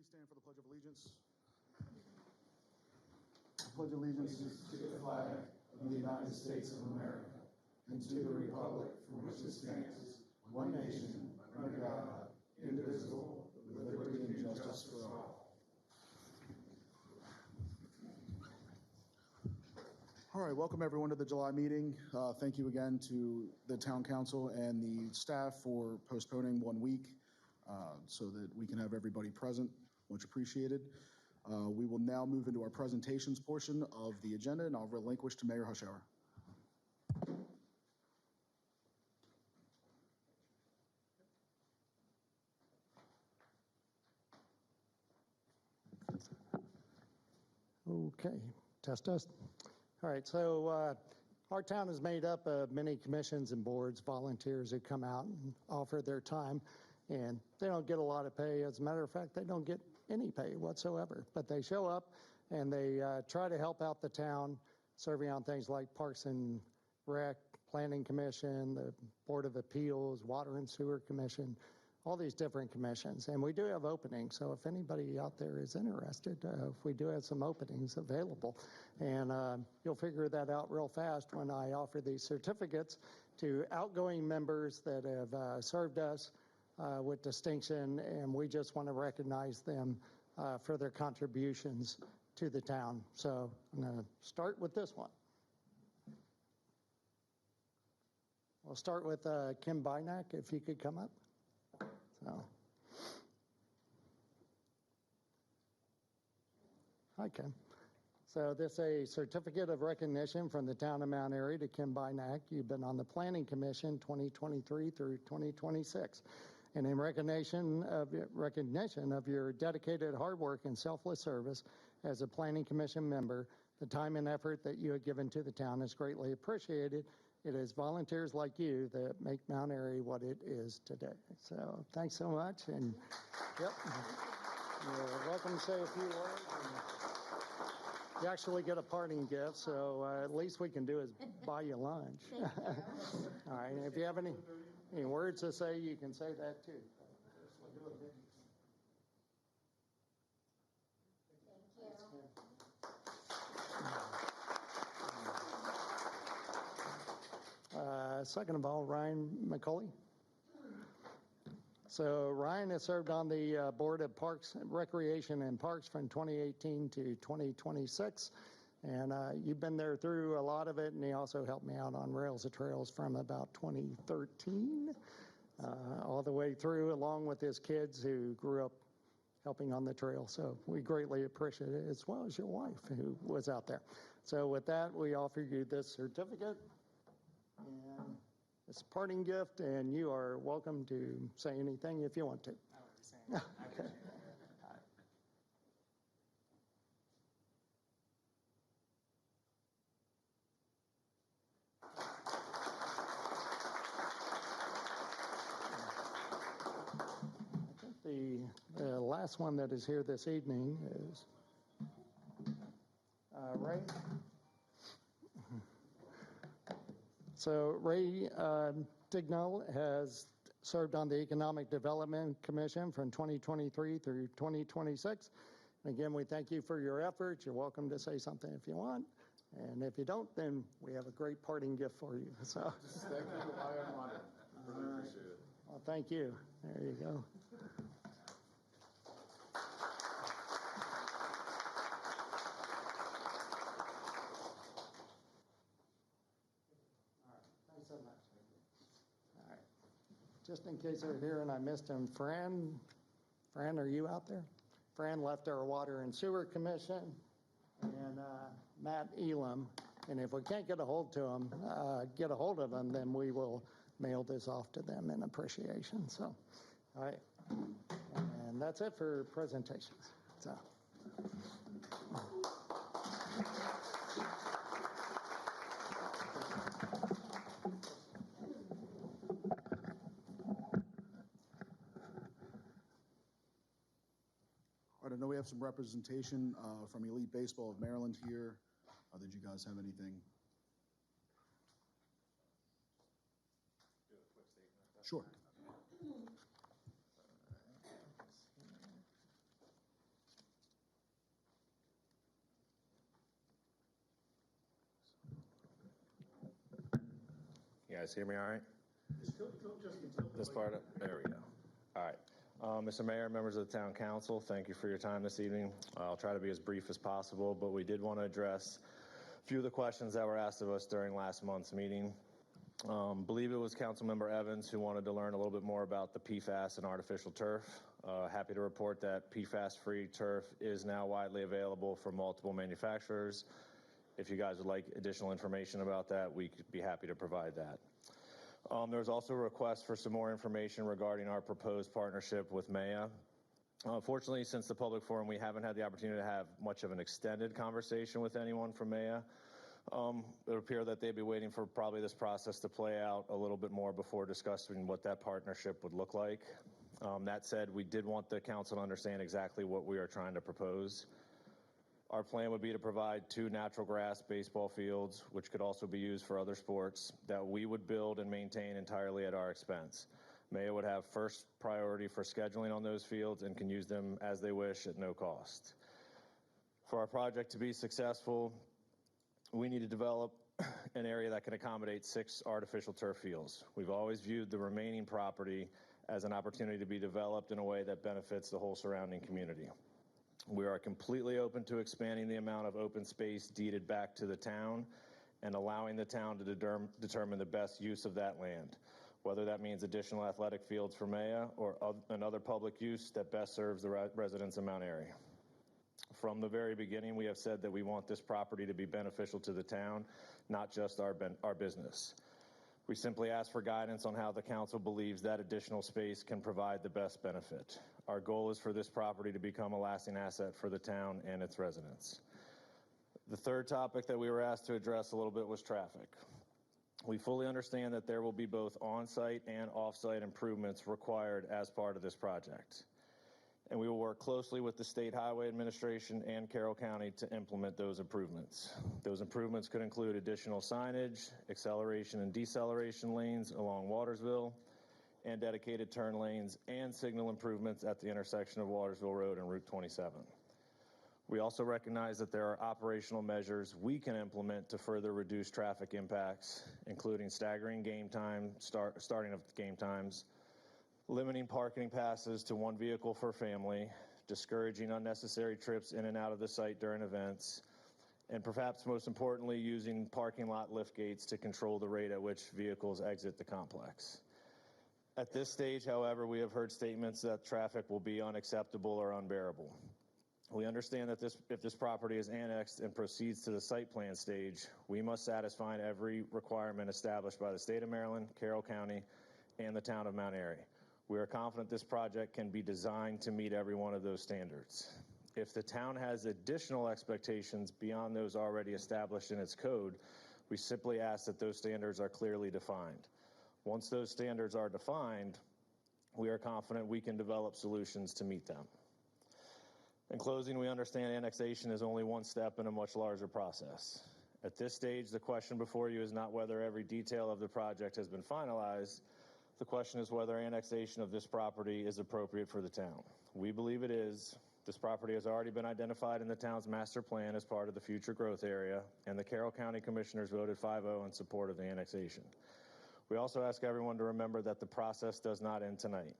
Please stand for the Pledge of Allegiance. I pledge allegiance to the flag of the United States of America and to the republic for which it stands, one nation, under God, indivisible, with liberty and justice for all. All right, welcome everyone to the July meeting. Thank you again to the Town Council and the staff for postponing 1 week so that we can have everybody present. Much appreciated. We will now move into our presentations portion of the agenda, and I'll relinquish to Mayor Hushauer. Okay, test. All right, so our town is made up of many commissions and boards, volunteers who come out and offer their time, and they don't get a lot of pay. As a matter of fact, they don't get any pay whatsoever, but they show up and they try to help out the town, serving on things like Parks and Rec, Planning Commission, the Board of Appeals, Water and Sewer Commission, all these different commissions. And we do have openings, so if anybody out there is interested, we do have some openings available. And you'll figure that out real fast when I offer these certificates to outgoing members that have served us with distinction, and we just want to recognize them for their contributions to the town. So I'm going to start with this one. We'll start with Kim Bynack, if you could come up. So, hi, Kim. So this is a certificate of recognition from the town of Mount Airy to Kim Bynack. You've been on the Planning Commission 2023 through 2026. And in recognition of your dedicated hard work and selfless service as a Planning Commission member, the time and effort that you have given to the town is greatly appreciated. It is volunteers like you that make Mount Airy what it is today. So thanks so much. And yep, you're welcome to say a few words. And you actually get a parting gift, so at least we can do is buy you lunch. All right, and if you have any words to say, you can say that too. Thank you. Second of all, Ryan McCulley. So Ryan has served on the Board of Parks, Recreation and Parks from 2018 to 2026. And you've been there through a lot of it, and he also helped me out on Rails to Trails from about 2013 all the way through, along with his kids who grew up helping on the trail. So we greatly appreciate it, as well as your wife who was out there. So with that, we offer you this certificate. And it's a parting gift, and you are welcome to say anything if you want to. I won't be saying that. I appreciate it. I think the last one that is here this evening is Ray. So Ray Dignall has served on the Economic Development Commission from 2023 through 2026. And again, we thank you for your efforts. You're welcome to say something if you want. And if you don't, then we have a great parting gift for you. So Just thank you for why I'm on it. I really appreciate it. Well, thank you. There you go. Thanks so much. All right. Just in case they're here and I missed him, Fran, are you out there? Fran left our Water and Sewer Commission, and Matt Elam. And if we can't get a hold of them, then we will mail this off to them in appreciation. So, all right. And that's it for presentations. So. I know we have some representation from Elite Baseball of Maryland here. Did you guys have anything? Do a quick statement. Sure. guys hear me all right? This part up? There we go. All right. Mr. Mayor, members of the Town Council, thank you for your time this evening. I'll try to be as brief as possible, but we did want to address a few of the questions that were asked of us during last month's meeting. Believe it was Councilmember Evans who wanted to learn a little bit more about the PFAS and artificial turf. Happy to report that PFAS-free turf is now widely available from multiple manufacturers. If you guys would like additional information about that, we could be happy to provide that. There was also a request for some more information regarding our proposed partnership with MEA. Unfortunately, since the public forum, we haven't had the opportunity to have much of an extended conversation with anyone from MEA. It would appear that they'd be waiting for probably this process to play out a little bit more before discussing what that partnership would look like. That said, we did want the council to understand exactly what we are trying to propose. Our plan would be to provide 2 natural grass baseball fields, which could also be used for other sports, that we would build and maintain entirely at our expense. MEA would have first priority for scheduling on those fields and can use them as they wish at no cost. For our project to be successful, we need to develop an area that can accommodate 6 artificial turf fields. We've always viewed the remaining property as an opportunity to be developed in a way that benefits the whole surrounding community. We are completely open to expanding the amount of open space deeded back to the town and allowing the town to determine the best use of that land, whether that means additional athletic fields for MEA or another public use that best serves the residents of Mount Airy. From the very beginning, we have said that we want this property to be beneficial to the town, not just our business. We simply ask for guidance on how the council believes that additional space can provide the best benefit. Our goal is for this property to become a lasting asset for the town and its residents. The third topic that we were asked to address a little bit was traffic. We fully understand that there will be both on-site and off-site improvements required as part of this project. And we will work closely with the State Highway Administration and Carroll County to implement those improvements. Those improvements could include additional signage, acceleration and deceleration lanes along Watersville, and dedicated turn lanes and signal improvements at the intersection of Watersville Road and Route 27. We also recognize that there are operational measures we can implement to further reduce traffic impacts, including staggering game time, starting of game times, limiting parking passes to 1 vehicle per family, discouraging unnecessary trips in and out of the site during events, and perhaps most importantly, using parking lot lift gates to control the rate at which vehicles exit the complex. At this stage, however, we have heard statements that traffic will be unacceptable or unbearable. We understand that if this property is annexed and proceeds to the site plan stage, we must satisfy every requirement established by the state of Maryland, Carroll County, and the town of Mount Airy. We are confident this project can be designed to meet every one of those standards. If the town has additional expectations beyond those already established in its code, we simply ask that those standards are clearly defined. Once those standards are defined, we are confident we can develop solutions to meet them. In closing, we understand annexation is only one step in a much larger process. At this stage, the question before you is not whether every detail of the project has been finalized. The question is whether annexation of this property is appropriate for the town. We believe it is. This property has already been identified in the town's master plan as part of the future growth area, and the Carroll County Commissioners voted 5-0 in support of the annexation. We also ask everyone to remember that the process does not end tonight.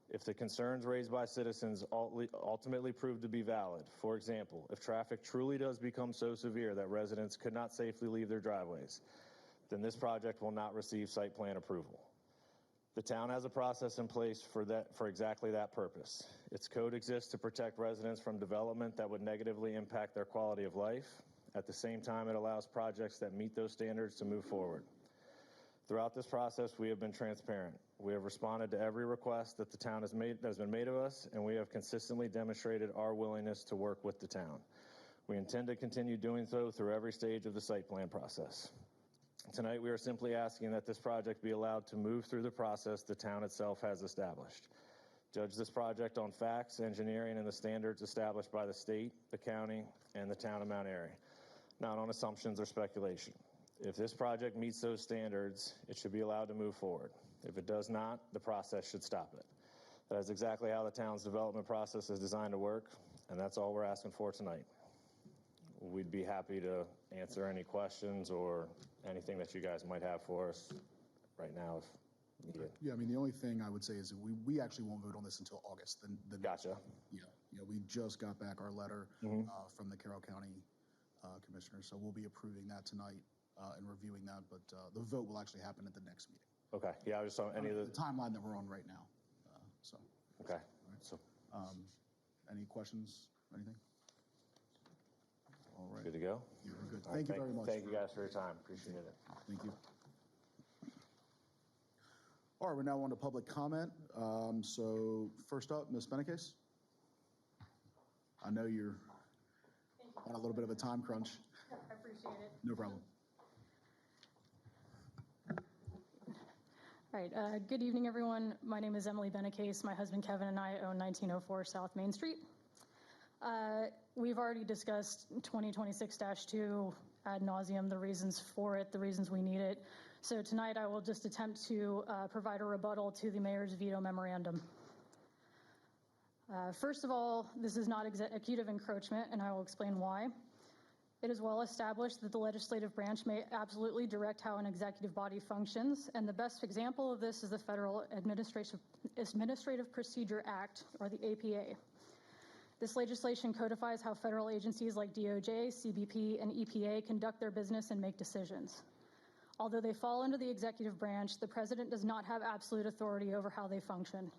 If the concerns raised by citizens ultimately prove to be valid, for example, if traffic truly does become so severe that residents could not safely leave their driveways, then this project will not receive site plan approval. The town has a process in place for exactly that purpose. Its code exists to protect residents from development that would negatively impact their quality of life. At the same time, it allows projects that meet those standards to move forward. Throughout this process, we have been transparent. We have responded to every request that the town has been made of us, and we have consistently demonstrated our willingness to work with the town. We intend to continue doing so through every stage of the site plan process. Tonight, we are simply asking that this project be allowed to move through the process the town itself has established. Judge this project on facts, engineering, and the standards established by the state, the county, and the town of Mount Airy, not on assumptions or speculation. If this project meets those standards, it should be allowed to move forward. If it does not, the process should stop it. That is exactly how the town's development process is designed to work, and that's all we're asking for tonight. We'd be happy to answer any questions or anything that you guys might have for us right now if needed. Yeah, I mean, the only thing I would say is that we actually won't vote on this until August. Gotcha. Yeah, we just got back our letter from the Carroll County Commissioner, so we'll be approving that tonight and reviewing that, but the vote will actually happen at the next meeting. Okay, yeah, I just saw any of The timeline that we're on right now, so. okay, so Any questions, anything? All right. good to go? You're good. All right, Thank you very much. Thank you guys for your time, appreciate it. Thank you. All right, we're now on to public comment. So first up, Ms. Benekes. I know you're on a little bit of a time crunch. I appreciate it. No problem. All right, good evening, everyone. My name is Emily Benekes. My husband Kevin and I own 1904 South Main Street. We've already discussed 2026-2 ad nauseum, the reasons for it, the reasons we need it. So tonight I will just attempt to provide a rebuttal to the mayor's veto memorandum. First of all, this is not executive encroachment, and I will explain why. It is well established that the legislative branch may absolutely direct how an executive body functions, and the best example of this is the Federal Administrative Procedure Act, or the APA. This legislation codifies how federal agencies like DOJ, CBP, and EPA conduct their business and make decisions. Although they fall under the executive branch, the president does not have absolute authority over how they function.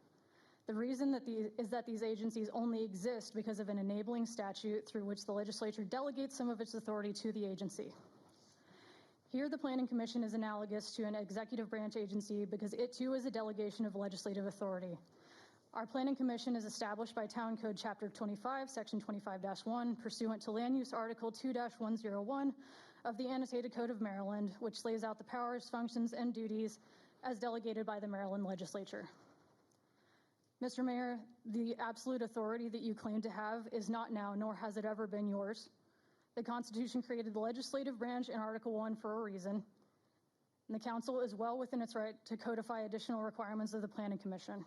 The reason is that these agencies only exist because of an enabling statute through which the legislature delegates some of its authority to the agency. Here, the Planning Commission is analogous to an executive branch agency because it too is a delegation of legislative authority. Our Planning Commission is established by Town Code Chapter 25, Section 25-1, pursuant to Land Use Article 2-101 of the Annotated Code of Maryland, which lays out the powers, functions, and duties as delegated by the Maryland legislature. Mr. Mayor, the absolute authority that you claim to have is not now, nor has it ever been yours. The Constitution created the legislative branch in Article 1 for a reason, and the council is well within its right to codify additional requirements of the Planning Commission.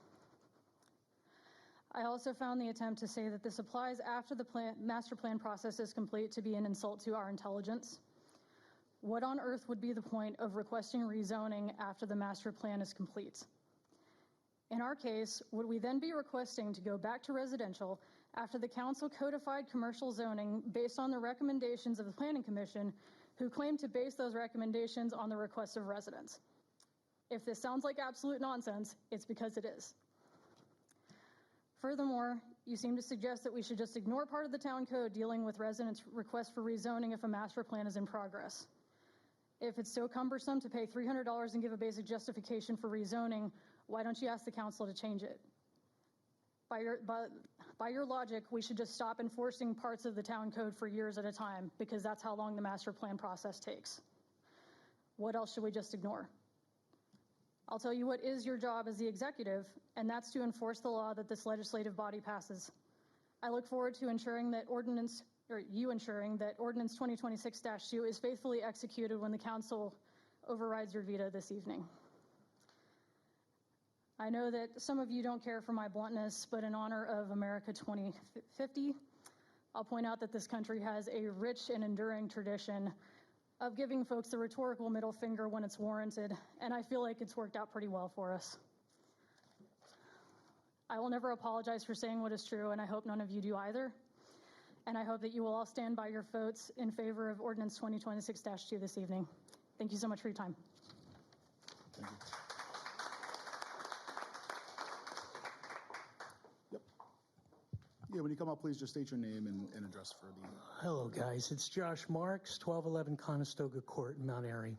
I also found the attempt to say that this applies after the master plan process is complete to be an insult to our intelligence. What on earth would be the point of requesting rezoning after the master plan is complete? In our case, would we then be requesting to go back to residential after the council codified commercial zoning based on the recommendations of the Planning Commission, who claim to base those recommendations on the requests of residents? If this sounds like absolute nonsense, it's because it is. Furthermore, you seem to suggest that we should just ignore part of the town code dealing with residents' requests for rezoning if a master plan is in progress. If it's so cumbersome to pay $300 and give a basic justification for rezoning, why don't you ask the council to change it? By your logic, we should just stop enforcing parts of the town code for years at a time, because that's how long the master plan process takes. What else should we just ignore? I'll tell you what is your job as the executive, and that's to enforce the law that this legislative body passes. I look forward to ensuring that Ordinance 2026-2 is faithfully executed when the council overrides your veto this evening. I know that some of you don't care for my bluntness, but in honor of America 2050, I'll point out that this country has a rich and enduring tradition of giving folks the rhetorical middle finger when it's warranted, and I feel like it's worked out pretty well for us. I will never apologize for saying what is true, and I hope none of you do either. And I hope that you will all stand by your votes in favor of Ordinance 2026-2 this evening. Thank you so much for your time. Thank you. Yep. Yeah, when you come up, please just state your name and address for the... Hello, guys. It's Josh Marks, 1211 Conestoga Court in Mount Airy.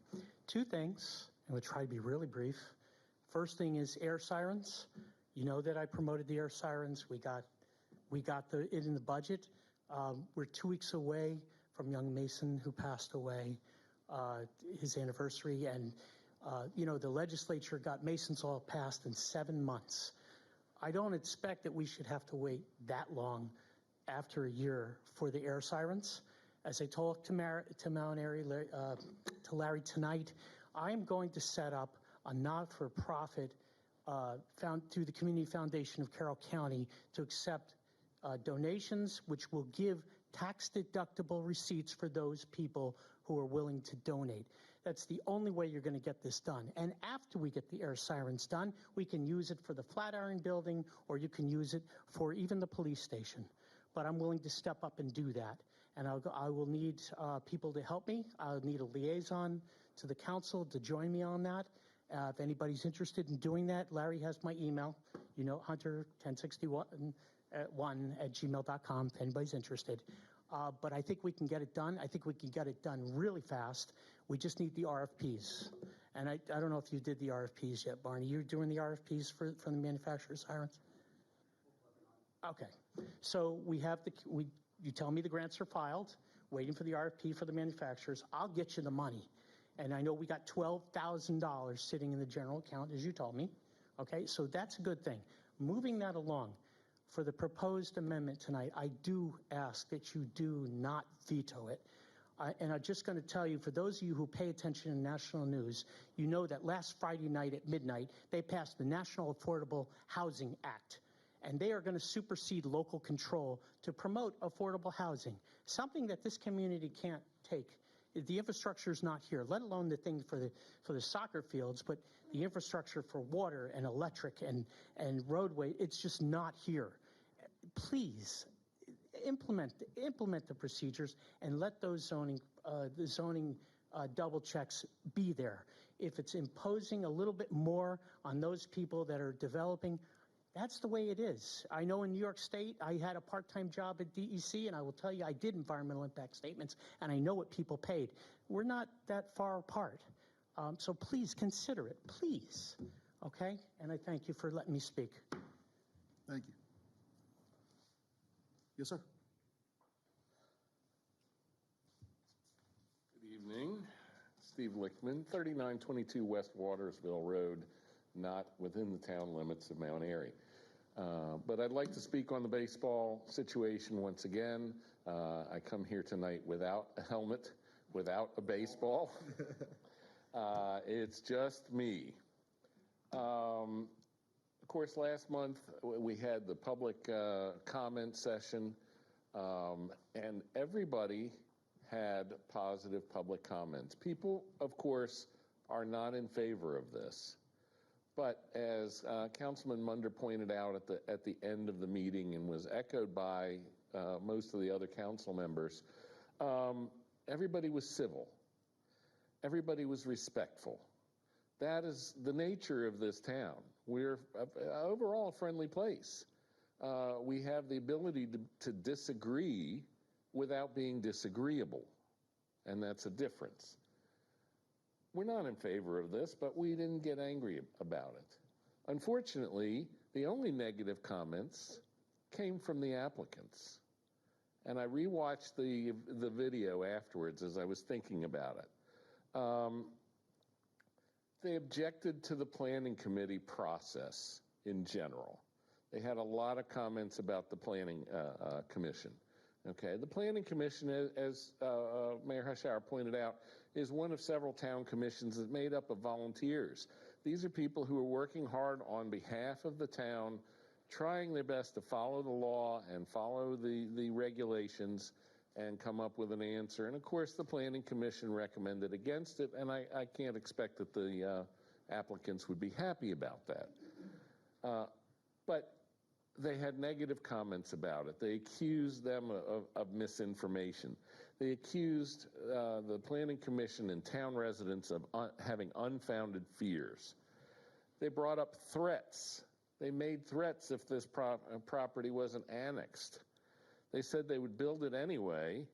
Two things, and we'll try to be really brief. First thing is air sirens. You know that I promoted the air sirens. We got it in the budget. We're 2 weeks away from young Mason, who passed away, his anniversary. And, the legislature got Mason's Law passed in 7 months. I don't expect that we should have to wait that long after a year for the air sirens. As I talked to Mount Airy, to Larry tonight, I'm going to set up a not-for-profit through the Community Foundation of Carroll County to accept donations, which will give tax-deductible receipts for those people who are willing to donate. That's the only way you're going to get this done. And after we get the air sirens done, we can use it for the Flatiron building, or you can use it for even the police station. But I'm willing to step up and do that. And I will need people to help me. I'll need a liaison to the council to join me on that. If anybody's interested in doing that, Larry has my email, hunter1061@gmail.com if anybody's interested. But I think we can get it done. I think we can get it done really fast. We just need the RFPs. And I don't know if you did the RFPs yet, Barney. You're doing the RFPs for the manufacturer's sirens? Okay. So you tell me the grants are filed, waiting for the RFP for the manufacturers. I'll get you the money. And I know we got $12,000 sitting in the general account, as you told me. Okay, so that's a good thing. Moving that along, for the proposed amendment tonight, I do ask that you do not veto it. And I'm just going to tell you, for those of you who pay attention in national news, you know that last Friday night at midnight, they passed the National Affordable Housing Act. And they are going to supersede local control to promote affordable housing, something that this community can't take. The infrastructure is not here, let alone the thing for the soccer fields, but the infrastructure for water and electric and roadway, it's just not here. Please implement the procedures and let those zoning double checks be there. If it's imposing a little bit more on those people that are developing, that's the way it is. I know in New York State, I had a part-time job at DEC, and I will tell you I did environmental impact statements, and I know what people paid. We're not that far apart. So please consider it, please. Okay? And I thank you for letting me speak. Thank you. Yes, sir. Good evening. Steve Lichtman, 3922 West Watersville Road, not within the town limits of Mount Airy. But I'd like to speak on the baseball situation once again. I come here tonight without a helmet, without a baseball. It's just me. Of course, last month we had the public comment session, and everybody had positive public comments. People, of course, are not in favor of this. But as Councilman Munder pointed out at the end of the meeting and was echoed by most of the other council members, everybody was civil. Everybody was respectful. That is the nature of this town. We're overall a friendly place. We have the ability to disagree without being disagreeable, and that's a difference. We're not in favor of this, but we didn't get angry about it. Unfortunately, the only negative comments came from the applicants. And I rewatched the video afterwards as I was thinking about it. They objected to the planning committee process in general. They had a lot of comments about the planning commission. Okay, the Planning Commission, as Mayor Hushauer pointed out, is one of several town commissions that's made up of volunteers. These are people who are working hard on behalf of the town, trying their best to follow the law and follow the regulations and come up with an answer. And of course, the Planning Commission recommended against it, and I can't expect that the applicants would be happy about that. But they had negative comments about it. They accused them of misinformation. They accused the Planning Commission and town residents of having unfounded fears. They brought up threats. They made threats if this property wasn't annexed. They said they would build it anyway.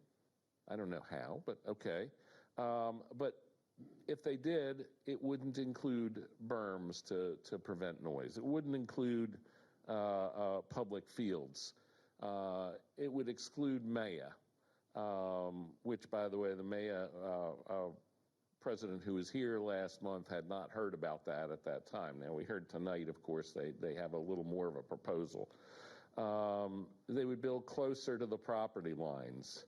I don't know how, but okay. But if they did, it wouldn't include berms to prevent noise. It wouldn't include public fields. It would exclude Maya, which, by the way, the Maya president who was here last month had not heard about that at that time. Now, we heard tonight, of course, they have a little more of a proposal. They would build closer to the property lines.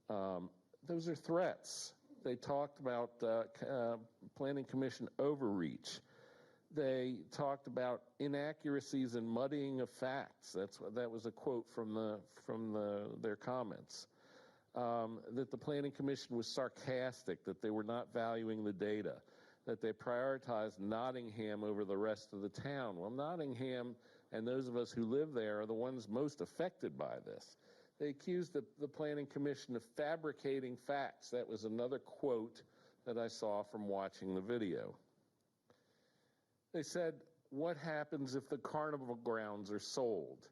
Those are threats. They talked about Planning Commission overreach. They talked about inaccuracies and muddying of facts. That was a quote from their comments. that the Planning Commission was sarcastic, that they were not valuing the data, that they prioritized Nottingham over the rest of the town. Well, Nottingham and those of us who live there are the ones most affected by this. They accused the Planning Commission of fabricating facts. That was another quote that I saw from watching the video. They said, what happens if the carnival grounds are sold?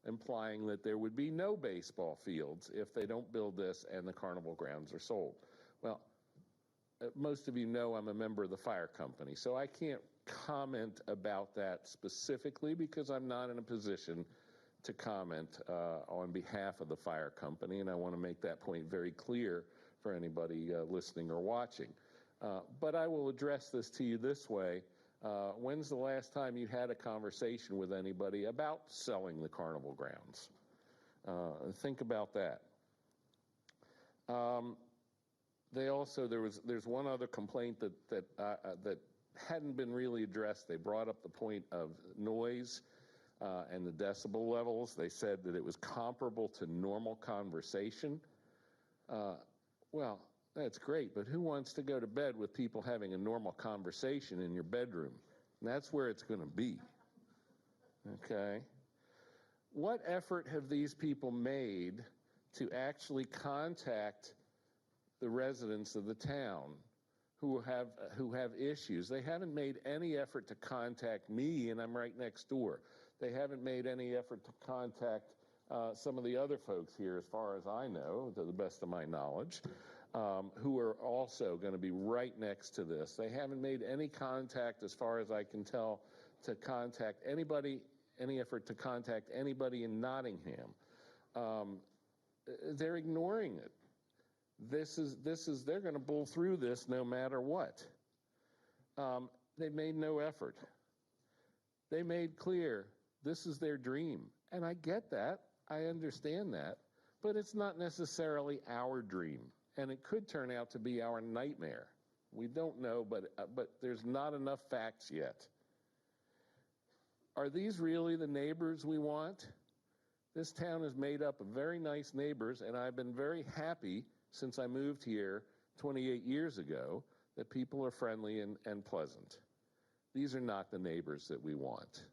Implying that there would be no baseball fields if they don't build this and the carnival grounds are sold. Well, most of you know I'm a member of the fire company, so I can't comment about that specifically because I'm not in a position to comment on behalf of the fire company, and I want to make that point very clear for anybody listening or watching. But I will address this to you this way. When's the last time you had a conversation with anybody about selling the carnival grounds? Think about that. They also, there's one other complaint that hadn't been really addressed. They brought up the point of noise and the decibel levels. They said that it was comparable to normal conversation. Well, that's great, but who wants to go to bed with people having a normal conversation in your bedroom? And that's where it's going to be, okay? What effort have these people made to actually contact the residents of the town who have issues? They haven't made any effort to contact me, and I'm right next door. They haven't made any effort to contact some of the other folks here, as far as I know, to the best of my knowledge, who are also going to be right next to this. They haven't made any contact, as far as I can tell, to contact anybody, any effort to contact anybody in Nottingham. They're ignoring it. They're going to bull through this no matter what. They made no effort. They made clear this is their dream. And I get that. I understand that. But it's not necessarily our dream. And it could turn out to be our nightmare. We don't know, but there's not enough facts yet. Are these really the neighbors we want? This town is made up of very nice neighbors, and I've been very happy since I moved here 28 years ago that people are friendly and pleasant. These are not the neighbors that we want,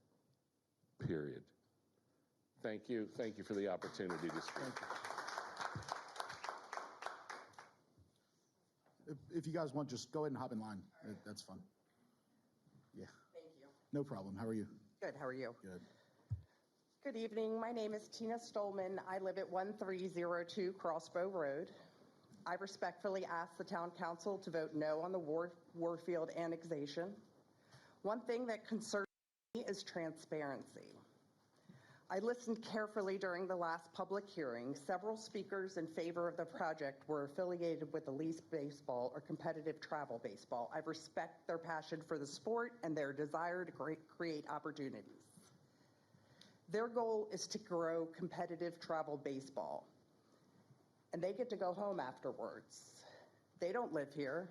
period. Thank you. Thank you for the opportunity to speak. If you guys want, just go ahead and hop in line. That's fun. Yeah. Thank you. No problem. How are you? Good, how are you? Good. Good evening. My name is Tina Stolman. I live at 1302 Crossbow Road. I respectfully ask the town council to vote no on the Warfield annexation. One thing that concerns me is transparency. I listened carefully during the last public hearing. Several speakers in favor of the project were affiliated with Elite Baseball or competitive travel baseball. I respect their passion for the sport and their desire to create opportunities. Their goal is to grow competitive travel baseball, and they get to go home afterwards. They don't live here.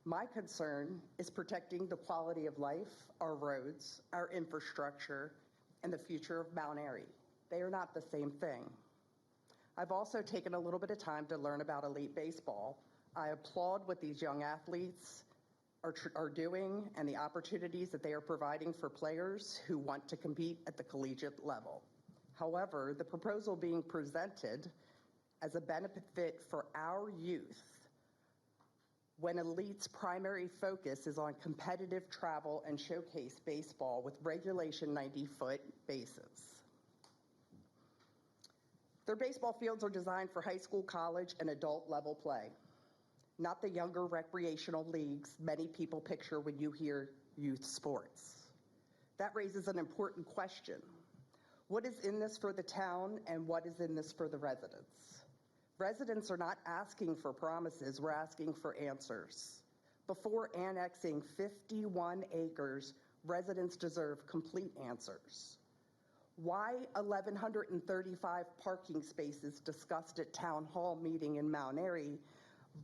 My concern is protecting the quality of life, our roads, our infrastructure, and the future of Mount Airy. They are not the same thing. I've also taken a little bit of time to learn about Elite Baseball. I applaud what these young athletes are doing and the opportunities that they are providing for players who want to compete at the collegiate level. However, the proposal being presented as a benefit for our youth, when Elite's primary focus is on competitive travel and showcase baseball with regulation 90-foot bases. Their baseball fields are designed for high school, college, and adult level play, not the younger recreational leagues many people picture when you hear youth sports. That raises an important question. What is in this for the town, and what is in this for the residents? Residents are not asking for promises, we're asking for answers. Before annexing 51 acres, residents deserve complete answers. Why 1,135 parking spaces discussed at town hall meeting in Mount Airy,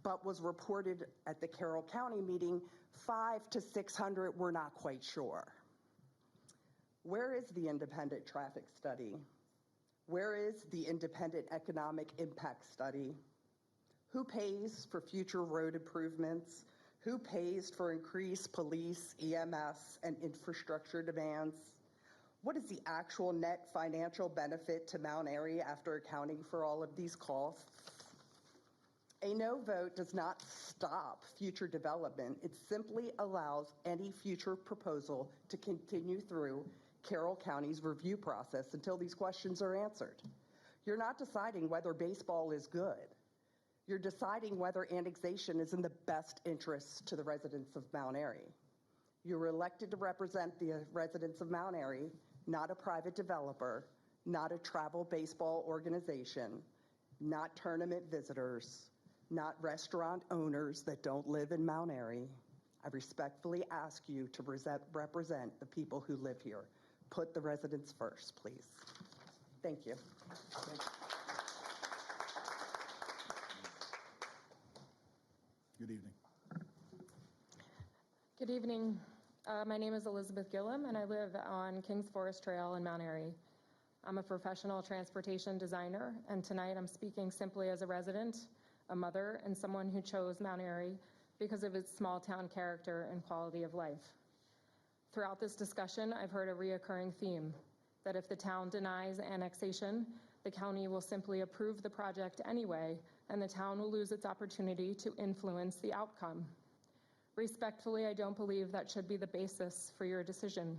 but was reported at the Carroll County meeting, 500 to 600, we're not quite sure. Where is the independent traffic study? Where is the independent economic impact study? Who pays for future road improvements? Who pays for increased police, EMS, and infrastructure demands? What is the actual net financial benefit to Mount Airy after accounting for all of these costs? A no vote does not stop future development. It simply allows any future proposal to continue through Carroll County's review process until these questions are answered. You're not deciding whether baseball is good. You're deciding whether annexation is in the best interests to the residents of Mount Airy. You were elected to represent the residents of Mount Airy, not a private developer, not a travel baseball organization, not tournament visitors, not restaurant owners that don't live in Mount Airy. I respectfully ask you to represent the people who live here. Put the residents first, please. Thank you. Good evening. Good evening. My name is Elizabeth Gillum, and I live on Kings Forest Trail in Mount Airy. I'm a professional transportation designer, and tonight I'm speaking simply as a resident, a mother, and someone who chose Mount Airy because of its small town character and quality of life. Throughout this discussion, I've heard a reoccurring theme that if the town denies annexation, the county will simply approve the project anyway, and the town will lose its opportunity to influence the outcome. Respectfully, I don't believe that should be the basis for your decision.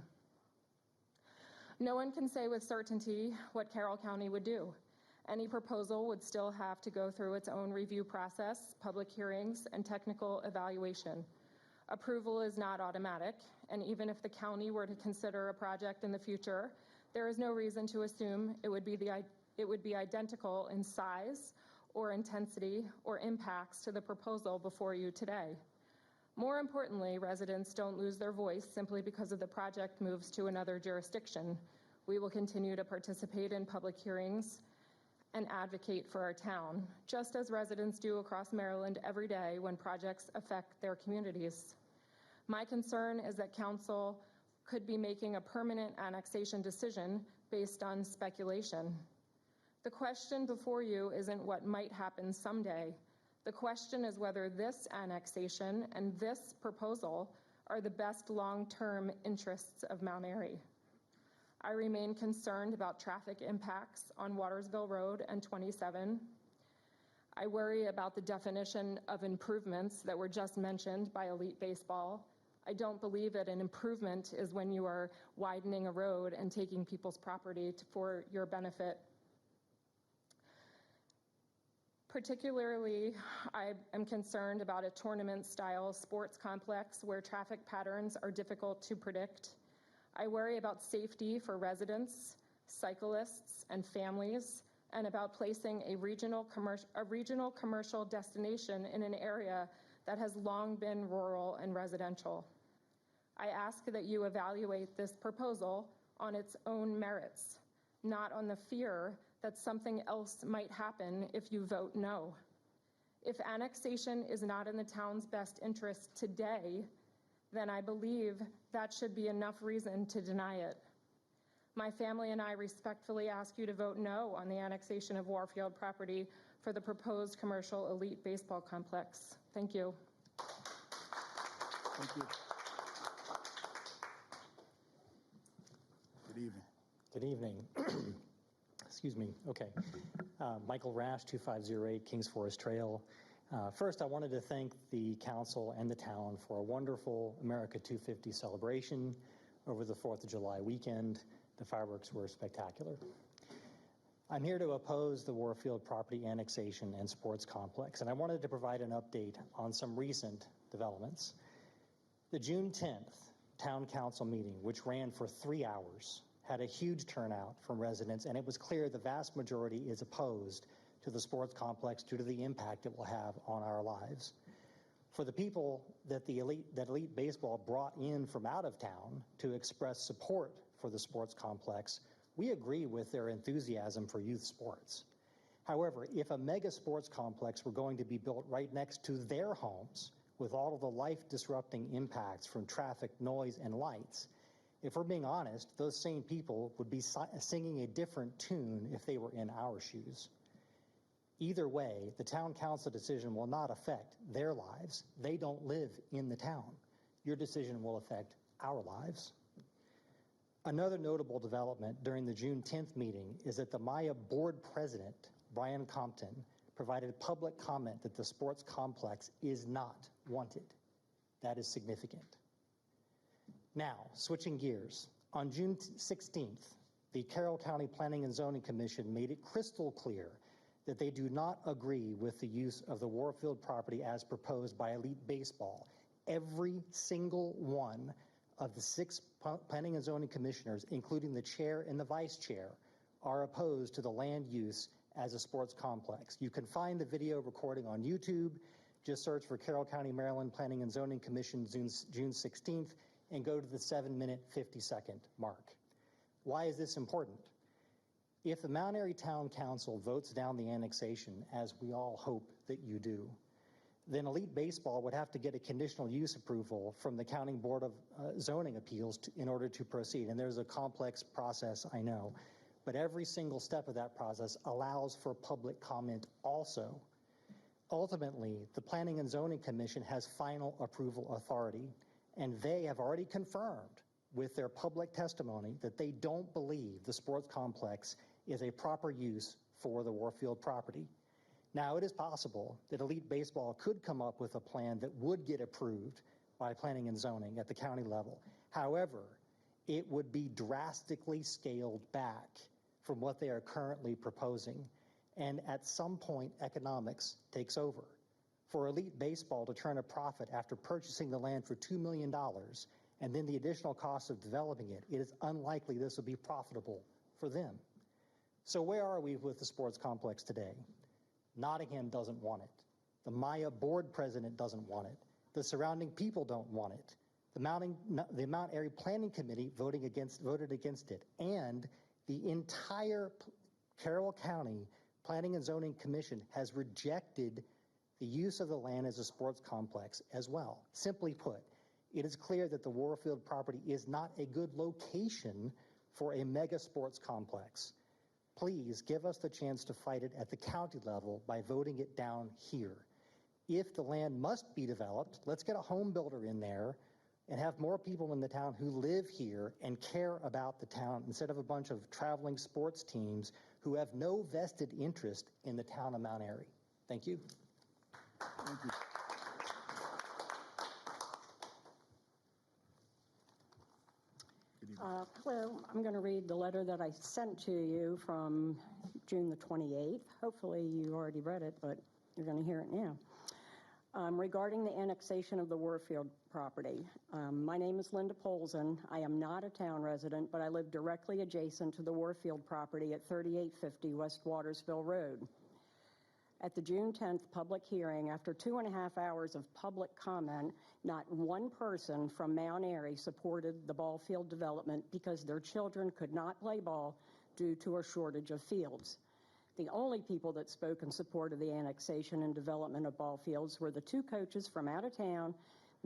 No one can say with certainty what Carroll County would do. Any proposal would still have to go through its own review process, public hearings, and technical evaluation. Approval is not automatic, and even if the county were to consider a project in the future, there is no reason to assume it would be identical in size or intensity or impacts to the proposal before you today. More importantly, residents don't lose their voice simply because of the project moves to another jurisdiction. We will continue to participate in public hearings and advocate for our town, just as residents do across Maryland every day when projects affect their communities. My concern is that council could be making a permanent annexation decision based on speculation. The question before you isn't what might happen someday. The question is whether this annexation and this proposal are the best long-term interests of Mount Airy. I remain concerned about traffic impacts on Watersville Road and 27. I worry about the definition of improvements that were just mentioned by Elite Baseball. I don't believe that an improvement is when you are widening a road and taking people's property for your benefit. Particularly, I am concerned about a tournament-style sports complex where traffic patterns are difficult to predict. I worry about safety for residents, cyclists, and families, and about placing a regional commercial destination in an area that has long been rural and residential. I ask that you evaluate this proposal on its own merits, not on the fear that something else might happen if you vote no. If annexation is not in the town's best interest today, then I believe that should be enough reason to deny it. My family and I respectfully ask you to vote no on the annexation of Warfield property for the proposed commercial elite baseball complex. Thank you. Thank you. Good evening. Good evening. Excuse me. Okay. Michael Rash, 2508 Kings Forest Trail. First, I wanted to thank the council and the town for a wonderful America 250 celebration over the 4th of July weekend. The fireworks were spectacular. I'm here to oppose the Warfield property annexation and sports complex, and I wanted to provide an update on some recent developments. The June 10th town council meeting, which ran for 3 hours, had a huge turnout from residents, and it was clear the vast majority is opposed to the sports complex due to the impact it will have on our lives. For the people that Elite Baseball brought in from out of town to express support for the sports complex, we agree with their enthusiasm for youth sports. However, if a mega sports complex were going to be built right next to their homes with all of the life-disrupting impacts from traffic, noise, and lights, if we're being honest, those same people would be singing a different tune if they were in our shoes. Either way, the town council decision will not affect their lives. They don't live in the town. Your decision will affect our lives. Another notable development during the June 10th meeting is that the Maya board president, Brian Compton, provided public comment that the sports complex is not wanted. That is significant. Now, switching gears. On June 16th, the Carroll County Planning and Zoning Commission made it crystal clear that they do not agree with the use of the Warfield property as proposed by Elite Baseball. Every single one of the 6 Planning and Zoning Commissioners, including the chair and the vice chair, are opposed to the land use as a sports complex. You can find the video recording on YouTube. Just search for Carroll County, Maryland Planning and Zoning Commission June 16th and go to the 7-minute, 50-second mark. Why is this important? If the Mount Airy Town Council votes down the annexation, as we all hope that you do, then Elite Baseball would have to get a conditional use approval from the County Board of Zoning Appeals in order to proceed. And there's a complex process, I know. But every single step of that process allows for public comment also. Ultimately, the Planning and Zoning Commission has final approval authority, and they have already confirmed with their public testimony that they don't believe the sports complex is a proper use for the Warfield property. Now, it is possible that Elite Baseball could come up with a plan that would get approved by Planning and Zoning at the county level. However, it would be drastically scaled back from what they are currently proposing. And at some point, economics takes over. For Elite Baseball to turn a profit after purchasing the land for $2 million and then the additional cost of developing it, it is unlikely this will be profitable for them. So where are we with the sports complex today? Nottingham doesn't want it. The Maya board president doesn't want it. The surrounding people don't want it. The Mount Airy Planning Committee voted against it. And the entire Carroll County Planning and Zoning Commission has rejected the use of the land as a sports complex as well. Simply put, it is clear that the Warfield property is not a good location for a mega sports complex. Please give us the chance to fight it at the county level by voting it down here. If the land must be developed, let's get a home builder in there and have more people in the town who live here and care about the town instead of a bunch of traveling sports teams who have no vested interest in the town of Mount Airy. Thank you. Thank you. Hello, I'm going to read the letter that I sent to you from June the 28th. Hopefully you already read it, but you're going to hear it now. Regarding the annexation of the Warfield property. My name is Linda Polson. I am not a town resident, but I live directly adjacent to the Warfield property at 3850 West Watersville Road. At the June 10th public hearing, after 2.5 hours of public comment, not one person from Mount Airy supported the ball field development because their children could not play ball due to a shortage of fields. The only people that spoke in support of the annexation and development of ball fields were the 2 coaches from out of town,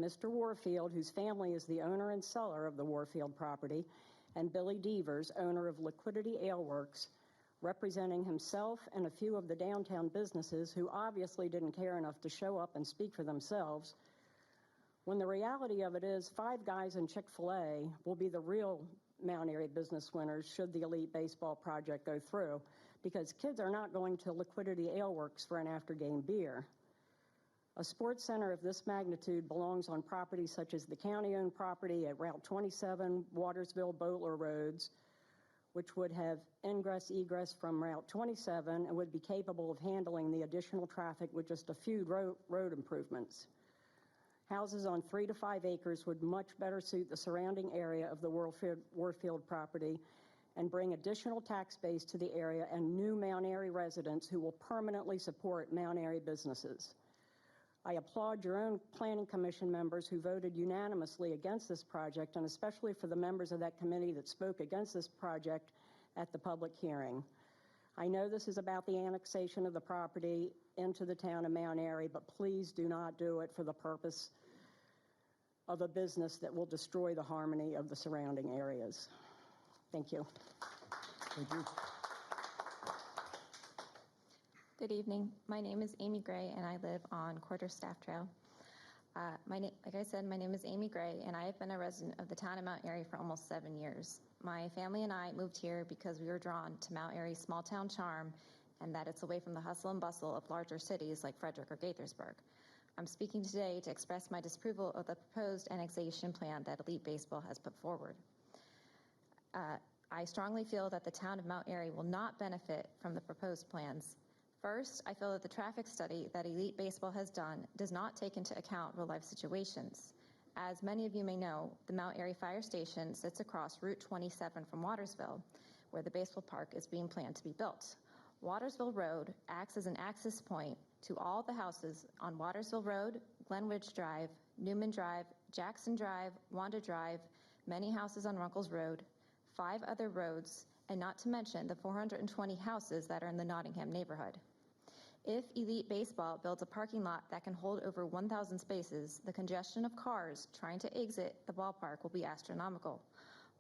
Mr. Warfield, whose family is the owner and seller of the Warfield property, and Billy Devers, owner of Liquidity Ale Works, representing himself and a few of the downtown businesses who obviously didn't care enough to show up and speak for themselves, when the reality of it is 5 Guys and Chick-fil-A will be the real Mount Airy business winners should the Elite Baseball project go through, because kids are not going to Liquidity Ale Works for an after-game beer. A sports center of this magnitude belongs on properties such as the county-owned property at Route 27, Watersville, Boatler Roads, which would have ingress-egress from Route 27 and would be capable of handling the additional traffic with just a few road improvements. Houses on 3 to 5 acres would much better suit the surrounding area of the Warfield property and bring additional tax base to the area and new Mount Airy residents who will permanently support Mount Airy businesses. I applaud your own Planning Commission members who voted unanimously against this project, and especially for the members of that committee that spoke against this project at the public hearing. I know this is about the annexation of the property into the town of Mount Airy, but please do not do it for the purpose of a business that will destroy the harmony of the surrounding areas. Thank you. Thank you. Good evening. My name is Amy Gray, and I live on Quarterstaff Trail. Like I said, my name is Amy Gray, and I have been a resident of the town of Mount Airy for almost 7 years. My family and I moved here because we were drawn to Mount Airy's small town charm and that it's away from the hustle and bustle of larger cities like Frederick or Gaithersburg. I'm speaking today to express my disapproval of the proposed annexation plan that Elite Baseball has put forward. I strongly feel that the town of Mount Airy will not benefit from the proposed plans. First, I feel that the traffic study that Elite Baseball has done does not take into account real-life situations. As many of you may know, the Mount Airy Fire Station sits across Route 27 from Watersville, where the baseball park is being planned to be built. Watersville Road acts as an access point to all the houses on Watersville Road, Glenridge Drive, Newman Drive, Jackson Drive, Wanda Drive, many houses on Runkles Road, 5 other roads, and not to mention the 420 houses that are in the Nottingham neighborhood. If Elite Baseball builds a parking lot that can hold over 1,000 spaces, the congestion of cars trying to exit the ballpark will be astronomical.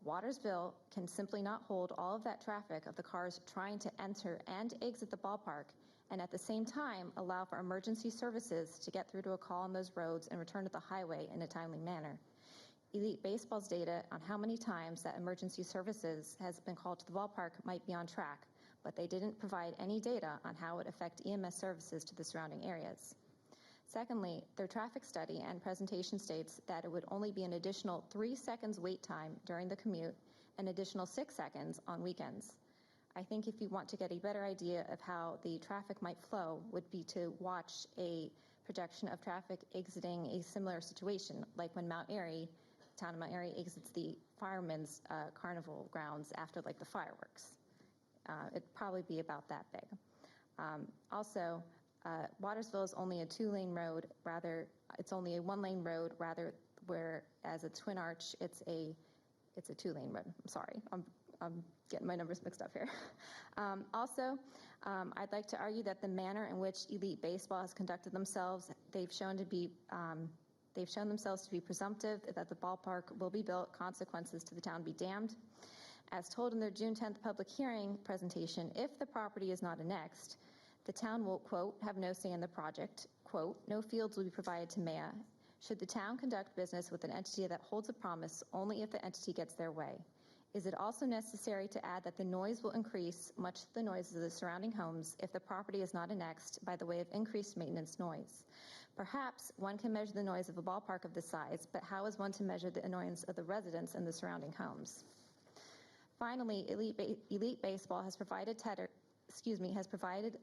Watersville can simply not hold all of that traffic of the cars trying to enter and exit the ballpark, and at the same time allow for emergency services to get through to a call on those roads and return to the highway in a timely manner. Elite Baseball's data on how many times that emergency services has been called to the ballpark might be on track, but they didn't provide any data on how it would affect EMS services to the surrounding areas. Secondly, their traffic study and presentation states that it would only be an additional 3 seconds wait time during the commute, an additional 6 seconds on weekends. I think if you want to get a better idea of how the traffic might flow would be to watch a projection of traffic exiting a similar situation, like when Mount Airy, town of Mount Airy exits the firemen's carnival grounds after like the fireworks. It'd probably be about that big. Also, Watersville is only a 2-lane road, it's only a 1-lane road, whereas a Twin Arch, it's a 2-lane road. I'm sorry, I'm getting my numbers mixed up here. I'd like to argue that the manner in which Elite Baseball has conducted themselves, they've shown themselves to be presumptive that the ballpark will be built, consequences to the town be damned. As told in their June 10th public hearing presentation, if the property is not annexed, the town will, quote, have no say in the project, quote, no fields will be provided to MEA. Should the town conduct business with an entity that holds a promise only if the entity gets their way? Is it also necessary to add that the noise will increase, much to the noises of the surrounding homes, if the property is not annexed by the way of increased maintenance noise? Perhaps one can measure the noise of a ballpark of this size, but how is one to measure the annoyance of the residents in the surrounding homes? Finally, Elite Baseball has provided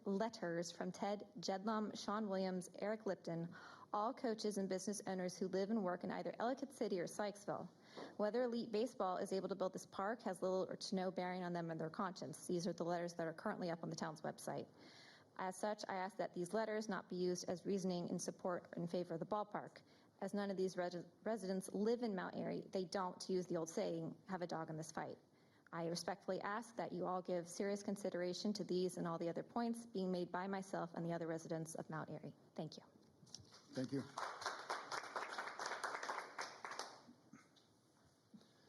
letters from Ted Jedlum, Sean Williams, Eric Lipton, all coaches and business owners who live and work in either Ellicott City or Sykesville. Whether Elite Baseball is able to build this park has little or to no bearing on them and their conscience. These are the letters that are currently up on the town's website. As such, I ask that these letters not be used as reasoning in support or in favor of the ballpark. As none of these residents live in Mount Airy, they don't, to use the old saying, have a dog in this fight. I respectfully ask that you all give serious consideration to these and all the other points being made by myself and the other residents of Mount Airy. Thank you. Thank you.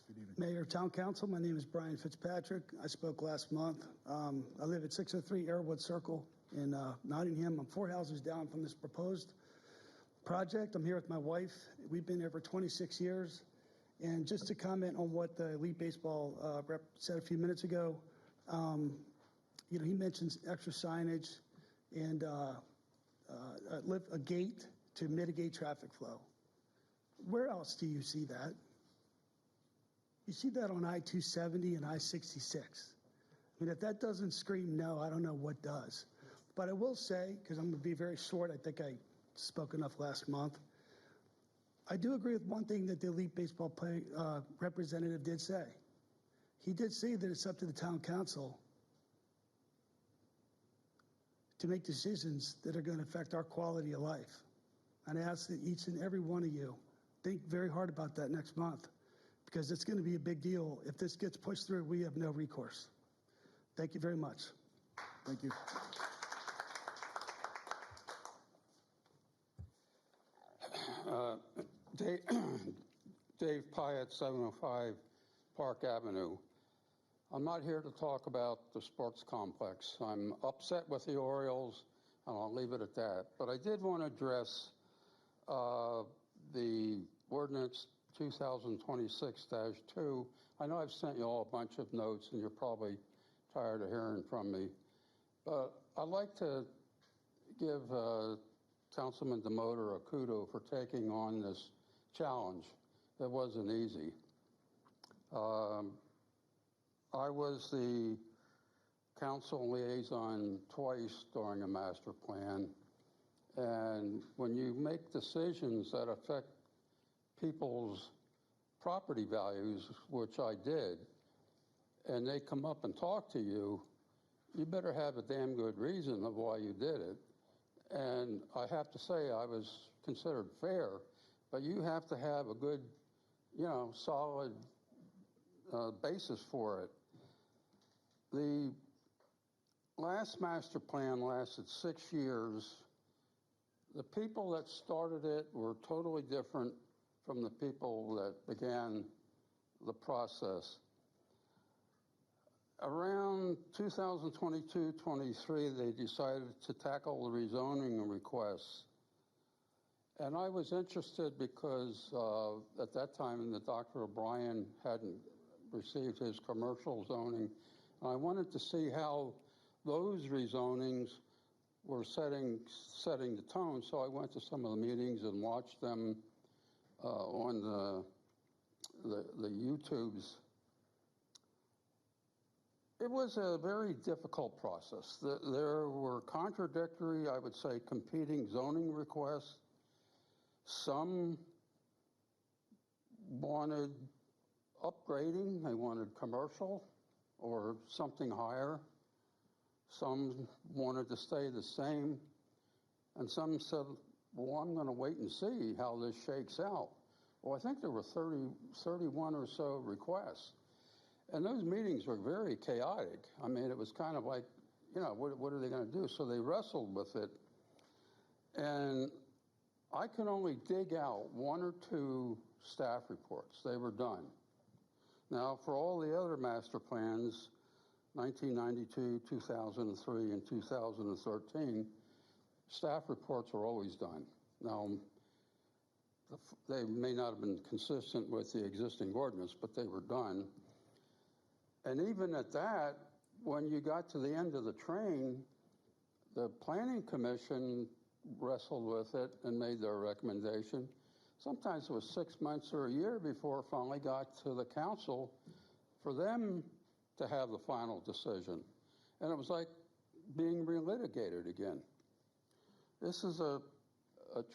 Good evening. Mayor, Town Council, my name is Brian Fitzpatrick. I spoke last month. I live at 603 Airwood Circle in Nottingham. I'm 4 houses down from this proposed project. I'm here with my wife. We've been here for 26 years. And just to comment on what the Elite Baseball rep said a few minutes ago, he mentions extra signage and a gate to mitigate traffic flow. Where else do you see that? You see that on I-270 and I-66. I mean, if that doesn't scream no, I don't know what does. But I will say, because I'm going to be very short, I think I spoke enough last month, I do agree with one thing that the Elite Baseball representative did say. He did say that it's up to the town council to make decisions that are going to affect our quality of life. And I ask that each and every one of you think very hard about that next month, because it's going to be a big deal. If this gets pushed through, we have no recourse. Thank you very much. Thank you. Dave Pyatt, 705 Park Avenue. I'm not here to talk about the sports complex. I'm upset with the Orioles and I'll leave it at that. But I did want to address the ordinance 2026-2. I know I've sent you all a bunch of notes, and you're probably tired of hearing from me. But I'd like to give Councilman DeMotor a kudo for taking on this challenge. It wasn't easy. I was the council liaison twice during a master plan. And when you make decisions that affect people's property values, which I did, and they come up and talk to you, you better have a damn good reason of why you did it. And I have to say I was considered fair, but you have to have a good, solid basis for it. The last master plan lasted 6 years. The people that started it were totally different from the people that began the process. Around 2022-23, they decided to tackle the rezoning requests. And I was interested because at that time, Dr. O'Brien hadn't received his commercial zoning. And I wanted to see how those rezonings were setting the tone. So I went to some of the meetings and watched them on the YouTubes. It was a very difficult process. There were contradictory, I would say, competing zoning requests. Some wanted upgrading, they wanted commercial or something higher. Some wanted to stay the same. And some said, well, I'm going to wait and see how this shakes out. Well, I think there were 31 or so requests. And those meetings were very chaotic. I mean, it was kind of like, what are they going to do? So they wrestled with it. And I could only dig out 1 or 2 staff reports. They were done. Now, for all the other master plans, 1992, 2003, and 2013, staff reports are always done. Now, they may not have been consistent with the existing ordinance, but they were done. And even at that, when you got to the end of the train, the Planning Commission wrestled with it and made their recommendation. Sometimes it was 6 months or a year before it finally got to the council for them to have the final decision. And it was like being relitigated again. This is a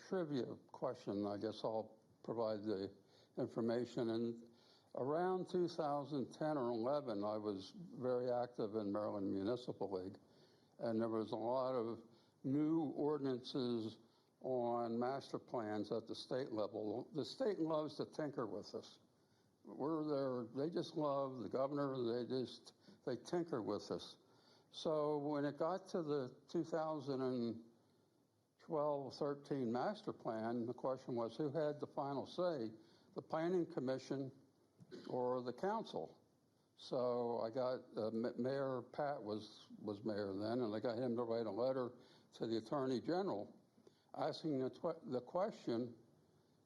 trivia question. I guess I'll provide the information. And around 2010 or 11, I was very active in Maryland Municipal League. And there was a lot of new ordinances on master plans at the state level. The state loves to tinker with us. We're there, they just love the governor, they tinker with us. So when it got to the 2012-13 master plan, the question was who had the final say, the Planning Commission or the council? So I got Mayor Pat was mayor then, and I got him to write a letter to the Attorney General asking the question,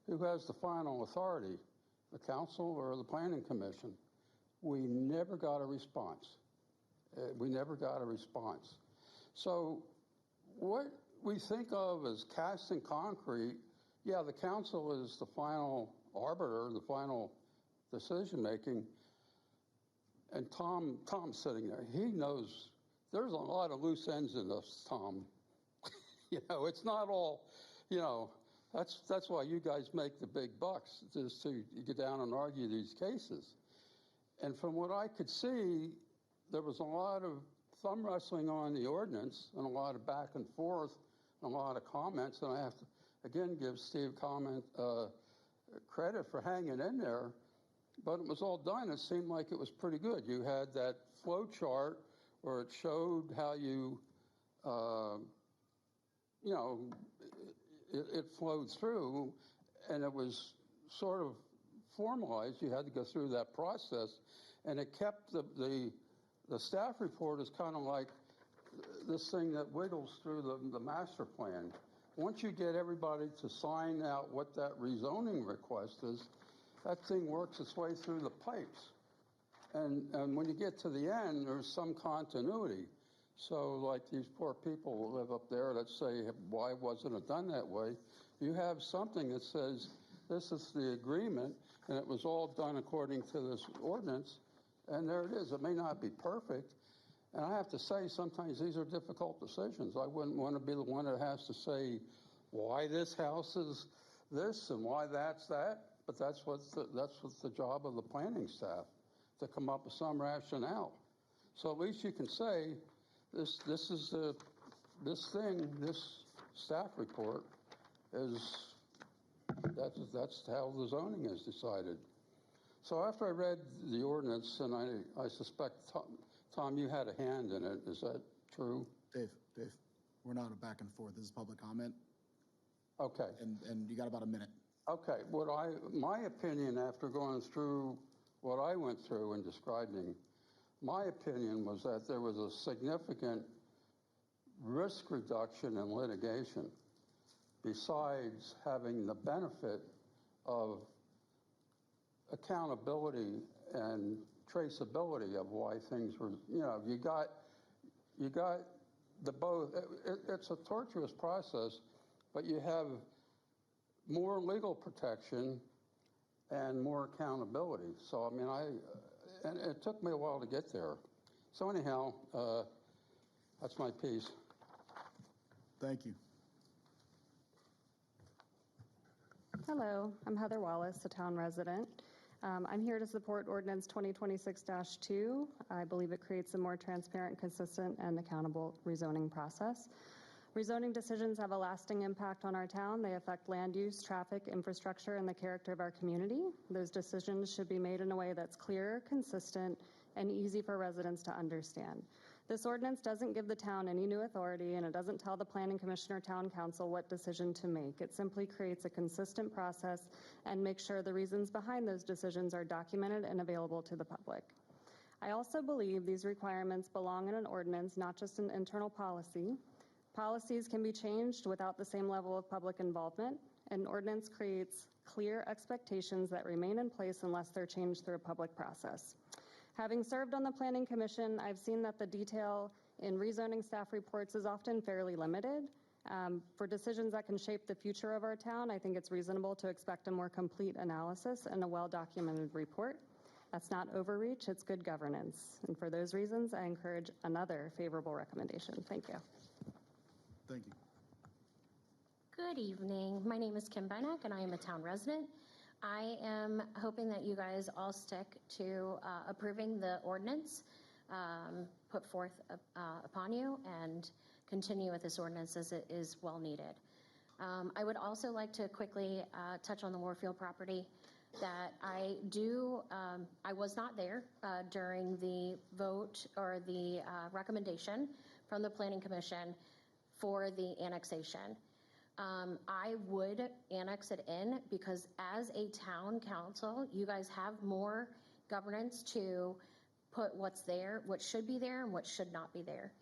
who has the final authority, the council or the Planning Commission? We never got a response. So what we think of as cast in concrete, yeah, the council is the final arbiter, the final decision making. And Tom's sitting there. He knows there's a lot of loose ends in this, Tom. It's not all, that's why you guys make the big bucks, is to get down and argue these cases. And from what I could see, there was a lot of thumb wrestling on the ordinance and a lot of back and forth and a lot of comments. And I have to, again, give Steve credit for hanging in there. But it was all done. It seemed like it was pretty good. You had that flow chart where it showed how it flowed through, and it was sort of formalized. You had to go through that process, and it kept the staff report is kind of like this thing that wiggles through the master plan. Once you get everybody to sign out what that rezoning request is, that thing works its way through the pipes. And when you get to the end, there's some continuity. So like these poor people who live up there that say, why wasn't it done that way? You have something that says, this is the agreement, and it was all done according to this ordinance, and there it is. It may not be perfect, and I have to say, sometimes these are difficult decisions. I wouldn't want to be the one that has to say why this house is this and why that's that, but that's what's the job of the planning staff, to come up with some rationale. So at least you can say, this staff report is, that's how the zoning is decided. So after I read the ordinance, and I suspect, Tom, you had a hand in it, is that true? Dave, we're not a back and forth. This is public comment. Okay. And you got about a minute. Okay, my opinion after going through what I went through and describing, my opinion was that there was a significant risk reduction in litigation besides having the benefit of accountability and traceability of why things were, you got the both. It's a tortuous process, but you have more legal protection and more accountability. So, I mean, and it took me a while to get there. So anyhow, that's my piece. Thank you. Hello, I'm Heather Wallace, a town resident. I'm here to support Ordinance 2026-2. I believe it creates a more transparent, consistent, and accountable rezoning process. Rezoning decisions have a lasting impact on our town. They affect land use, traffic, infrastructure, and the character of our community. Those decisions should be made in a way that's clear, consistent, and easy for residents to understand. This ordinance doesn't give the town any new authority, and it doesn't tell the Planning Commission or Town Council what decision to make. It simply creates a consistent process and makes sure the reasons behind those decisions are documented and available to the public. I also believe these requirements belong in an ordinance, not just an internal policy. Policies can be changed without the same level of public involvement. An ordinance creates clear expectations that remain in place unless they're changed through a public process. Having served on the Planning Commission, I've seen that the detail in rezoning staff reports is often fairly limited. For decisions that can shape the future of our town, I think it's reasonable to expect a more complete analysis and a well-documented report. That's not overreach, it's good governance. And for those reasons, I encourage another favorable recommendation. Thank you. Thank you. Good evening. My name is Kim Benek, and I am a town resident. I am hoping that you guys all stick to approving the ordinance put forth upon you and continue with this ordinance as it is well needed. I would also like to quickly touch on the Warfield property that I was not there during the vote or the recommendation from the Planning Commission for the annexation. I would annex it in because as a town council, you guys have more governance to put what's there, what should be there, and what should not be there.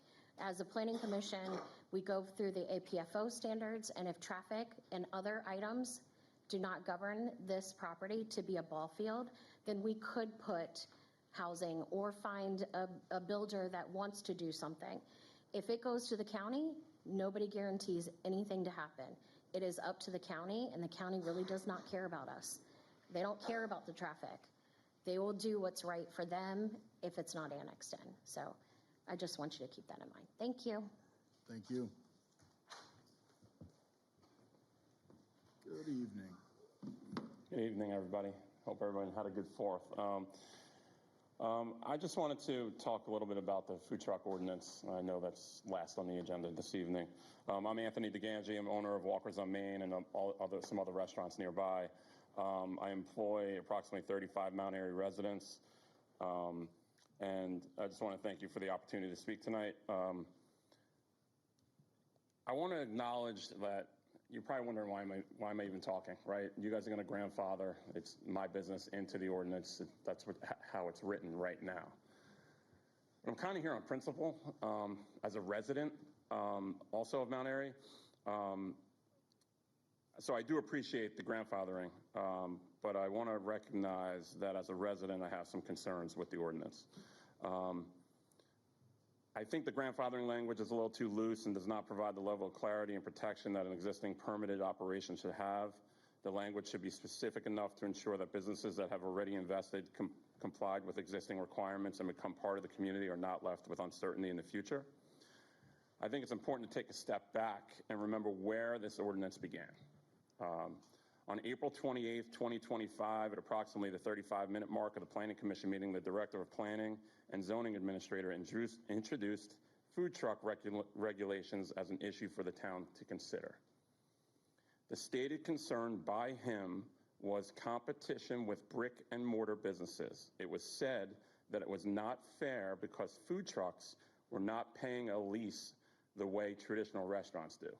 As a planning commission, we go through the APFO standards, and if traffic and other items do not govern this property to be a ball field, then we could put housing or find a builder that wants to do something. If it goes to the county, nobody guarantees anything to happen. It is up to the county, and the county really does not care about us. They don't care about the traffic. They will do what's right for them if it's not annexed in. So I just want you to keep that in mind. Thank you. Thank you. Good evening. Good evening, everybody. Hope everyone had a good 4th. I just wanted to talk a little bit about the food truck ordinance. I know that's last on the agenda this evening. I'm Anthony DeGangi. I'm owner of Walkers on Main and some other restaurants nearby. I employ approximately 35 Mount Airy residents. And I just want to thank you for the opportunity to speak tonight. I want to acknowledge that you're probably wondering why am I even talking, right? You guys are going to grandfather it's my business into the ordinance. That's how it's written right now. I'm kind of here on principle as a resident also of Mount Airy. So I do appreciate the grandfathering, but I want to recognize that as a resident, I have some concerns with the ordinance. I think the grandfathering language is a little too loose and does not provide the level of clarity and protection that an existing permitted operation should have. The language should be specific enough to ensure that businesses that have already invested, complied with existing requirements, and become part of the community are not left with uncertainty in the future. I think it's important to take a step back and remember where this ordinance began. On April 28th, 2025, at approximately the 35-minute mark of the Planning Commission meeting, the Director of Planning and Zoning Administrator introduced food truck regulations as an issue for the town to consider. The stated concern by him was competition with brick and mortar businesses. It was said that it was not fair because food trucks were not paying a lease the way traditional restaurants do.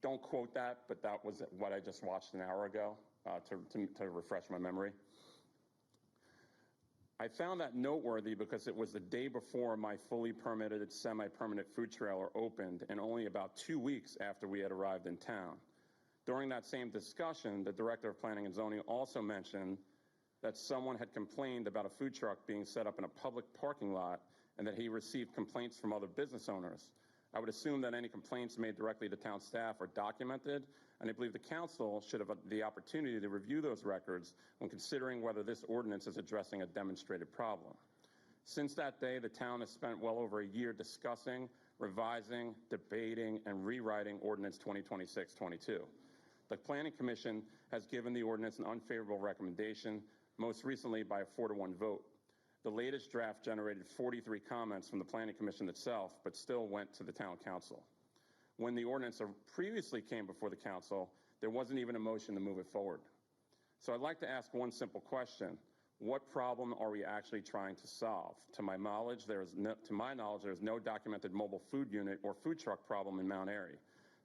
Don't quote that, but that was what I just watched an hour ago to refresh my memory. I found that noteworthy because it was the day before my fully permitted, semi-permanent food trailer opened, and only about 2 weeks after we had arrived in town. During that same discussion, the Director of Planning and Zoning also mentioned that someone had complained about a food truck being set up in a public parking lot and that he received complaints from other business owners. I would assume that any complaints made directly to town staff are documented, and I believe the council should have the opportunity to review those records when considering whether this ordinance is addressing a demonstrated problem. Since that day, the town has spent well over a year discussing, revising, debating, and rewriting Ordinance 2026-22. The Planning Commission has given the ordinance an unfavorable recommendation, most recently by a 4-to-1 vote. The latest draft generated 43 comments from the Planning Commission itself, but still went to the Town Council. When the ordinance previously came before the Council, there wasn't even a motion to move it forward. So I'd like to ask one simple question. What problem are we actually trying to solve? To my knowledge, there is no documented mobile food unit or food truck problem in Mount Airy.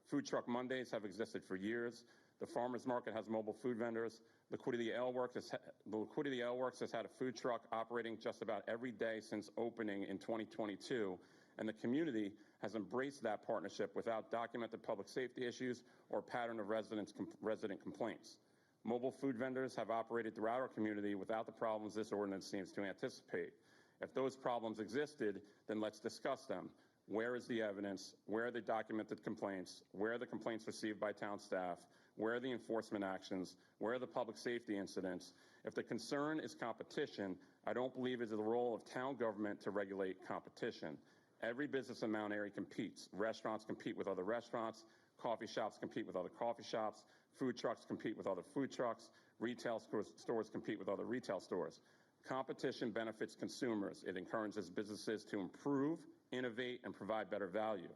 Food Truck Mondays have existed for years. The farmers market has mobile food vendors. Liquidity Ale Works has had a food truck operating just about every day since opening in 2022, and the community has embraced that partnership without documented public safety issues or pattern of resident complaints. Mobile food vendors have operated throughout our community without the problems this ordinance seems to anticipate. If those problems existed, then let's discuss them. Where is the evidence? Where are the documented complaints? Where are the complaints received by town staff? Where are the enforcement actions? Where are the public safety incidents? If the concern is competition, I don't believe it is the role of town government to regulate competition. Every business in Mount Airy competes. Restaurants compete with other restaurants. Coffee shops compete with other coffee shops. Food trucks compete with other food trucks. Retail stores compete with other retail stores. Competition benefits consumers. It encourages businesses to improve, innovate, and provide better value.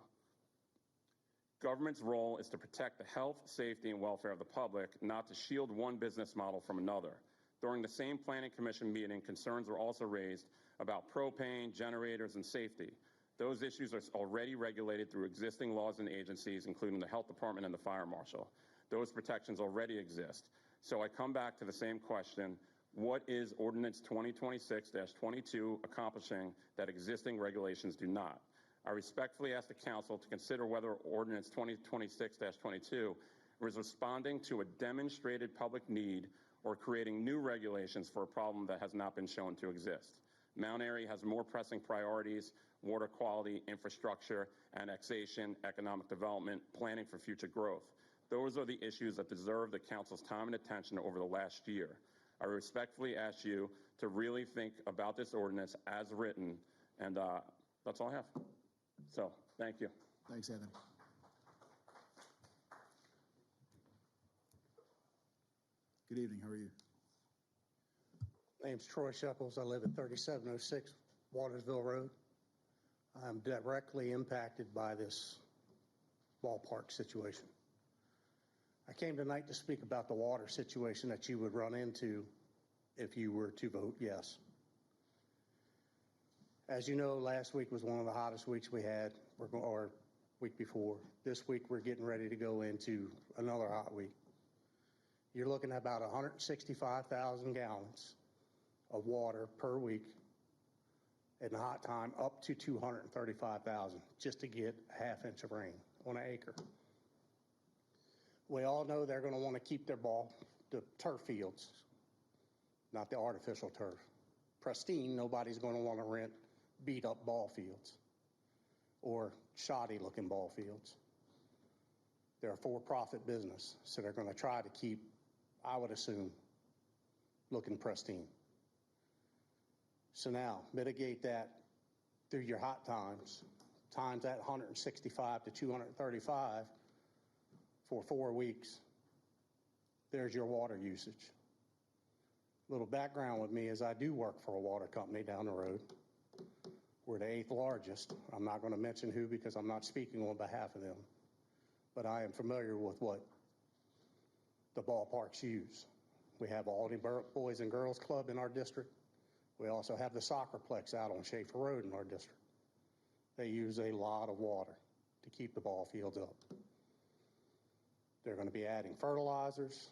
Government's role is to protect the health, safety, and welfare of the public, not to shield one business model from another. During the same Planning Commission meeting, concerns were also raised about propane, generators, and safety. Those issues are already regulated through existing laws and agencies, including the Health Department and the Fire Marshal. Those protections already exist. So I come back to the same question. What is Ordinance 2026-22 accomplishing that existing regulations do not? I respectfully ask the Council to consider whether Ordinance 2026-22 is responding to a demonstrated public need or creating new regulations for a problem that has not been shown to exist. Mount Airy has more pressing priorities: water quality, infrastructure, annexation, economic development, planning for future growth. Those are the issues that deserve the Council's time and attention over the last year. I respectfully ask you to really think about this ordinance as written, and that's all I have. So, thank you. Thanks, Anthony. Good evening. How are you? My name's Troy Shuckles. I live at 3706 Watersville Road. I'm directly impacted by this ballpark situation. I came tonight to speak about the water situation that you would run into if you were to vote yes. As you know, last week was one of the hottest weeks we had, or week before. This week we're getting ready to go into another hot week. You're looking at about 165,000 gallons of water per week in the hot time up to 235,000 just to get a half inch of rain on an acre. We all know they're going to want to keep the turf fields, not the artificial turf. Pristine, nobody's going to want to rent beat up ball fields or shoddy looking ball fields. They're a for-profit business, so they're going to try to keep, I would assume, looking pristine. So now, mitigate that through your hot times, times that 165 to 235 for 4 weeks. There's your water usage. A little background with me is I do work for a water company down the road. We're the 8th largest. I'm not going to mention who because I'm not speaking on behalf of them. But I am familiar with what the ballparks use. We have Albany Boys and Girls Club in our district. We also have the soccerplex out on Schaefer Road in our district. They use a lot of water to keep the ball fields up. They're going to be adding fertilizers,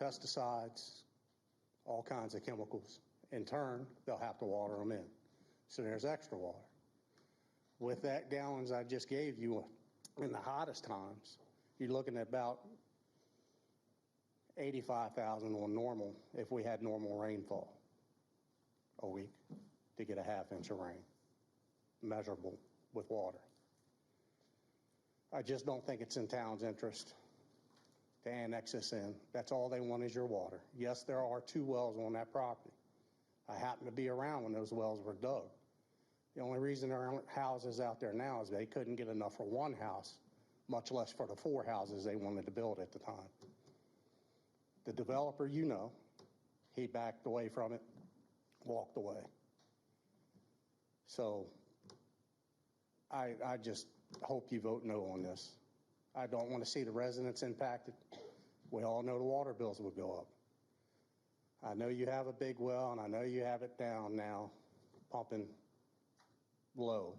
pesticides, all kinds of chemicals. In turn, they'll have to water them in. So there's extra water. With that gallons I just gave you in the hottest times, you're looking at about 85,000 on normal if we had normal rainfall a week to get a half inch of rain, measurable with water. I just don't think it's in town's interest to annex this in. That's all they want is your water. Yes, there are 2 wells on that property. I happened to be around when those wells were dug. The only reason there aren't houses out there now is they couldn't get enough for one house, much less for the 4 houses they wanted to build at the time. The developer, you know, he backed away from it, walked away. So I just hope you vote no on this. I don't want to see the residents impacted. We all know the water bills will go up. I know you have a big well, and I know you have it down now, pumping low.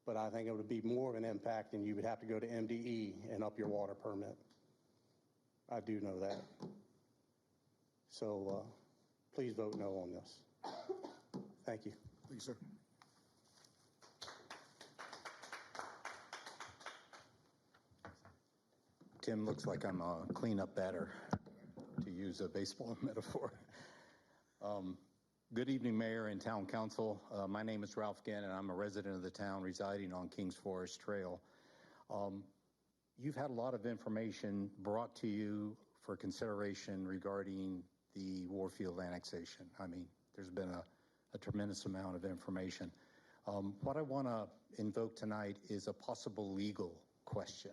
But I think it would be more of an impact, and you would have to go to MDE and up your water permit. I do know that. So please vote no on this. Thank you. Thank you, sir. Tim, looks like I'm a cleanup batter, to use a baseball metaphor. Good evening, Mayor and Town Council. My name is Ralph Ginn, and I'm a resident of the town residing on Kings Forest Trail. You've had a lot of information brought to you for consideration regarding the Warfield annexation. I mean, there's been a tremendous amount of information. What I want to invoke tonight is a possible legal question.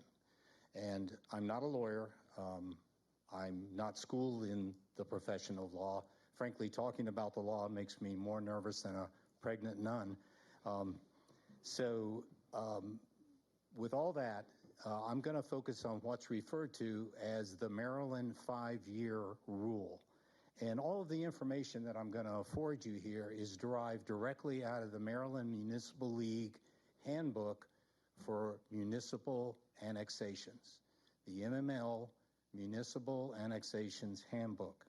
And I'm not a lawyer. I'm not schooled in the profession of law. Frankly, talking about the law makes me more nervous than a pregnant nun. With all that, I'm going to focus on what's referred to as the Maryland 5-year rule. And all of the information that I'm going to afford you here is derived directly out of the Maryland Municipal League Handbook for Municipal Annexations, the MML Municipal Annexations Handbook.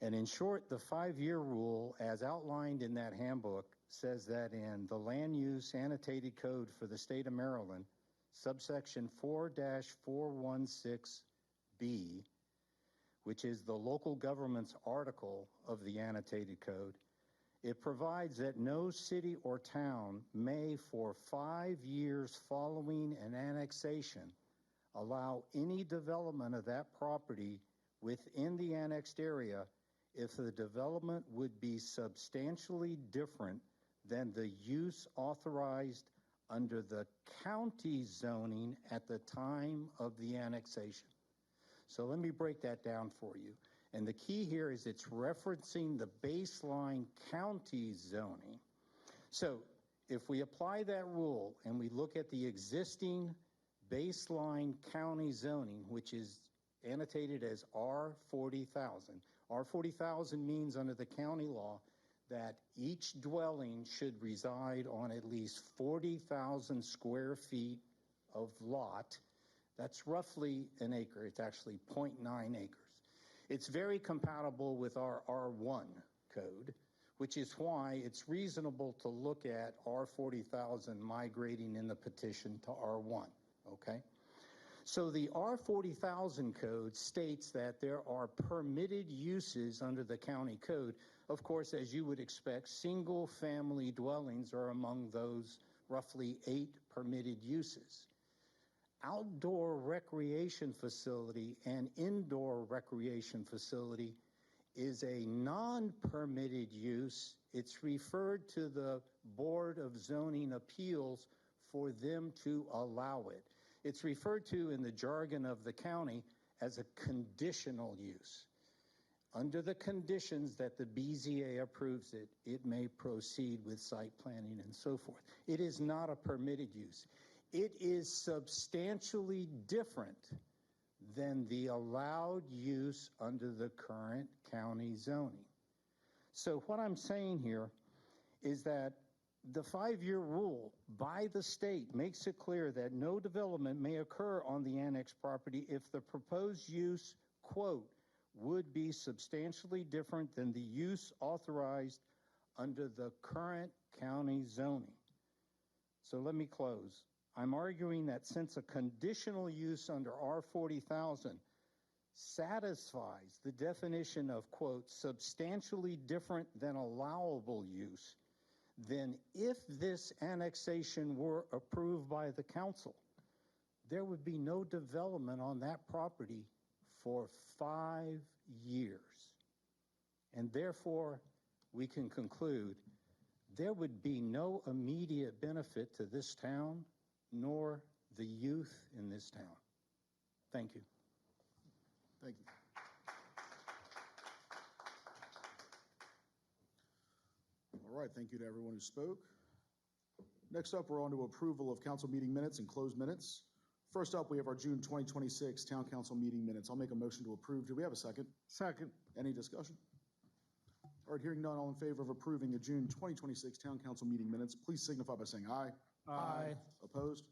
And in short, the 5-year rule, as outlined in that handbook, says that in the Land Use Annotated Code for the state of Maryland, subsection 4-416B, which is the local government's article of the annotated code, it provides that no city or town may, for 5 years following an annexation, allow any development of that property within the annexed area if the development would be substantially different than the use authorized under the county zoning at the time of the annexation. So let me break that down for you. And the key here is it's referencing the baseline county zoning. So if we apply that rule and we look at the existing baseline county zoning, which is annotated as R40,000. R40,000 means under the county law that each dwelling should reside on at least 40,000 square feet of lot. That's roughly an acre. It's actually 0.9 acres. It's very compatible with our R1 code, which is why it's reasonable to look at R40,000 migrating in the petition to R1, okay? So the R40,000 code states that there are permitted uses under the county code. Of course, as you would expect, single-family dwellings are among those roughly 8 permitted uses. Outdoor recreation facility and indoor recreation facility is a non-permitted use. It's referred to the Board of Zoning Appeals for them to allow it. It's referred to in the jargon of the county as a conditional use. Under the conditions that the BZA approves it, it may proceed with site planning and so forth. It is not a permitted use. It is substantially different than the allowed use under the current county zoning. So what I'm saying here is that the 5-year rule by the state makes it clear that no development may occur on the annexed property if the proposed use, quote, would be substantially different than the use authorized under the current county zoning. So let me close. I'm arguing that since a conditional use under R40,000 satisfies the definition of, quote, substantially different than allowable use, then if this annexation were approved by the council, there would be no development on that property for 5 years. And therefore, we can conclude there would be no immediate benefit to this town nor the youth in this town. Thank you. Thank you. All right, thank you to everyone who spoke. Next up, we're on to approval of council meeting minutes and closed minutes. First up, we have our June 2026 town council meeting minutes. I'll make a motion to approve. Do we have a second? Second. Any discussion? All right, hearing none, all in favor of approving the June 2026 town council meeting minutes, please signify by saying aye. Aye. Opposed?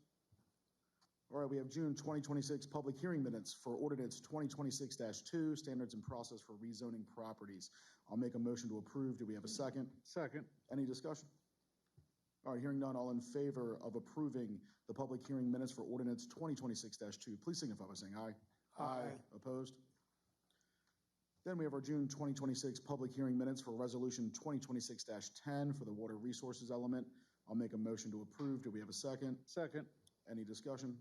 All right, we have June 2026 public hearing minutes for ordinance 2026-2, standards and process for rezoning properties. I'll make a motion to approve. Do we have a second? Second. Any discussion? All right, hearing none, all in favor of approving the public hearing minutes for ordinance 2026-2, please signify by saying aye. Aye. Opposed? Then we have our June 2026 public hearing minutes for resolution 2026-10 for the water resources element. I'll make a motion to approve. Do we have a second? Second. Any discussion?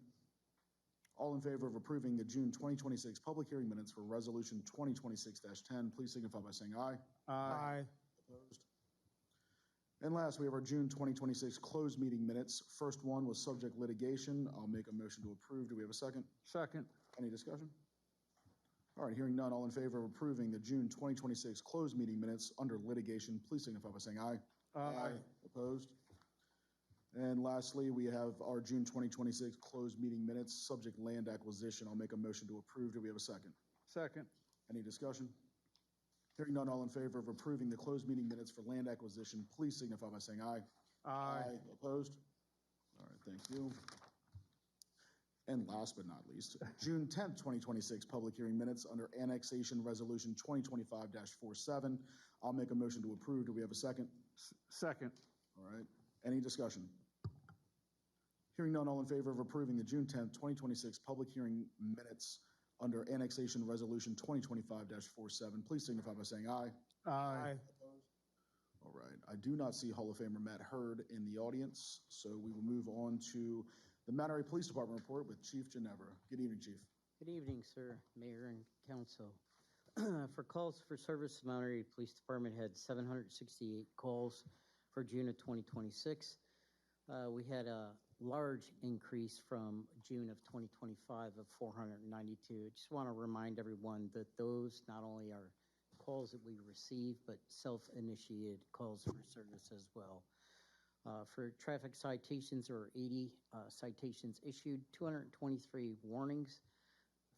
All in favor of approving the June 2026 public hearing minutes for resolution 2026-10, please signify by saying aye. Aye. Opposed? And last, we have our June 2026 closed meeting minutes. First one was subject litigation. I'll make a motion to approve. Do we have a second? Second. Any discussion? All right, hearing none, all in favor of approving the June 2026 closed meeting minutes under litigation, please signify by saying aye. Aye. Opposed? And lastly, we have our June 2026 closed meeting minutes, subject land acquisition. I'll make a motion to approve. Do we have a second? Second. Any discussion? Hearing none, all in favor of approving the closed meeting minutes for land acquisition, please signify by saying aye. Aye. Opposed? All right, thank you. And last but not least, June 10th, 2026 public hearing minutes under annexation resolution 2025-47. I'll make a motion to approve. Do we have a second? Second. All right. Any discussion? Hearing none, all in favor of approving the June 10th, 2026 public hearing minutes under annexation resolution 2025-47, please signify by saying aye. Aye. All right. I do not see Hall of Famer Matt Hurd in the audience, so we will move on to the Mount Airy Police Department report with Chief Ginevra. Good evening, Chief. Good evening, sir, Mayor, and Council. For calls for service, the Mount Airy Police Department had 768 calls for June of 2026. We had a large increase from June of 2025 of 492. I just want to remind everyone that those not only are calls that we receive, but self-initiated calls for service as well. For traffic citations, there were 80 citations issued, 223 warnings.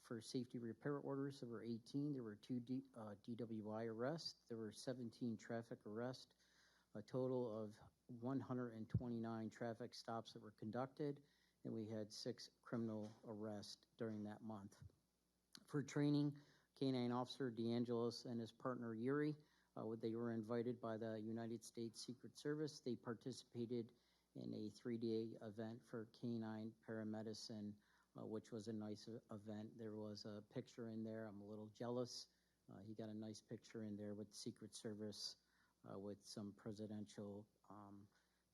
For safety repair orders, there were 18. There were 2 DWI arrests. There were 17 traffic arrests. A total of 129 traffic stops that were conducted, and we had 6 criminal arrests during that month. For training, K-9 Officer DeAngelis and his partner Airy They were invited by the United States Secret Service. They participated in a 3-day event for canine paramedicine, which was a nice event. There was a picture in there. I'm a little jealous. He got a nice picture in there with the Secret Service with some presidential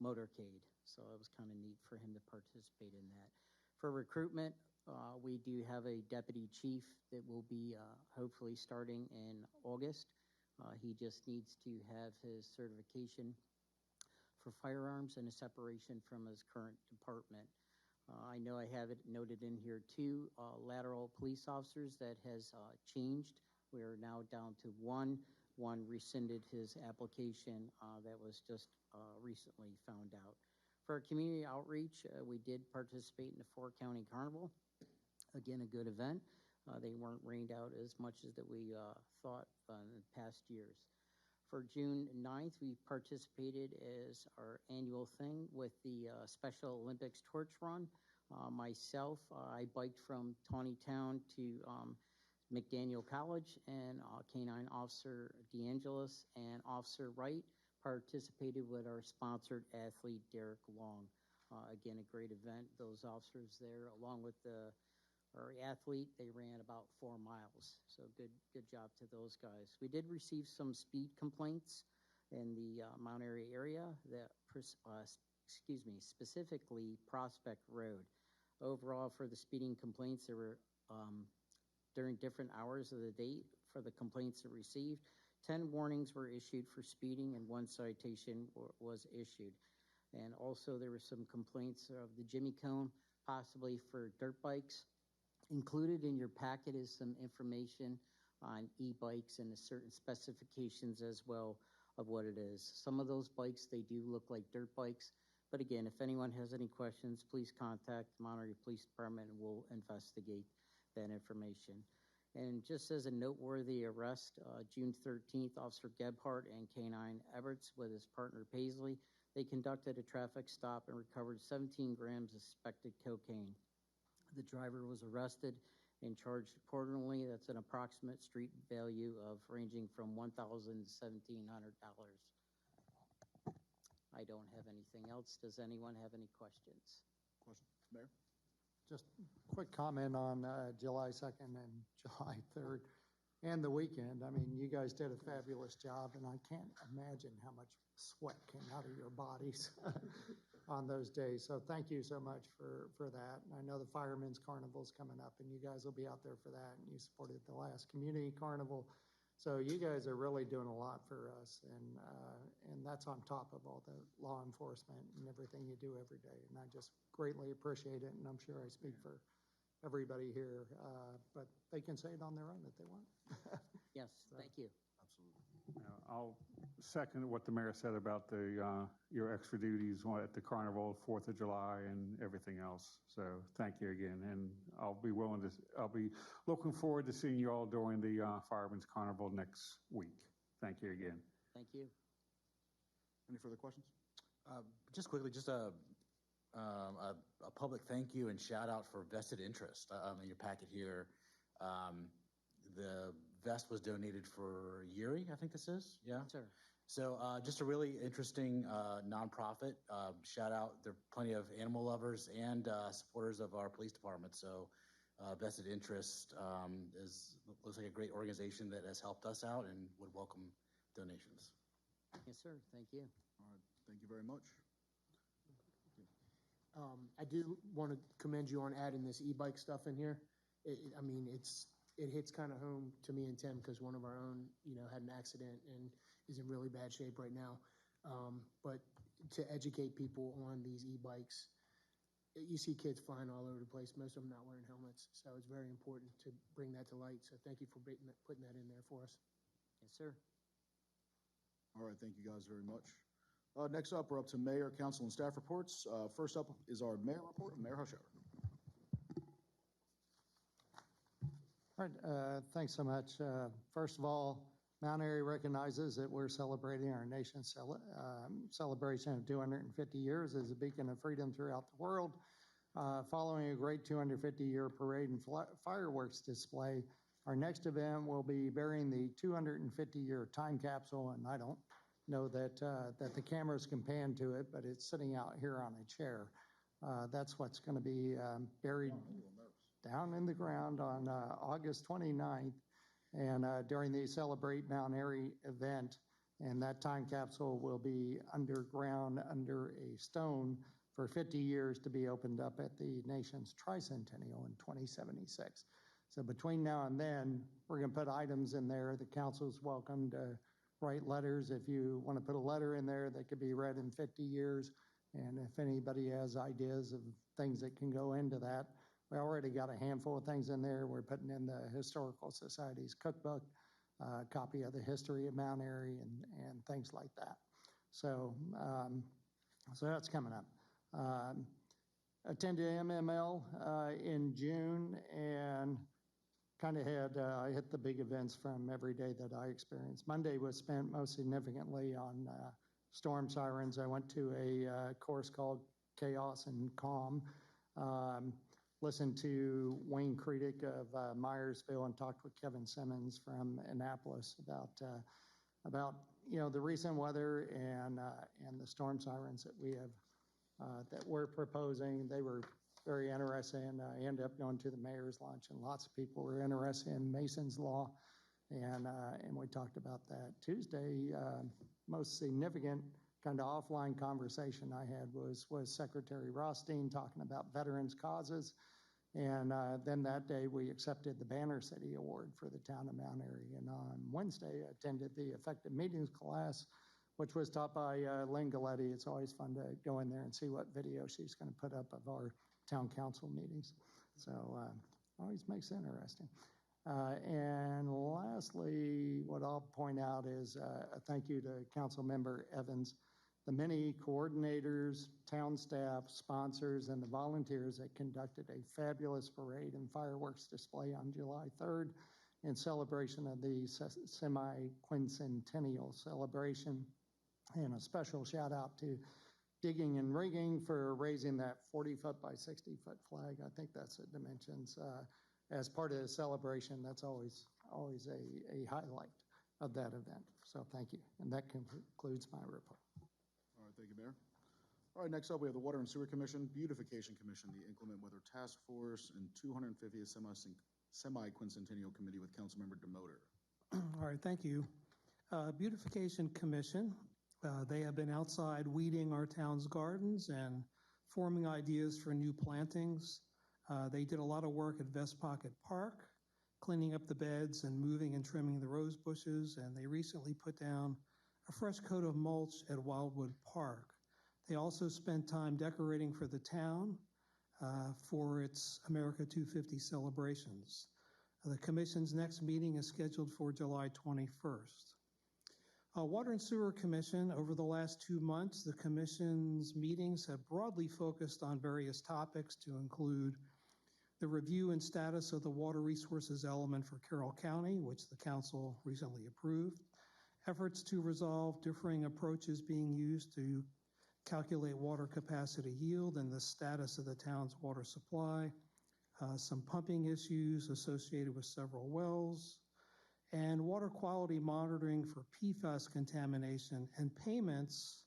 motorcade. So it was kind of neat for him to participate in that. For recruitment, we do have a deputy chief that will be hopefully starting in August. He just needs to have his certification for firearms and a separation from his current department. I know I have it noted in here too, lateral police officers that has changed. We are now down to one. One rescinded his application that was just recently found out. For our community outreach, we did participate in the 4-County Carnival. Again, a good event. They weren't rained out as much as that we thought in the past years. For June 9th, we participated as our annual thing with the Special Olympics Torch Run. Myself, I biked from Tawnytown to McDaniel College, and Canine Officer DeAngelis and Officer Wright participated with our sponsored athlete, Derek Long. Again, a great event. Those officers there, along with our athlete, they ran about 4 miles. So good job to those guys. We did receive some speed complaints in the Mount Airy area, that specifically Prospect Road. Overall, for the speeding complaints, there were during different hours of the day for the complaints that received. 10 warnings were issued for speeding and 1 citation was issued. And also there were some complaints of the Jimmy Cone, possibly for dirt bikes. Included in your packet is some information on e-bikes and the certain specifications as well of what it is. Some of those bikes, they do look like dirt bikes. But again, if anyone has any questions, please contact the Mount Airy Police Department and we'll investigate that information. And just as a noteworthy arrest, June 13th, Officer Gebhardt and K9 Everts with his partner Paisley, they conducted a traffic stop and recovered 17 grams of suspected cocaine. The driver was arrested and charged accordingly. That's an approximate street value of ranging from $1,000 to $1,700. I don't have anything else. Does anyone have any questions? Question, Mayor? Just quick comment on July 2nd and July 3rd and the weekend. I mean, you guys did a fabulous job, and I can't imagine how much sweat came out of your bodies on those days. So thank you so much for that. And I know the Firemen's Carnival's coming up, and you guys will be out there for that, and you supported the last community carnival. So you guys are really doing a lot for us, and that's on top of all the law enforcement and everything you do every day. And I just greatly appreciate it, and I'm sure I speak for everybody here, but they can say it on their own if they want. Yes, thank you. Absolutely. I'll second what the mayor said about your extra duties at the Carnival, 4th of July, and everything else. So thank you again, and I'll be looking forward to seeing you all during the Firemen's Carnival next week. Thank you again. Thank you. Any further questions? Just quickly, just a public thank you and shout out for vested interest. In your packet here, the vest was donated for Airy, I think this is, yeah? Sure. So just a really interesting nonprofit. Shout out, there are plenty of animal lovers and supporters of our police department. So vested interest looks like a great organization that has helped us out and would welcome donations. Yes, sir. Thank you. All right. Thank you very much. I do want to commend you on adding this e-bike stuff in here. It hits kind of home to me and Tim because one of our own, had an accident and is in really bad shape right now. But to educate people on these e-bikes, you see kids flying all over the place, most of them not wearing helmets. So it's very important to bring that to light. So thank you for putting that in there for us. Yes, sir. All right, thank you guys very much. Next up, we're up to mayor, council, and staff reports. First up is our mayor report, Mayor Hushover. All right, thanks so much. First of all, Mount Airy recognizes that we're celebrating our nation's celebration of 250 years as a beacon of freedom throughout the world. Following a great 250-year parade and fireworks display, Our next event will be burying the 250-year time capsule, and I don't know that the cameras can pan to it, but it's sitting out here on a chair. That's what's going to be buried down in the ground on August 29th, and during the Celebrate Mount Airy event. And that time capsule will be underground under a stone for 50 years to be opened up at the nation's tricentennial in 2076. So between now and then, we're going to put items in there. The council's welcome to write letters. If you want to put a letter in there that could be read in 50 years, and if anybody has ideas of things that can go into that, we already got a handful of things in there. We're putting in the Historical Society's cookbook, a copy of the history of Mount Airy, and things like that. So, so that's coming up. Attended MML in June and kind of had hit the big events from every day that I experienced. Monday was spent most significantly on storm sirens. I went to a course called Chaos and Calm. Listened to Wayne Creedick of Myersville and talked with Kevin Simmons from Annapolis about the recent weather and the storm sirens that we have that we're proposing. They were very interested, and I ended up going to the mayor's lunch, and lots of people were interested in Mason's Law, and we talked about that. Tuesday, most significant kind of offline conversation I had was Secretary Rothstein talking about veterans' causes. And then that day we accepted the Banner City Award for the town of Mount Airy. And on Wednesday, I attended the Effective Meetings class, which was taught by Lynn Galletti. It's always fun to go in there and see what video she's going to put up of our town council meetings. So always makes it interesting. And lastly, what I'll point out is a thank you to Council Member Evans, the many coordinators, town staff, sponsors, and the volunteers that conducted a fabulous parade and fireworks display on July 3rd in celebration of the semi-quincentennial celebration. And a special shout out to Digging and Rigging for raising that 40-foot by 60-foot flag. I think that's the dimensions. As part of the celebration, that's always a highlight of that event. So thank you. And that concludes my report. All right, thank you, Mayor. All right, next up, we have the Water and Sewer Commission, Beautification Commission, the Inclement Weather Task Force, and 250th Semi-Quincentennial Committee with Councilmember Demoter. All right, thank you. Beautification Commission, they have been outside weeding our town's gardens and forming ideas for new plantings. They did a lot of work at Vest Pocket Park, cleaning up the beds and moving and trimming the rose bushes, and they recently put down a fresh coat of mulch at Wildwood Park. They also spent time decorating for the town for its America 250 celebrations. The Commission's next meeting is scheduled for July 21st. Water and Sewer Commission, over the last 2 months, the Commission's meetings have broadly focused on various topics to include the review and status of the water resources element for Carroll County, which the Council recently approved, efforts to resolve differing approaches being used to calculate water capacity yield and the status of the town's water supply, some pumping issues associated with several wells, and water quality monitoring for PFAS contamination and payments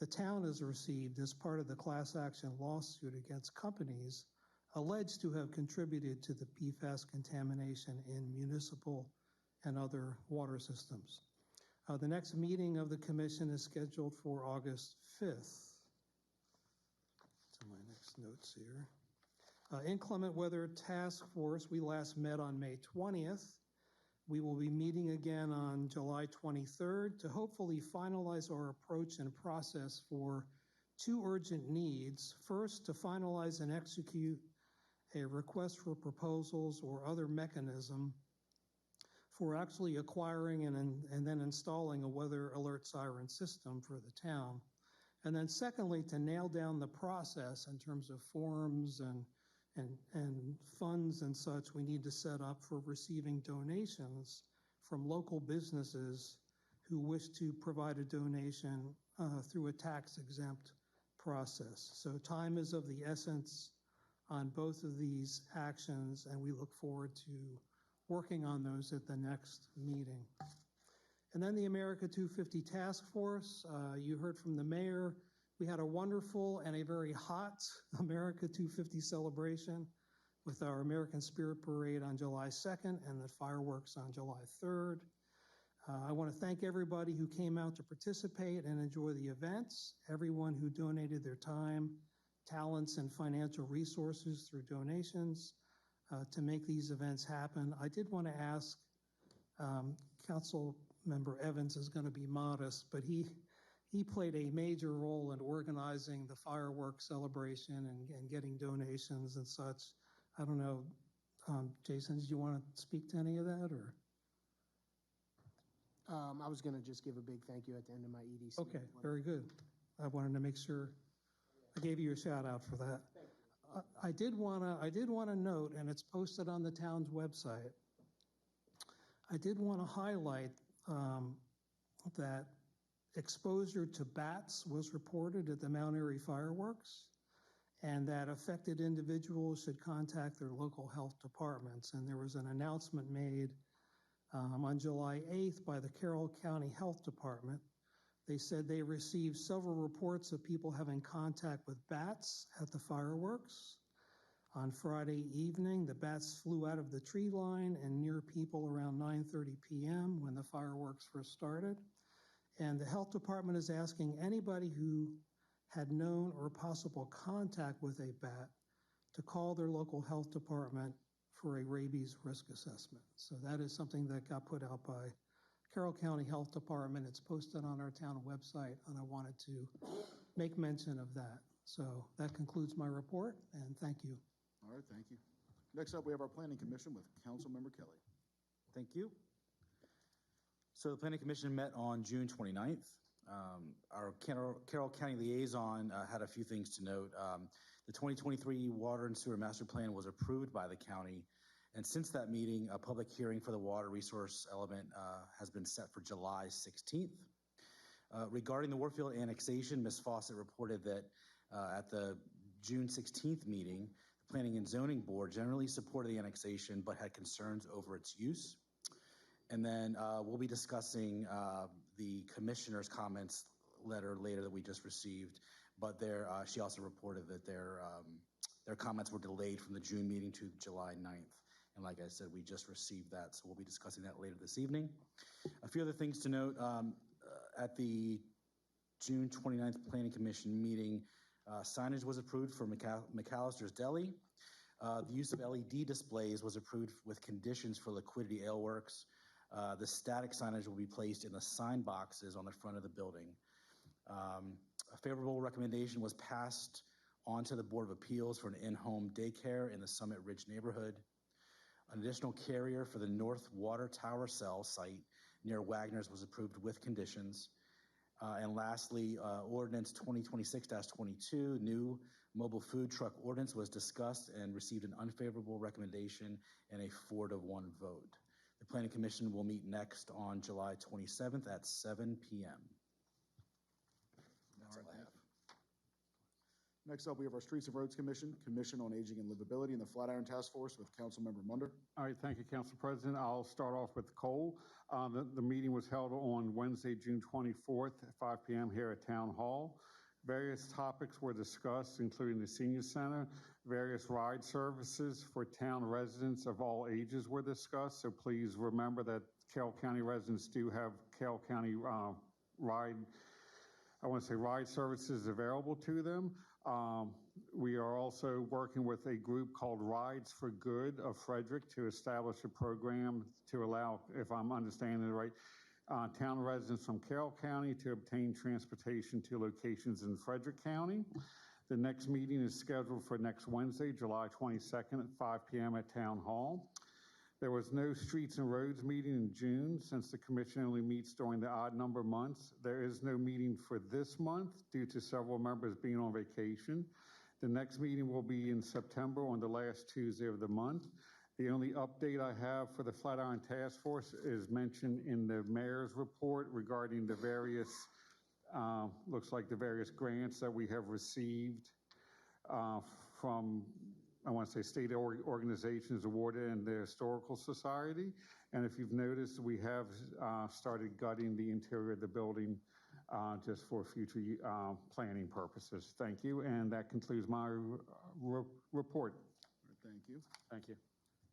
the town has received as part of the class action lawsuit against companies alleged to have contributed to the PFAS contamination in municipal and other water systems. The next meeting of the Commission is scheduled for August 5th. So my next notes here. Inclement Weather Task Force, we last met on May 20th. We will be meeting again on July 23rd to hopefully finalize our approach and process for two urgent needs. First, to finalize and execute a request for proposals or other mechanism for actually acquiring and then installing a weather alert siren system for the town. And then secondly, to nail down the process in terms of forms and funds and such we need to set up for receiving donations from local businesses who wish to provide a donation through a tax-exempt process. So time is of the essence on both of these actions, and we look forward to working on those at the next meeting. And then the America 250 Task Force, you heard from the mayor. We had a wonderful and a very hot America 250 celebration with our American Spirit Parade on July 2nd and the fireworks on July 3rd. I want to thank everybody who came out to participate and enjoy the events, everyone who donated their time, talents, and financial resources through donations to make these events happen. I did want to ask, Council Member Evans is going to be modest, but he played a major role in organizing the fireworks celebration and getting donations and such. I don't know, Jason, did you want to speak to any of that, or? I was going to just give a big thank you at the end of my EDC. Okay, very good. I wanted to make sure I gave you a shout out for that. I did want to note, and it's posted on the town's website, I did want to highlight that exposure to bats was reported at the Mount Airy fireworks, and that affected individuals should contact their local health departments. And there was an announcement made on July 8th by the Carroll County Health Department. They said they received several reports of people having contact with bats at the fireworks. On Friday evening, the bats flew out of the tree line and near people around 9:30 p.m. when the fireworks first started. And the health department is asking anybody who had known or possible contact with a bat to call their local health department for a rabies risk assessment. So that is something that got put out by Carroll County Health Department. It's posted on our town website, and I wanted to make mention of that. So that concludes my report, and thank you. All right, thank you. Next up, we have our Planning Commission with Councilmember Kelly. Thank you. So the Planning Commission met on June 29th. Our Carroll County liaison had a few things to note. The 2023 Water and Sewer Master Plan was approved by the county, and since that meeting, a public hearing for the water resource element has been set for July 16th. Regarding the Warfield annexation, Ms. Fawcett reported that at the June 16th meeting, the Planning and Zoning Board generally supported the annexation but had concerns over its use. And then we'll be discussing the commissioner's comments letter later that we just received, but she also reported that their comments were delayed from the June meeting to July 9th. And like I said, we just received that, so we'll be discussing that later this evening. A few other things to note. At the June 29th Planning Commission meeting, signage was approved for McAllister's Deli. The use of LED displays was approved with conditions for Liquidity Ale Works. The static signage will be placed in the sign boxes on the front of the building. A favorable recommendation was passed on to the Board of Appeals for an in-home daycare in the Summit Ridge neighborhood. An additional carrier for the North Water Tower Cell site near Wagner's was approved with conditions. And lastly, Ordinance 2026-22, new mobile food truck ordinance, was discussed and received an unfavorable recommendation and a 4-1 vote. The Planning Commission will meet next on July 27th at 7 p.m. That's all I have. Next up, we have our Streets and Roads Commission, Commission on Aging and Livability, and the Flatiron Task Force with Councilmember Munder. All right, thank you, Council President. I'll start off with Cole. The meeting was held on Wednesday, June 24th at 5 p.m. here at Town Hall. Various topics were discussed, including the senior center. Various ride services for town residents of all ages were discussed. So please remember that Carroll County residents do have Carroll County ride services available to them. We are also working with a group called Rides for Good of Frederick to establish a program to allow, if I'm understanding it right, town residents from Carroll County to obtain transportation to locations in Frederick County. The next meeting is scheduled for next Wednesday, July 22nd at 5 p.m. at Town Hall. There was no Streets and Roads meeting in June since the commission only meets during the odd number months. There is no meeting for this month due to several members being on vacation. The next meeting will be in September on the last Tuesday of the month. The only update I have for the Flatiron Task Force is mentioned in the mayor's report regarding the various, looks like the various grants that we have received from I want to say state organizations awarded in the Historical Society. And if you've noticed, we have started gutting the interior of the building just for future planning purposes. Thank you. And that concludes my report. Thank you. Thank you.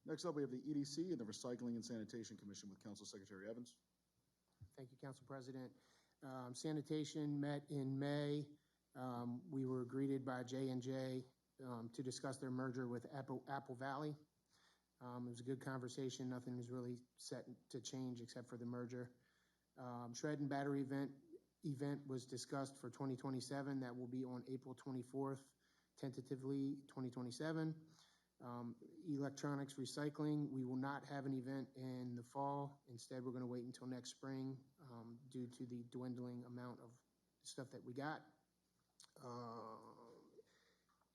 Next up, we have the EDC and the Recycling and Sanitation Commission with Council Secretary Evans. Thank you, Council President. Sanitation met in May. We were greeted by J&J to discuss their merger with Apple Valley. It was a good conversation. Nothing was really set to change except for the merger. Shred and battery event was discussed for 2027. That will be on April 24th, tentatively 2027. Electronics recycling, we will not have an event in the fall. Instead, we're going to wait until next spring due to the dwindling amount of stuff that we got.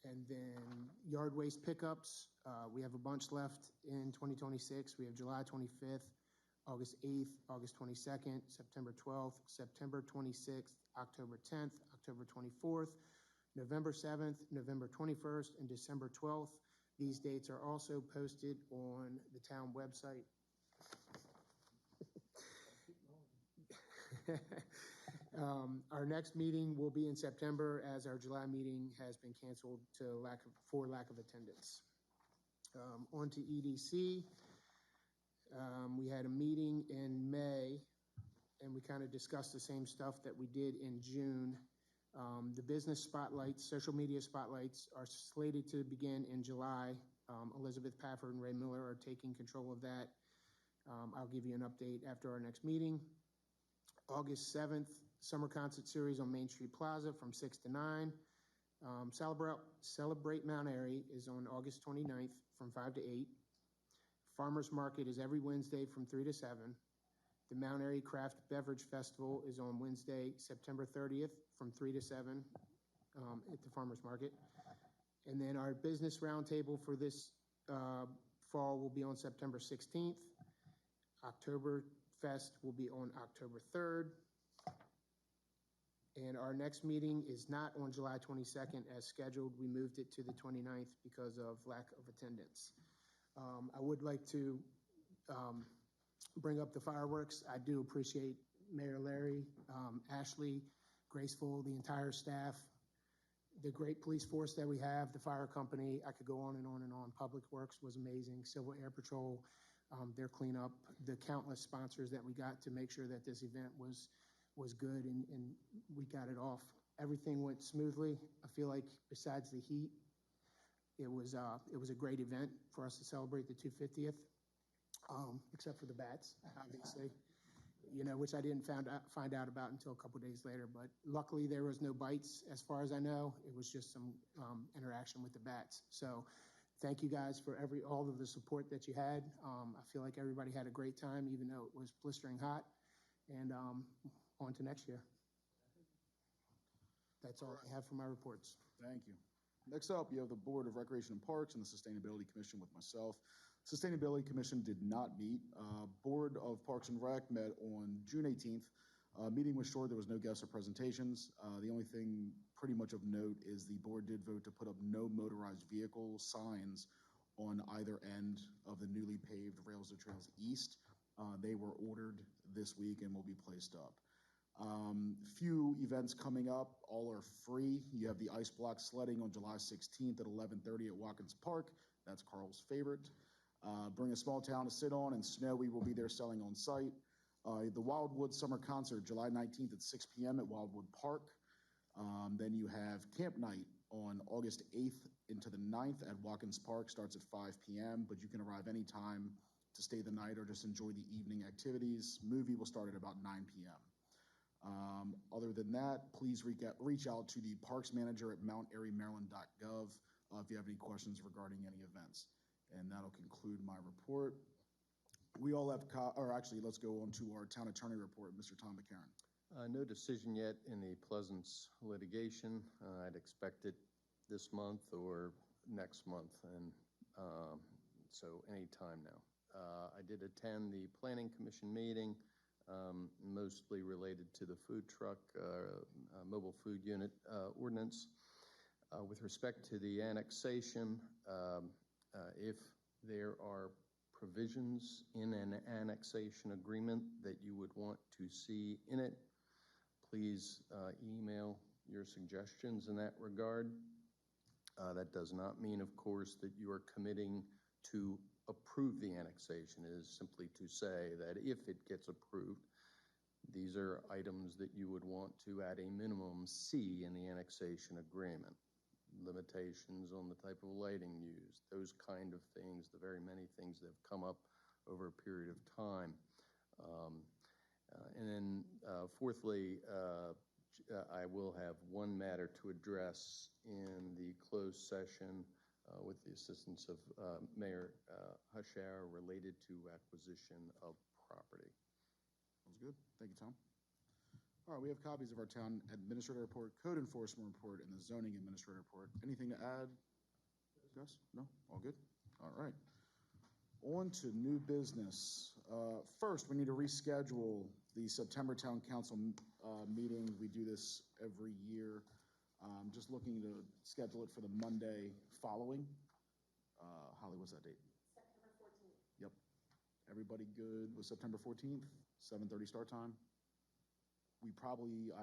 And then yard waste pickups, we have a bunch left in 2026. We have July 25th, August 8th, August 22nd, September 12th, September 26th, October 10th, October 24th, November 7th, November 21st, and December 12th. These dates are also posted on the town website. Our next meeting will be in September, as our July meeting has been canceled for lack of attendance. On to EDC. We had a meeting in May, and we kind of discussed the same stuff that we did in June. The business spotlights, social media spotlights are slated to begin in July. Elizabeth Pafford and Ray Miller are taking control of that. I'll give you an update after our next meeting. August 7th, summer concert series on Main Street Plaza from 6 to 9. Celebrate Mount Airy is on August 29th from 5 to 8. Farmers Market is every Wednesday from 3 to 7. The Mount Airy Craft Beverage Festival is on Wednesday, September 30th from 3 to 7 at the Farmers Market. And then our business roundtable for this fall will be on September 16th. October Fest will be on October 3rd. And our next meeting is not on July 22nd as scheduled. We moved it to the 29th because of lack of attendance. I would like to bring up the fireworks. I do appreciate Mayor Larry, Ashley, Graceful, the entire staff, the great police force that we have, the fire company. I could go on and on and on. Public Works was amazing. Civil Air Patrol, their cleanup, the countless sponsors that we got to make sure that this event was good and we got it off. Everything went smoothly. I feel like besides the heat, it was a great event for us to celebrate the 250th, except for the bats, obviously, which I didn't find out about until a couple days later. But luckily, there was no bites, as far as I know. It was just some interaction with the bats. So thank you guys for all of the support that you had. I feel like everybody had a great time, even though it was blistering hot. And on to next year. That's all I have for my reports. Thank you. Next up, you have the Board of Recreation and Parks and the Sustainability Commission with myself. Sustainability Commission did not meet. Board of Parks and Rec met on June 18th. Meeting was short. There was no guests or presentations. The only thing pretty much of note is the board did vote to put up no motorized vehicle signs on either end of the newly paved Rails to Trails East. They were ordered this week and will be placed up. Few events coming up, all are free. You have the ice block sledding on July 16th at 11:30 at Watkins Park. That's Carl's favorite. Bring a small town to sit on, and Snowy will be there selling on site. The Wildwood Summer Concert, July 19th at 6 p.m. at Wildwood Park. Then you have Camp Night on August 8th into the 9th at Watkins Park. Starts at 5 p.m., but you can arrive anytime to stay the night or just enjoy the evening activities. Movie will start at about 9 p.m. Other than that, please reach out to the parks manager at mountairymaryland.gov if you have any questions regarding any events. And that'll conclude my report. We all have, let's go on to our town attorney report, Mr. Tom McCarron. No decision yet in the Pleasance litigation. I'd expect it this month or next month, and so any time now. I did attend the Planning Commission meeting, mostly related to the food truck, mobile food unit ordinance. With respect to the annexation, if there are provisions in an annexation agreement that you would want to see in it, please email your suggestions in that regard. That does not mean, of course, that you are committing to approve the annexation. It is simply to say that if it gets approved, these are items that you would want to, at a minimum, see in the annexation agreement. Limitations on the type of lighting used, those kind of things, the very many things that have come up over a period of time. And then fourthly, I will have one matter to address in the closed session with the assistance of Mayor Hushar related to acquisition of property. Sounds good. Thank you, Tom. All right, we have copies of our town administrator report, code enforcement report, and the zoning administrator report. Anything to add? Yes? No? All good? All right. On to new business. First, we need to reschedule the September Town Council meeting. We do this every year. Just looking to schedule it for the Monday following. Holly, what's that date? September 14th. Yep. Everybody good with September 14th? 7:30 start time? I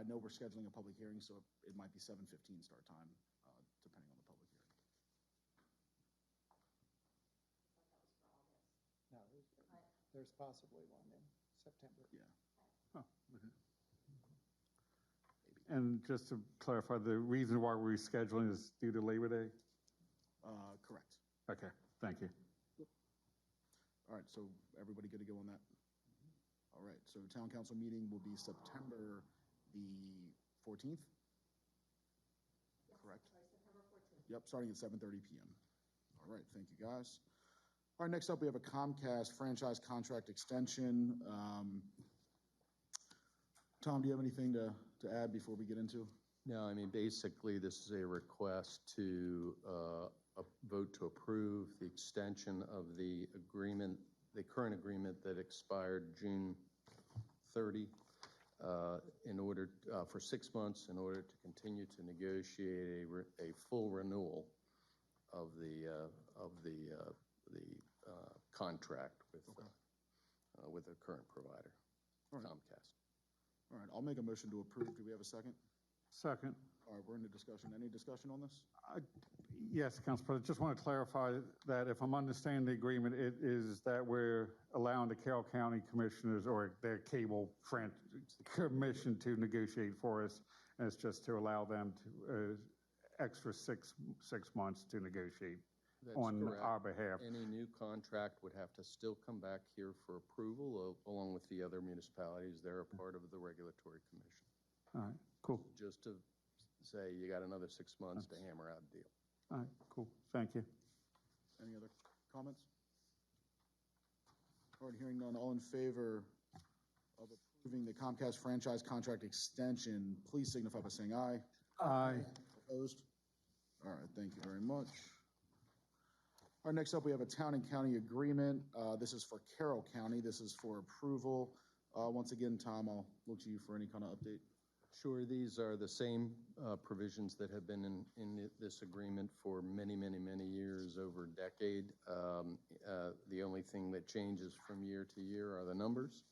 know we're scheduling a public hearing, so it might be 7:15 start time, depending on the public hearing. No, there's possibly one in September. Yeah. Oh, okay. And just to clarify, the reason why we're rescheduling is due to Labor Day? Correct. Okay, thank you. All right, so everybody good to go on that? All right, so town council meeting will be September the 14th? Correct? September 14th. Yep, starting at 7:30 p.m. All right, thank you, guys. All right, next up, we have a Comcast franchise contract extension. Tom, do you have anything to add before we get into? No, I mean, basically, this is a request to vote to approve the extension of the agreement, the current agreement that expired June 30, in order for 6 months, in order to continue to negotiate a full renewal of the contract with the current provider, Comcast. All right, I'll make a motion to approve. Do we have a second? Second. All right, we're into discussion. Any discussion on this? Yes, Council President, just want to clarify that if I'm understanding the agreement, it is that we're allowing the Carroll County Commissioners or their cable commission to negotiate for us, and it's just to allow them to extra six months to negotiate. That's on correct. Our behalf. Any new contract would have to still come back here for approval, along with the other municipalities. They're a part of the regulatory commission. All right, cool. Just to say you got another 6 months to hammer out a deal. All right, cool. Thank you. Any other comments? All right, hearing none, all in favor of approving the Comcast franchise contract extension, please signify by saying aye. Aye. Opposed? All right, thank you very much. All right, next up, we have a town and county agreement. This is for Carroll County. This is for approval. Once again, Tom, I'll look to you for any kind of update. Sure, these are the same provisions that have been in this agreement for many, many, many years, over a decade. The only thing that changes from year to year are the numbers.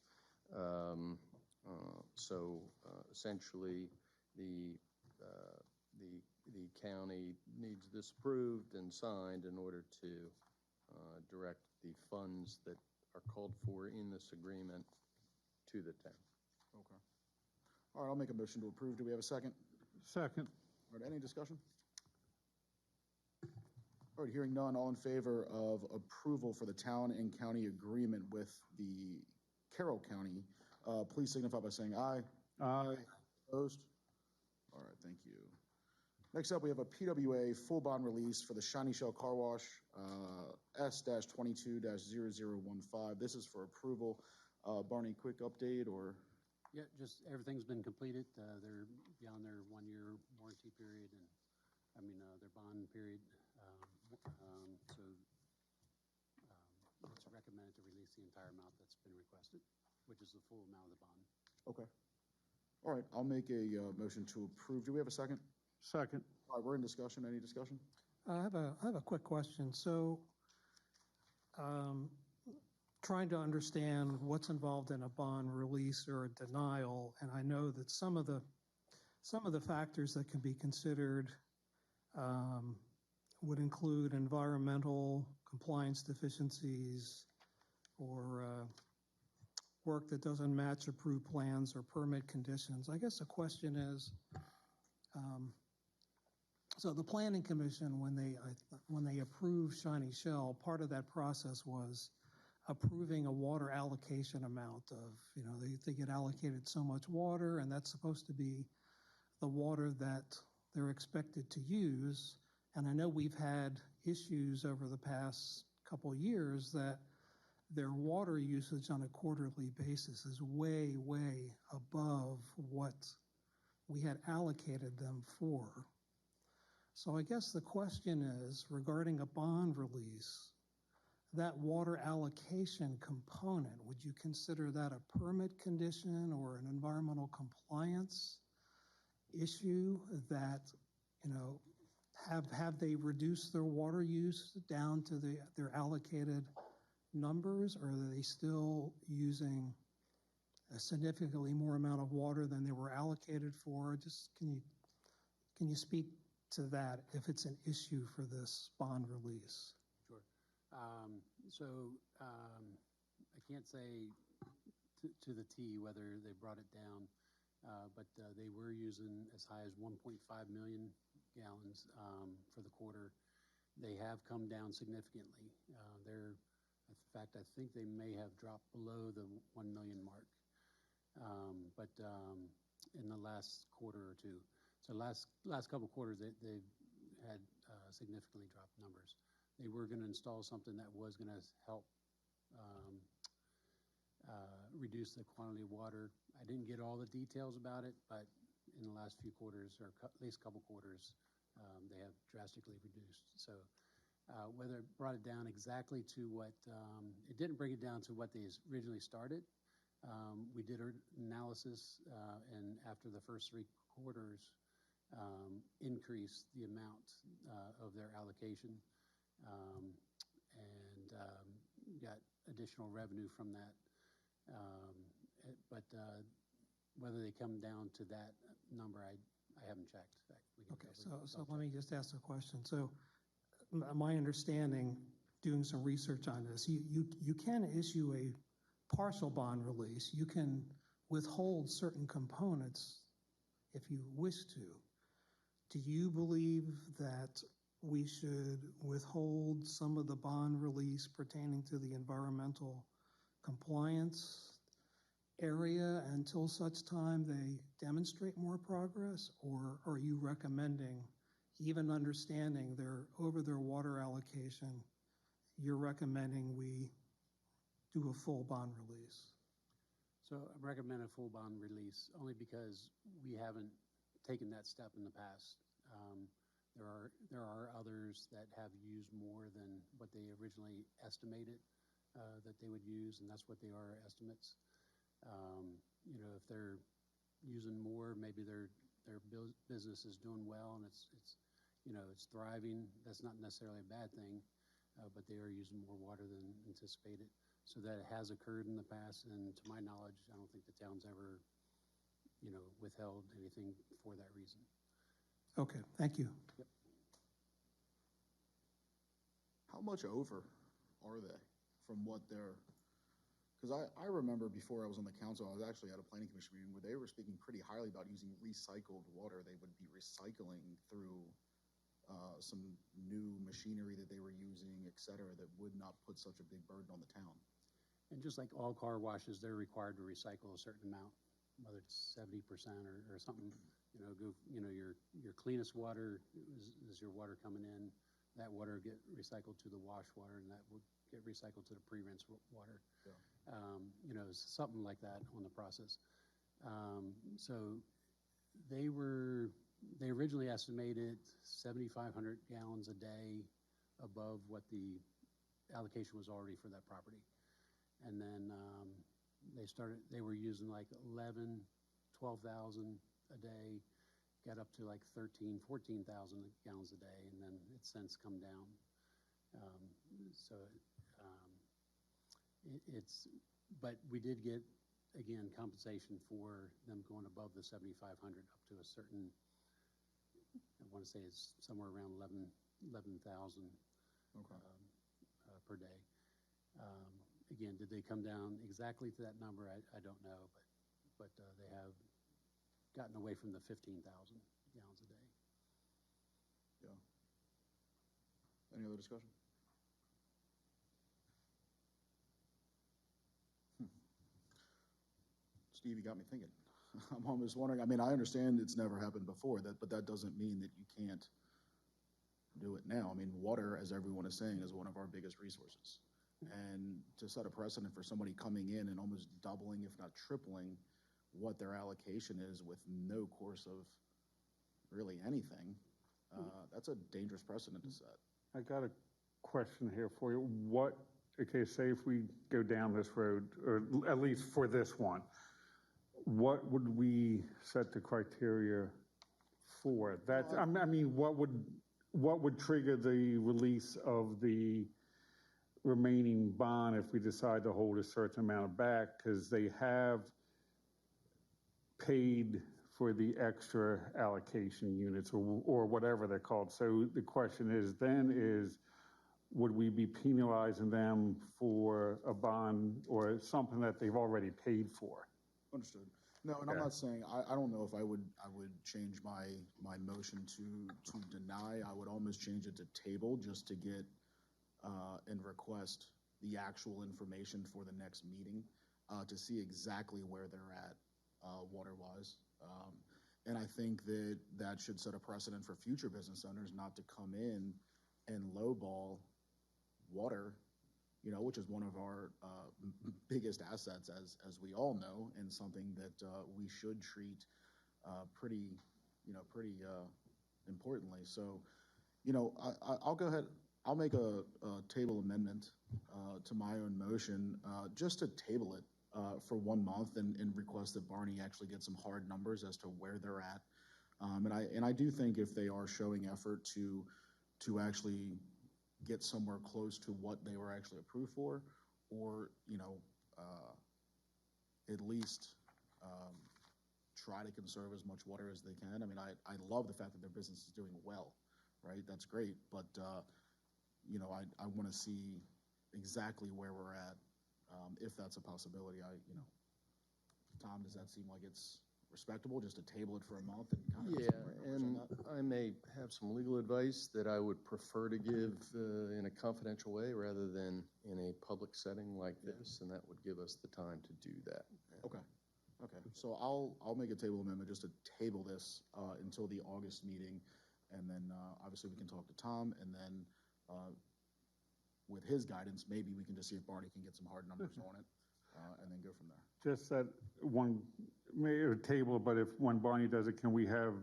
Essentially, the county needs this approved and signed in order to direct the funds that are called for in this agreement to the town. Okay. All right, I'll make a motion to approve. Do we have a second? Second. All right, any discussion? All right, hearing none, all in favor of approval for the town and county agreement with the Carroll County, please signify by saying aye. Aye. Opposed? All right, thank you. Next up, we have a PWA full bond release for the Shiny Shell Car Wash, S-22-0015. This is for approval. Barney, quick update or? Yeah, just everything's been completed. They're beyond their 1-year warranty period and, their bond period. It's recommended to release the entire amount that's been requested, which is the full amount of the bond. Okay. All right, I'll make a motion to approve. Do we have a second? Second. All right, we're in discussion. Any discussion? I have a quick question. So, trying to understand what's involved in a bond release or a denial, and I know that some of the factors that can be considered would include environmental compliance deficiencies or work that doesn't match approved plans or permit conditions. I guess the question is, so the Planning Commission, when they approved Shiny Shell, part of that process was approving a water allocation amount of, they get allocated so much water, and that's supposed to be the water that they're expected to use. And I know we've had issues over the past couple of years that their water usage on a quarterly basis is way, way above what we had allocated them for. So I guess the question is, regarding a bond release, that water allocation component, would you consider that a permit condition or an environmental compliance issue that, have they reduced their water use down to their allocated numbers, or are they still using a significantly more amount of water than they were allocated for? Just can you speak to that if it's an issue for this bond release? Sure. I can't say to the T whether they brought it down, but they were using as high as 1.5 million gallons for the quarter. They have come down significantly. In fact, I think they may have dropped below the 1 million mark, but in the last quarter or two. So last couple of quarters, they've had significantly dropped numbers. They were going to install something that was going to help reduce the quantity of water. I didn't get all the details about it, but in the last few quarters, or at least a couple quarters, they have drastically reduced. So whether it brought it down exactly to what, it didn't bring it down to what they originally started. We did our analysis, and after the first 3 quarters, increased the amount of their allocation, and got additional revenue from that. But whether they come down to that number, I haven't checked. Okay, so let me just ask a question. So my understanding, doing some research on this, you can issue a partial bond release. You can withhold certain components if you wish to. Do you believe that we should withhold some of the bond release pertaining to the environmental compliance area until such time they demonstrate more progress? Or are you recommending, even understanding they're over their water allocation, you're recommending we do a full bond release? So I recommend a full bond release only because we haven't taken that step in the past. There are others that have used more than what they originally estimated that they would use, and that's what they are, estimates. If they're using more, maybe their business is doing well and it's thriving. That's not necessarily a bad thing, but they are using more water than anticipated. So that has occurred in the past, and to my knowledge, I don't think the town's ever, withheld anything for that reason. Okay, thank you. Yep. How much over are they from what they're, because I remember before I was on the council, I was actually at a planning commission meeting where they were speaking pretty highly about using recycled water. They would be recycling through some new machinery that they were using, et cetera, that would not put such a big burden on the town. And just like all car washes, they're required to recycle a certain amount, whether it's 70% or something. Your cleanest water is your water coming in. That water get recycled to the wash water, and that would get recycled to the pre-rinse water. Yeah. Something like that on the process. So they originally estimated 7,500 gallons a day above what the allocation was already for that property. And then they were using like 11,000, 12,000 a day, got up to like 14,000 gallons a day, and then it's since come down. But we did get, again, compensation for them going above the 7,500 up to a certain, I want to say it's somewhere around 11,000 per day. Again, did they come down exactly to that number? I don't know, but they have gotten away from the 15,000 gallons a day. Yeah. Any other discussion? Steve, you got me thinking. I'm almost wondering, I mean, I understand it's never happened before, but that doesn't mean that you can't do it now. I mean, water, as everyone is saying, is one of our biggest resources. And to set a precedent for somebody coming in and almost doubling, if not tripling, what their allocation is with no course of really anything, that's a dangerous precedent to set. I got a question here for you. Okay, say if we go down this road, or at least for this one, what would we set the criteria for? That's, I mean, what would trigger the release of the remaining bond if we decide to hold a certain amount back? Because they have paid for the extra allocation units or whatever they're called. So the question is, would we be penalizing them for a bond or something that they've already paid for? Understood. No, and I'm not saying, I don't know if I would change my motion to deny. I would almost change it to table just to get and request the actual information for the next meeting to see exactly where they're at water-wise. And I think that should set a precedent for future business owners not to come in and lowball water, which is one of our biggest assets, as we all know, and something that we should treat pretty importantly. So, I'll go ahead. I'll make a table amendment to my own motion just to table it for 1 month and request that Barney actually get some hard numbers as to where they're at. And I do think if they are showing effort to actually get somewhere close to what they were actually approved for, or at least try to conserve as much water as they can. I mean, I love the fact that their business is doing well, right? That's great, but I want to see exactly where we're at, if that's a possibility. Tom, does that seem like it's respectable just to table it for a month and kind of? Yeah, and I may have some legal advice that I would prefer to give in a confidential way rather than in a public setting like this, and that would give us the time to do that. Okay. So I'll make a table amendment just to table this until the August meeting, and then obviously we can talk to Tom, and then with his guidance, maybe we can just see if Barney can get some hard numbers on it, and then go from there. Just that one table, but if when Barney does it, can we have,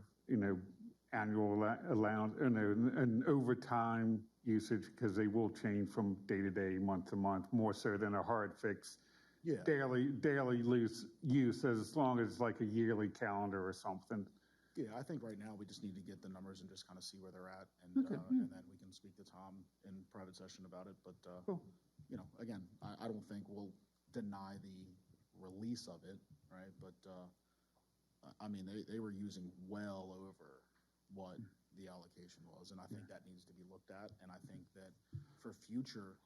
annual allowance, an overtime usage, because they will change from day to day, month to month, more so than a hard fix. Yeah. Daily use, as long as like a yearly calendar or something. Yeah, I think right now we just need to get the numbers and just kind of see where they're at, and and then we can speak to Tom in private session about it. But again, I don't think we'll deny the release of it, right? But I mean, they were using well over what the allocation was, and I think that needs to be looked at. And I think that for future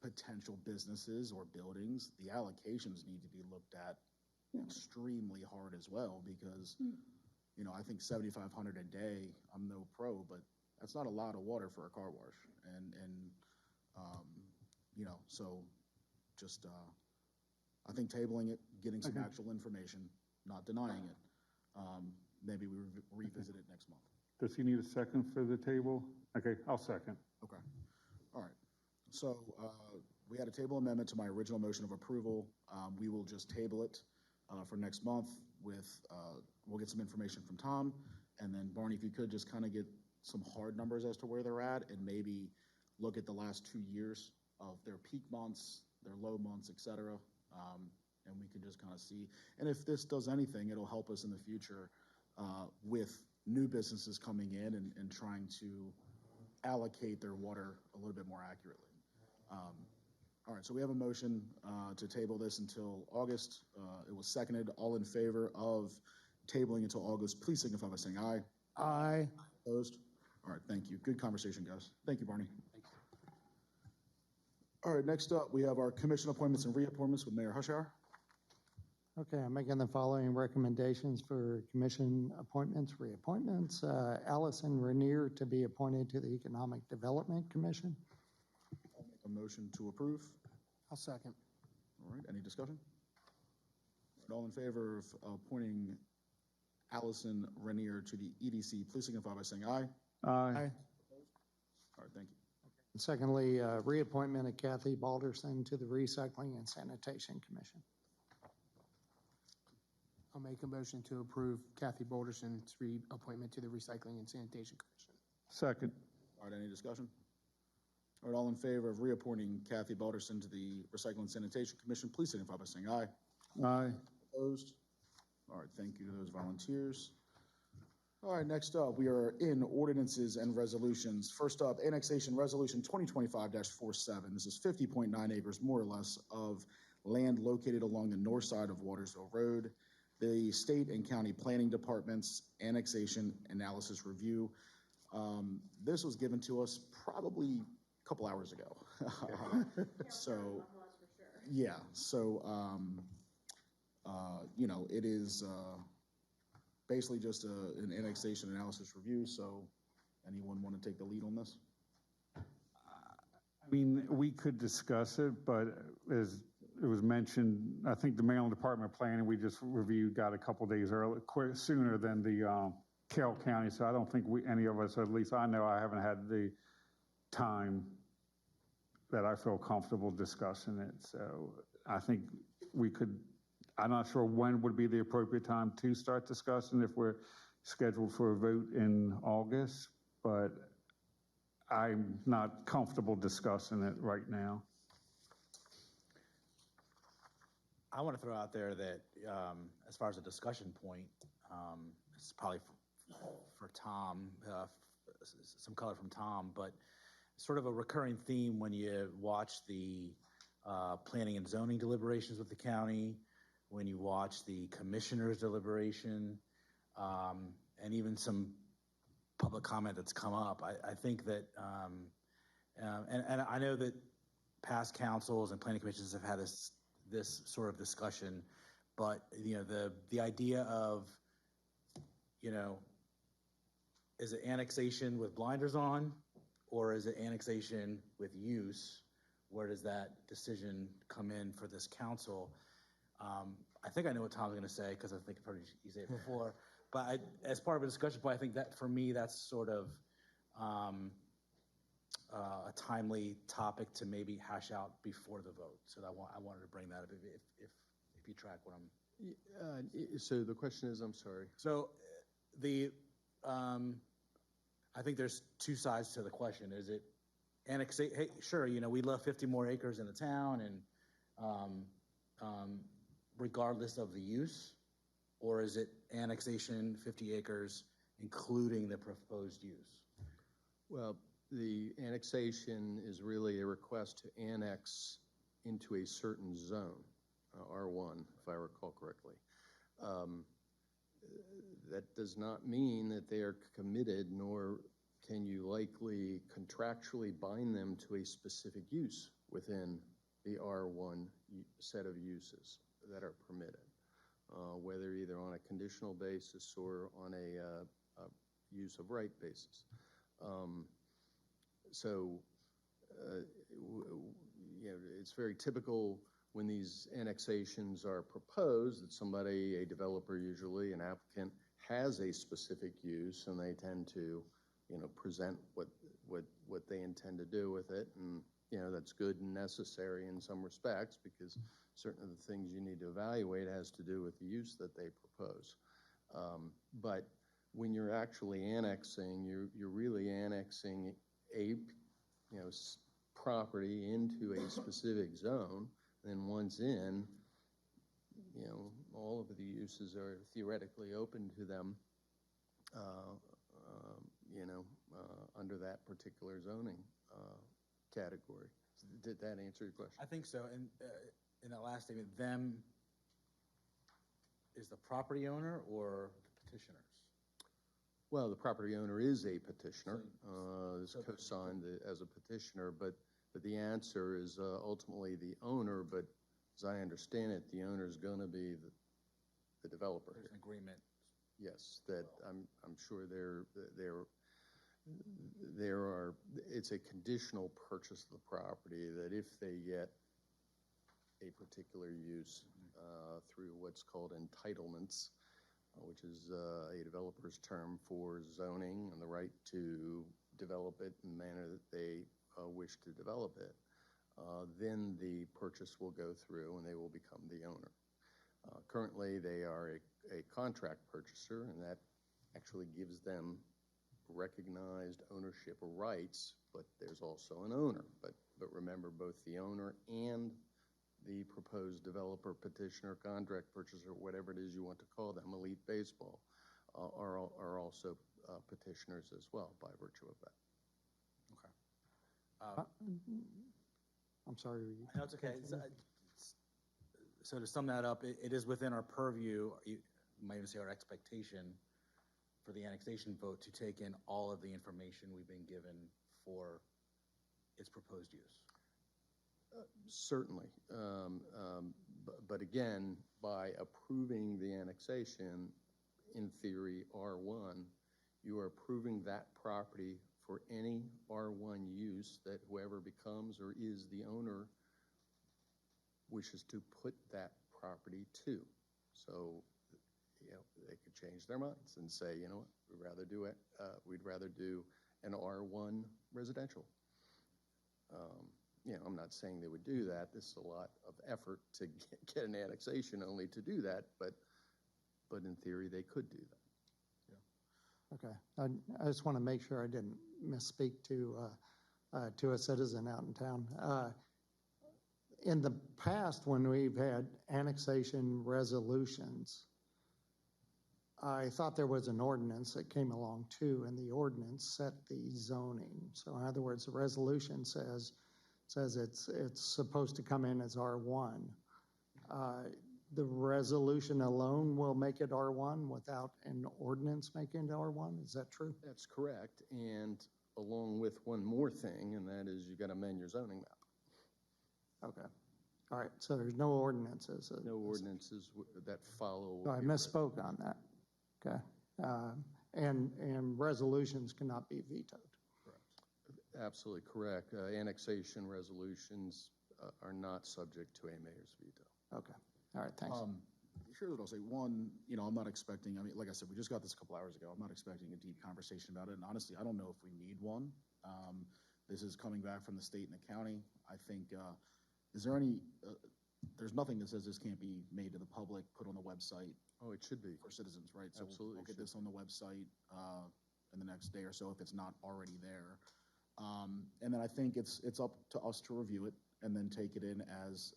potential businesses or buildings, the allocations need to be looked at extremely hard as well, because I think 7,500 a day, I'm no pro, but that's not a lot of water for a car wash. And so just, I think tabling it, getting some actual information, not denying it, maybe we revisit it next month. Does he need a second for the table? Okay, I'll second. Okay. All right. So we had a table amendment to my original motion of approval. We will just table it for next month with, we'll get some information from Tom, and then Barney, if you could just kind of get some hard numbers as to where they're at, and maybe look at the last 2 years of their peak months, their low months, et cetera, and we can just kind of see. And if this does anything, it'll help us in the future with new businesses coming in and trying to allocate their water a little bit more accurately. All right, so we have a motion to table this until August. It was seconded. All in favor of tabling until August, please signify by saying aye. Aye. Opposed? All right, thank you. Good conversation, guys. Thank you, Barney. All right, next up, we have our commission appointments and reappointments with Mayor Hushar. Okay, I'm making the following recommendations for commission appointments, reappointments. Allison Rainier to be appointed to the Economic Development Commission. I'll make a motion to approve. I'll second. All right, any discussion? All in favor of appointing Allison Rainier to the EDC, please signify by saying aye. Aye. All right, thank you. And secondly, reappointment of Kathy Balderson to the Recycling and Sanitation Commission. I'll make a motion to approve Kathy Boulderson's reappointment to the Recycling and Sanitation Commission. Second. All right, any discussion? All right, all in favor of reappointing Kathy Balderson to the Recycling and Sanitation Commission, please signify by saying aye. Aye. Opposed? All right, thank you to those volunteers. All right, next up, we are in ordinances and resolutions. First up, annexation resolution 2025-47. This is 50.9 acres, more or less, of land located along the north side of Watersville Road. The state and county planning departments annexation analysis review. This was given to us probably a couple hours ago. So, yeah, so, you know, it is basically just an annexation analysis review. So anyone want to take the lead on this? I mean, we could discuss it, but as it was mentioned, I think the Maryland Department of Planning, we just reviewed, got a couple days early, sooner than the Carroll County. So I don't think any of us, or at least I know I haven't had the time that I feel comfortable discussing it. So I think we could, I'm not sure when would be the appropriate time to start discussing if we're scheduled for a vote in August, but I'm not comfortable discussing it right now. I want to throw out there that as far as a discussion point, this is probably for Tom, some color from Tom, but sort of a recurring theme when you watch the planning and zoning deliberations with the county, when you watch the commissioner's deliberation, and even some public comment that's come up. I think that, and I know that past councils and planning commissions have had this sort of discussion, but you know, the idea of, you know, is it annexation with blinders on, or is it annexation with use? Where does that decision come in for this council? I think I know what Tom's going to say, because I think I've heard you say it before. But as part of a discussion point, I think that for me, that's sort of a timely topic to maybe hash out before the vote. So I wanted to bring that up if you track what I'm. So the question is, I'm sorry. So I think there's two sides to the question. Is it annexate? Hey, sure, you know, we love 50 more acres in the town, and regardless of the use, or is it annexation 50 acres, including the proposed use? Well, the annexation is really a request to annex into a certain zone, R1, if I recall correctly. That does not mean that they are committed, nor can you likely contractually bind them to a specific use within the R1 set of uses that are permitted, whether either on a conditional basis or on a use of right basis. So, you know, it's very typical when these annexations are proposed that somebody, a developer usually, an applicant, has a specific use, and they tend to, you know, present what they intend to do with it, and you know, that's good and necessary in some respects, because certain of the things you need to evaluate has to do with the use that they propose. But when you're actually annexing, you're really annexing a, you know, property into a specific zone. And once in, you know, all of the uses are theoretically open to them that particular zoning category. Did that answer your question? I think so. And in that last statement, them is the property owner or the petitioners? Well, the property owner is a petitioner, is co-signed as a petitioner, but the answer is ultimately the owner, but as I understand it, the owner is going to be the developer. There's an agreement. Yes, that I'm sure there are, it's a conditional purchase of the property that if they get a particular use through what's called entitlements, which is a developer's term for zoning and the right to develop it in the manner that they wish to develop it, then the purchase will go through and they will become the owner. Currently, they are a contract purchaser, and that actually gives them recognized ownership rights, but there's also an owner. But remember, both the owner and the proposed developer, petitioner, contract purchaser, whatever it is you want to call them, Elite Baseball, are also petitioners as well by virtue of that. Okay. I'm sorry. No, it's okay. So to sum that up, it is within our purview, you might even say our expectation for the annexation vote to take in all of the information we've been given for its proposed use. Certainly. But again, by approving the annexation, in theory, R1, you are approving that property for any R1 use that whoever becomes or is the owner wishes to put that property to. So, they could change their minds and say, you know what, we'd rather do an R1 residential. I'm not saying they would do that. This is a lot of effort to get an annexation only to do that, but in theory, they could do that. Okay. I just want to make sure I didn't misspeak to a citizen out in town. In the past, when we've had annexation resolutions, I thought there was an ordinance that came along too, and the ordinance set the zoning. So in other words, the resolution says it's supposed to come in as R1. The resolution alone will make it R1 without an ordinance making it R1. Is that true? That's correct. And along with one more thing, and that is you got to amend your zoning map. Okay. All right. So there's no ordinances. No ordinances that follow. I misspoke on that. Okay. And resolutions cannot be vetoed. Correct. Absolutely correct. Annexation resolutions are not subject to a mayor's veto. Okay. All right. Thanks. Here's what I'll say. One, I'm not expecting, like I said, we just got this a couple hours ago. I'm not expecting a deep conversation about it. And honestly, I don't know if we need one. This is coming back from the state and the county. I think, is there any, there's nothing that says this can't be made to the public, put on the website. Oh, it should be. For citizens, right? So Absolutely. we'll get this on the website in the next day or so if it's not already there. And then I think it's up to us to review it and then take it in as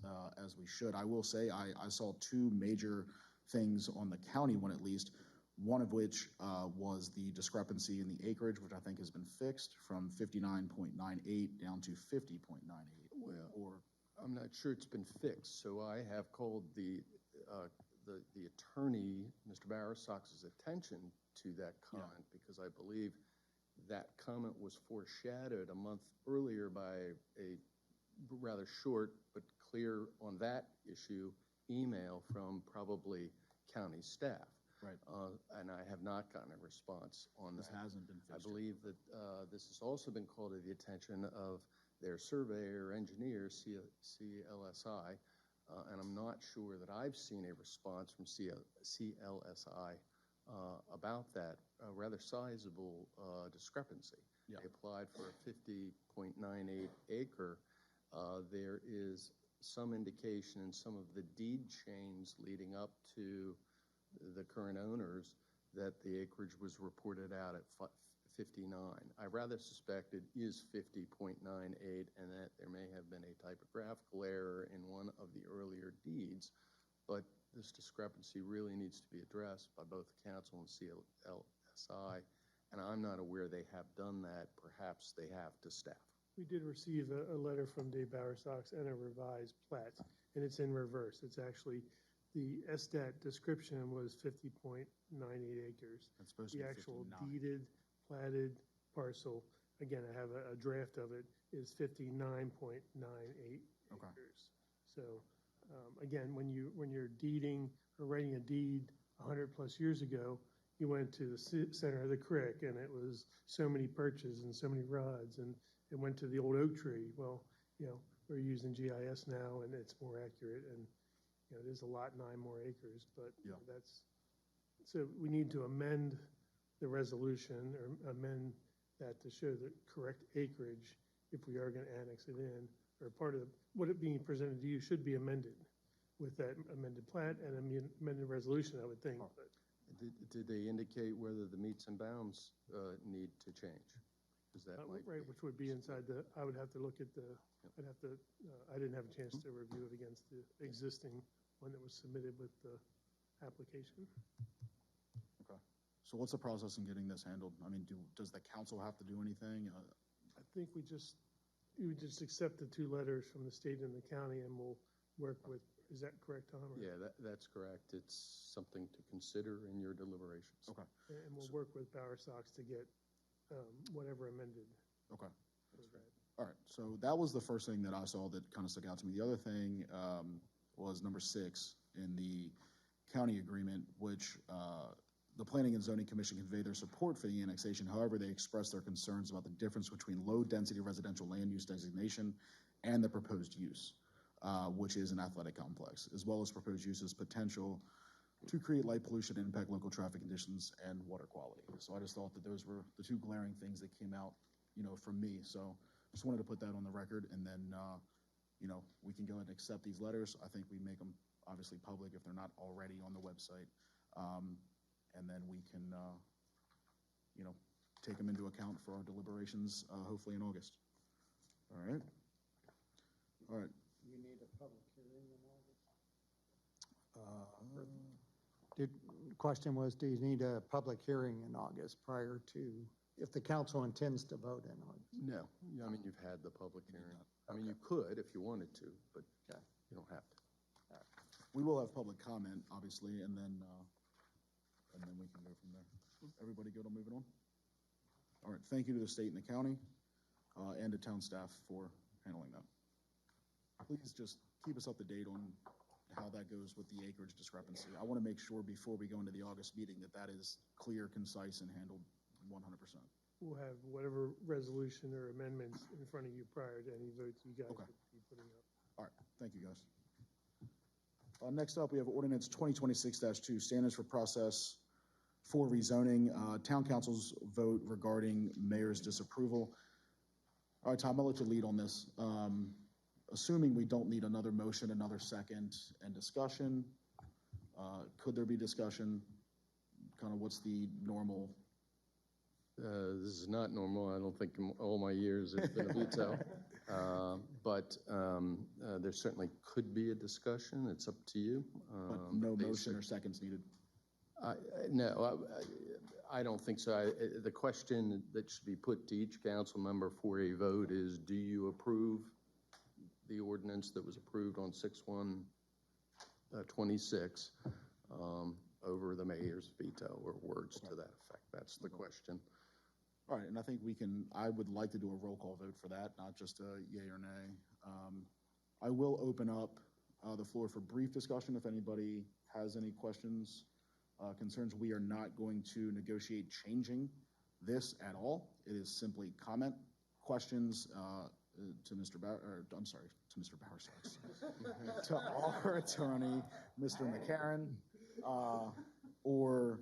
we should. I will say I saw two major things on the county one at least, one of which was the discrepancy in the acreage, which I think has been fixed from 59.98 down to 50.98. Well, I'm not sure it's been fixed, so I have called the attorney, Mr. Barasak's attention to that comment because I believe that comment was foreshadowed a month earlier by a rather short but clear on that issue email from probably county staff. Right. And I have not gotten a response on this that. Hasn't been fixed. I believe that this has also been called to the attention of their surveyor engineer, CLSI, and I'm not sure that I've seen a response from CLSI about that rather sizable discrepancy. Yeah. They applied for a 50.98 acre. There is some indication in some of the deed chains leading up to the current owners that the acreage was reported out at 59. I rather suspect it is 50.98 and that there may have been a typographical error in one of the earlier deeds, but this discrepancy really needs to be addressed by both the council and CLSI and I'm not aware they have done that. Perhaps they have to staff. We did receive a letter from Dave Bowersox and a revised plat, and it's in reverse. It's actually, the SDAT description was 50.98 acres. It's supposed to The be actual 59. deeded, platted parcel, again, I have a draft of it, is 59.98 acres. So, again, when you're deeding or writing a deed 100+ years ago, you went to the center of the creek, and it was so many perches and so many rods, and it went to the old oak tree. Well, we're using GIS now, and it's more accurate, and it is a lot 9 more acres, but so we need to amend the resolution or amend that to show the correct acreage if we are going to annex it in, or part of what it being presented to you should be amended with that amended plat and amended resolution, I would think. But Did they indicate whether the meets and bounds need to change? Because that might right, which would be inside I would have to look at I didn't have a chance to review it against the existing one that was submitted with the application. Okay. So what's the process in getting this handled? I mean, does the council have to do anything? I think we would just accept the 2 letters from the state and the county, and we'll work with, is that correct, Tom? Or? Yeah, that's correct. It's something to consider in your deliberations. Okay. And we'll work with Bowersox to get whatever amended. Okay. That's right. All right. So that was the first thing that I saw that kind of stuck out to me. The other thing was number 6 in the county agreement, which the Planning and Zoning Commission conveyed their support for the annexation. However, they expressed their concerns about the difference between low-density residential land use designation and the proposed use, which is an athletic complex, as well as proposed uses potential to create light pollution and impact local traffic conditions and water quality. So I just thought that those were the 2 glaring things that came out, from me. So just wanted to put that on the record, and then, we can go ahead and accept these letters. I think we make them obviously public if they're not already on the website. And then we can, take them into account for our deliberations, hopefully in August. All right. All right. You need a public hearing in August? The question was, do you need a public hearing in August prior to, if the council intends to vote in August? No. I mean, you've had the public hearing. I mean, you could if you wanted to, but you don't have to. We will have public comment, obviously, and then we can go from there. Everybody good on moving on? All right, thank you to the state and the county, and to town staff for handling that. Please just keep us up to date on how that goes with the acreage discrepancy. I want to make sure before we go into the August meeting that is clear, concise, and handled 100%. We'll have whatever resolution or amendments in front of you prior to any votes you guys would be putting up. All right, thank you, guys. Next up, we have ordinance 2026-2, standards for process for rezoning. Town council's vote regarding mayor's disapproval. All right, Tom, I'll let you lead on this. Assuming we don't need another motion, another second, and discussion, could there be discussion? Kind of what's the normal? This is not normal. I don't think in all my years it's been a veto. But there certainly could be a discussion. It's up to you. But no motion or seconds needed? No, I don't think so. The question that should be put to each council member for a vote is, do you approve the ordinance that was approved on 6/1/26 over the mayor's veto, or words to that effect? That's the question. All right, and I think I would like to do a roll call vote for that, not just a yay or nay. I will open up the floor for brief discussion if anybody has any questions, concerns. We are not going to negotiate changing this at all. It is simply comment, questions to Mr. Bowersox, to our attorney, Mr. McCarron, or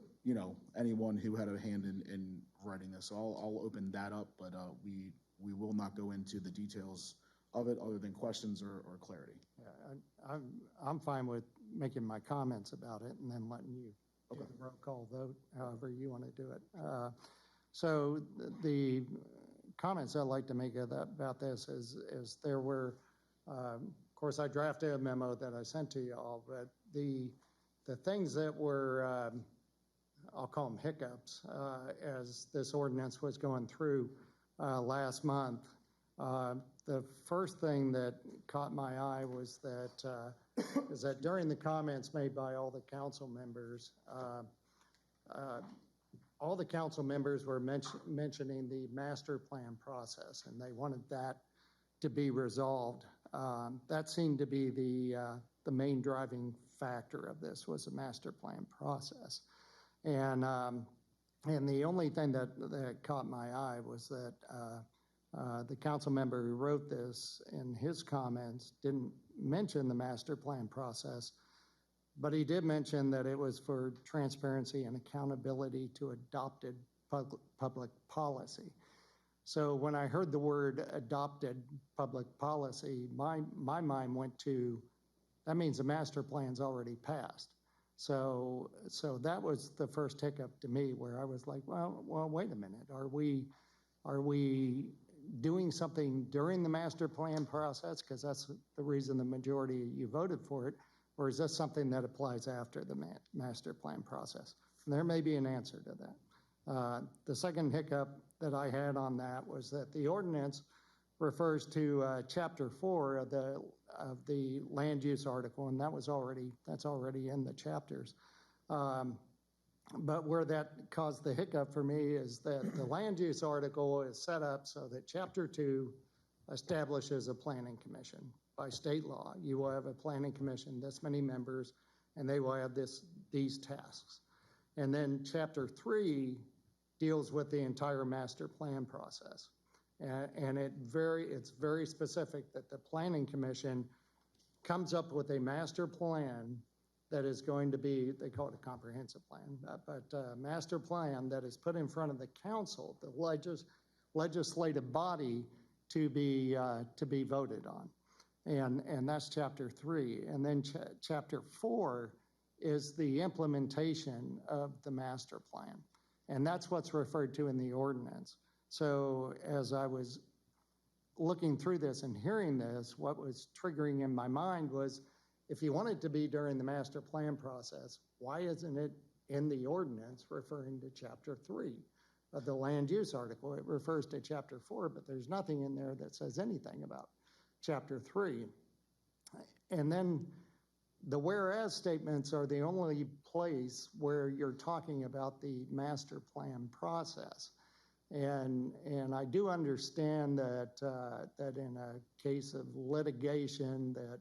anyone who had a hand in writing this. So I'll open that up, but we will not go into the details of it other than questions or clarity. Yeah, I'm fine with making my comments about it and then letting you do the roll call vote, however you want to do it. So the comments I'd like to make about this is there were, of course, I drafted a memo that I sent to you all, but the things that were I'll call them hiccups, as this ordinance was going through last month. The first thing that caught my eye was that is that during the comments made by all the council members, all the council members were mentioning the master plan process, and they wanted that to be resolved. That seemed to be the main driving factor of this, was the master plan process. And the only thing that caught my eye was that the council member who wrote this in his comments didn't mention the master plan process, but he did mention that it was for transparency and accountability to adopted public policy. So when I heard the word adopted public policy, my mind went to, that means the master plan's already passed. So that was the first hiccup to me, where I was like, well, wait a minute. Are we doing something during the master plan process, because that's the reason the majority of you voted for it, or is this something that applies after the master plan process? And there may be an answer to that. The second hiccup that I had on that was that the ordinance refers to Chapter 4 of the land use article, and that's already in the chapters. But where that caused the hiccup for me is that the land use article is set up so that Chapter 2 establishes a planning commission. By state law, you will have a planning commission, this many members, and they will have these tasks. And then Chapter 3 deals with the entire master plan process. And it's very specific that the planning commission comes up with a master plan that is going to be, they call it a comprehensive plan, but a master plan that is put in front of the council, the legislative body, to be voted on. And that's Chapter 3. And then Chapter 4 is the implementation of the master plan. And that's what's referred to in the ordinance. So as I was looking through this and hearing this, what was triggering in my mind was, if you want it to be during the master plan process, why isn't it in the ordinance referring to Chapter 3 of the land use article? It refers to Chapter 4, but there's nothing in there that says anything about Chapter 3. And then the whereas statements are the only place where you're talking about the master plan process. And I do understand that in a case of litigation, that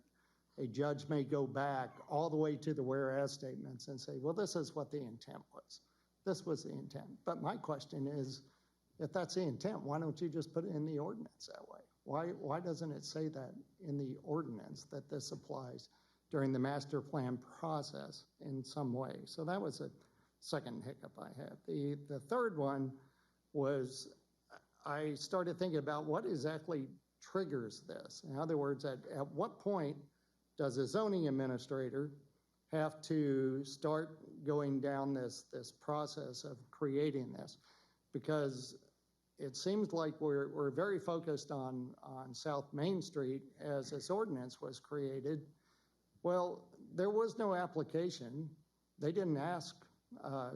a judge may go back all the way to the whereas statements and say, well, this is what the intent was. This was the intent. But my question is, if that's the intent, why don't you just put it in the ordinance that way? Why doesn't it say that in the ordinance, that this applies during the master plan process in some way? So that was a second hiccup I had. The third one was, I started thinking about what exactly triggers this. In other words, at what point does a zoning administrator have to start going down this process of creating this? Because it seems like we're very focused on South Main Street as this ordinance was created. Well, there was no application. They didn't ask.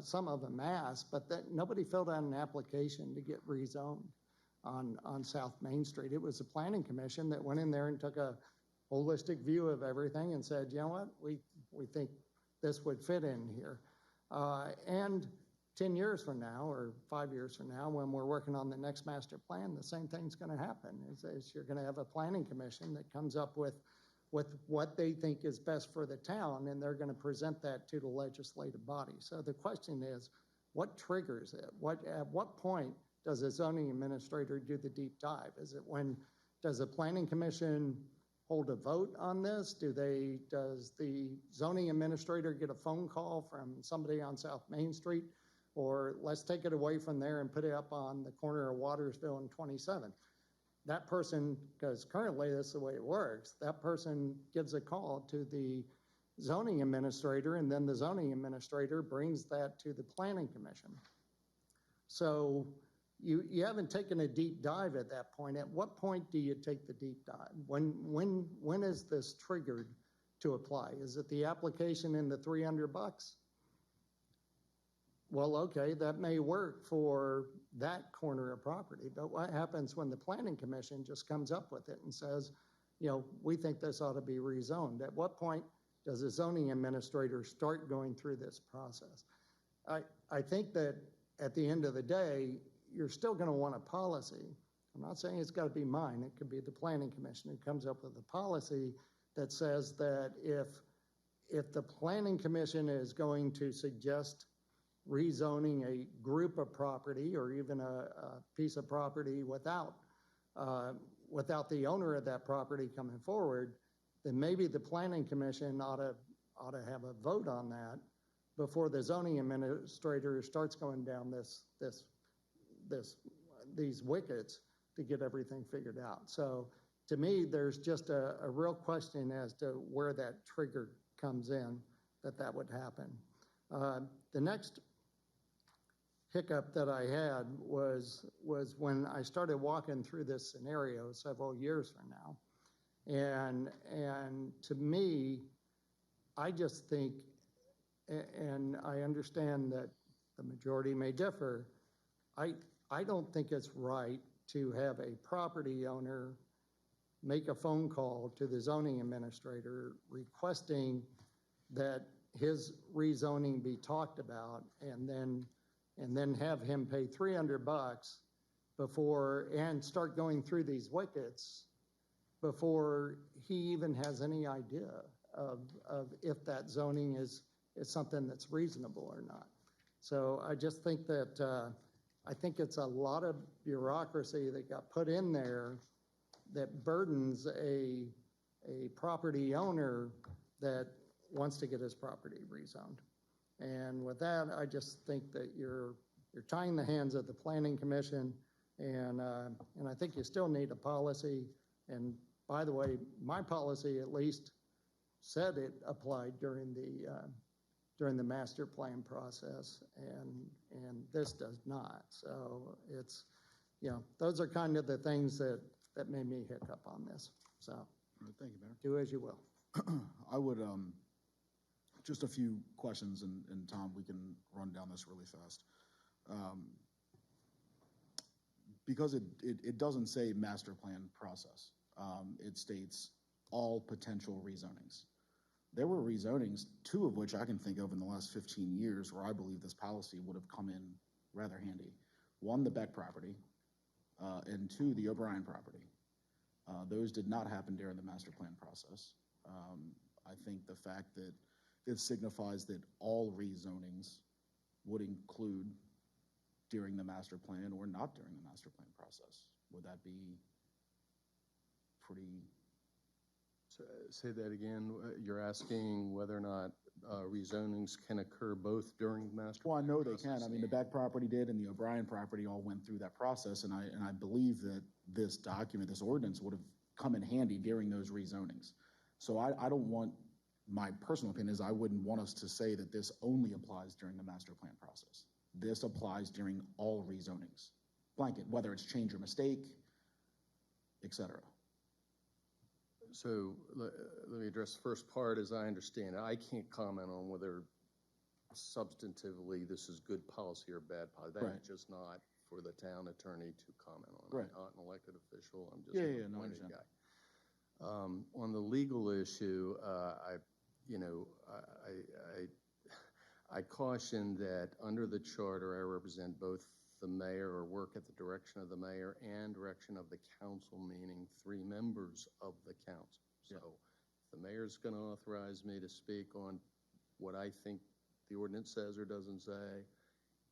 Some of them asked, but nobody filled out an application to get rezoned on South Main Street. It was the planning commission that went in there and took a holistic view of everything and said, you know what, we think this would fit in here. And 10 years from now, or 5 years from now, when we're working on the next master plan, the same thing's going to happen. Is you're going to have a planning commission that comes up with what they think is best for the town, and they're going to present that to the legislative body. So the question is, what triggers it? At what point does a zoning administrator do the deep dive? Is it does the planning commission hold a vote on this? Does the zoning administrator get a phone call from somebody on South Main Street? Or let's take it away from there and put it up on the corner of Watersville and 27. That person, because currently that's the way it works, that person gives a call to the zoning administrator, and then the zoning administrator brings that to the planning commission. So you haven't taken a deep dive at that point. At what point do you take the deep dive? When is this triggered to apply? Is it the application in the $300? well, okay, that may work for that corner of property, but what happens when the planning commission just comes up with it and says, we think this ought to be rezoned? At what point does the zoning administrator start going through this process? I think that at the end of the day, you're still going to want a policy. I'm not saying it's got to be mine. It could be the planning commission who comes up with a policy that says that if the planning commission is going to suggest rezoning a group of property or even a piece of property without the owner of that property coming forward, then maybe the planning commission ought to have a vote on that before the zoning administrator starts going down these wickets to get everything figured out. So to me, there's just a real question as to where that trigger comes in, that would happen. The next hiccup that I had was when I started walking through this scenario several years from now. And to me, I just think, and I understand that the majority may differ, I don't think it's right to have a property owner make a phone call to the zoning administrator requesting that his rezoning be talked about and then have him pay $300 and start going through these wickets before he even has any idea of if that zoning is something that's reasonable or not. So I just think that I think it's a lot of bureaucracy that got put in there that burdens a property owner that wants to get his property rezoned. And with that, I just think that you're tying the hands of the planning commission, and I think you still need a policy. And by the way, my policy at least said it applied during the master plan process, and this does not. So it's, those are kind of the things that made me hiccup on this. So Thank you, Mayor. do as you will. I would, just a few questions, and Tom, we can run down this really fast. Because it doesn't say master plan process. It states all potential rezonings. There were rezonings, 2 of which I can think of in the last 15 years where I believe this policy would have come in rather handy. 1, the Beck property, and 2, the O'Brien property. Those did not happen during the master plan process. I think the fact that it signifies that all rezonings would include during the master plan or not during the master plan process. Would that be pretty... Say that again. You're asking whether or not rezonings can occur both during the master plan? Well, I know they can. I mean, the Beck property did, and the O'Brien property all went through that process, and I believe that this document, this ordinance, would have come in handy during those rezonings. So I don't want, my personal opinion is I wouldn't want us to say that this only applies during the master plan process. This applies during all rezonings, blanket, whether it's change or mistake, et cetera. So let me address the first part as I understand it. I can't comment on whether substantively this is good policy or bad policy. That's just not for the town attorney to comment on. Right. I'm not an elected official. I'm just an appointed guy. On the legal issue, I caution that under the charter, I represent both the mayor or work at the direction of the mayor and direction of the council, meaning 3 members of the council. So the mayor's going to authorize me to speak on what I think the ordinance says or doesn't say,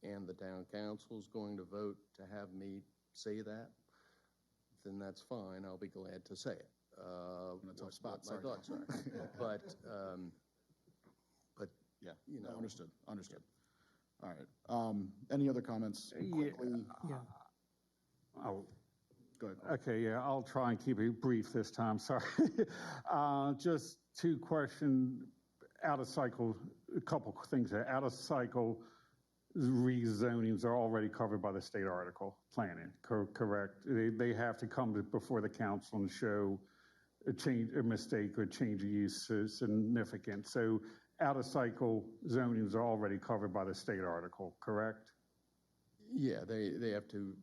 and the town council is going to vote to have me say that, then that's fine. I'll be glad to say it. In a tough spot, my thoughts are. But yeah, understood. All right. Any other comments? Quickly. Yeah. Go ahead. Okay, yeah, I'll try and keep it brief this time, sorry. Just 2 questions, out of cycle, a couple things there. Out of cycle rezonings are already covered by the state article planning, correct? They have to come before the council and show a mistake or change of use is significant. So out-of-cycle zonings are already covered by the state article, correct? Yeah, they have to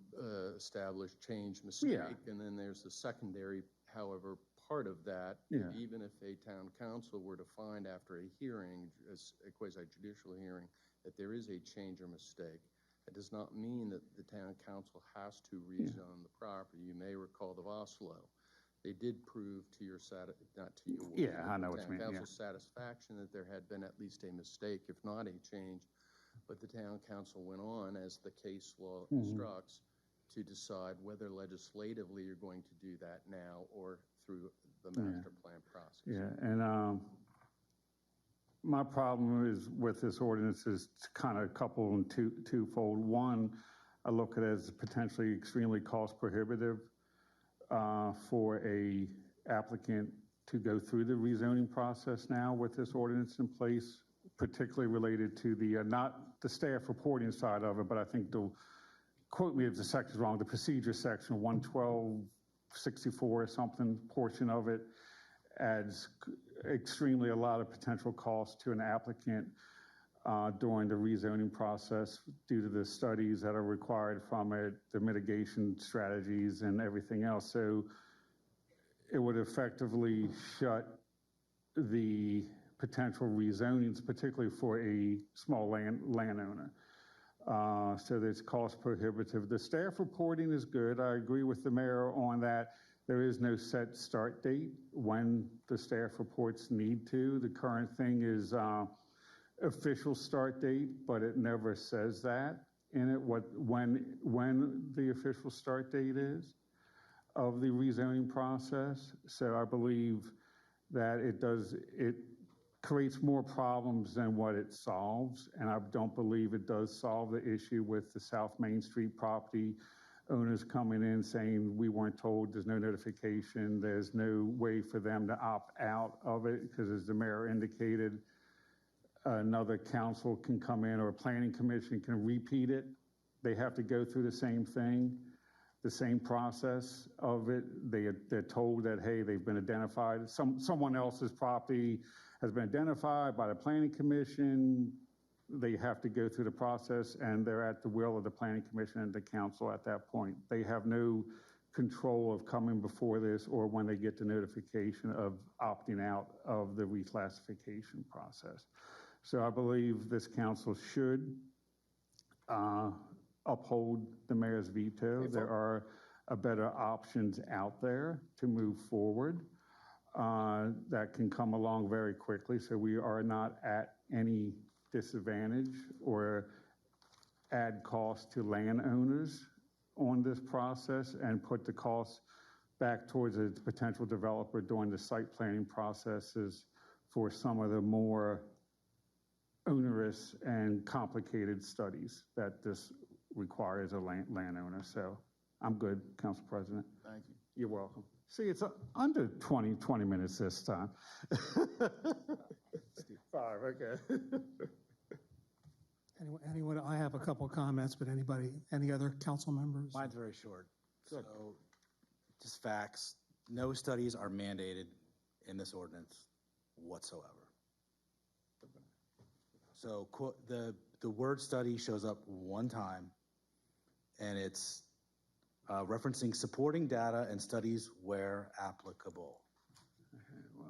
establish change mistake, and then there's the secondary, however, part of that. Even if a town council were to find after a hearing, a quasi-judicial hearing, that there is a change or mistake, that does not mean that the town council has to rezone the property. You may recall the Oslo. They did prove to your I know what you mean. council's satisfaction that there had been at least a mistake, if not a change. But the town council went on, as the case law instructs, to decide whether legislatively you're going to do that now or through the master plan process. Yeah, and my problem is with this ordinance is kind of coupled in twofold. One, I look at it as potentially extremely cost prohibitive for a applicant to go through the rezoning process now with this ordinance in place, particularly related to the, not the staff reporting side of it, but I think quote me if the section's wrong, the procedure section, 11264 or something, portion of it adds extremely a lot of potential cost to an applicant during the rezoning process due to the studies that are required from it, the mitigation strategies and everything else. So it would effectively shut the potential rezonings, particularly for a small landowner. So that's cost prohibitive. The staff reporting is good. I agree with the mayor on that. There is no set start date when the staff reports need to. The current thing is official start date, but it never says that in it, when the official start date is of the rezoning process. So I believe that it creates more problems than what it solves, and I don't believe it does solve the issue with the South Main Street property owners coming in saying we weren't told, there's no notification, there's no way for them to opt out of it, because as the mayor indicated, another council can come in or a planning commission can repeat it. They have to go through the same thing, the same process of it. They're told that, hey, they've been identified. Someone else's property has been identified by the planning commission. They have to go through the process, and they're at the will of the planning commission and the council at that point. They have no control of coming before this or when they get the notification of opting out of the reclassification process. So I believe this council should uphold the mayor's veto. There are better options out there to move forward that can come along very quickly. So we are not at any disadvantage or add cost to landowners on this process and put the cost back towards a potential developer during the site planning processes for some of the more onerous and complicated studies that this requires a landowner. So I'm good, Council President. Thank you. You're welcome. See, it's under 20 minutes this time. 5, okay. Anyone, I have a couple of comments, but any other council members? Mine's very short. So just facts. No studies are mandated in this ordinance whatsoever. So the word study shows up one time, and it's referencing supporting data and studies where applicable.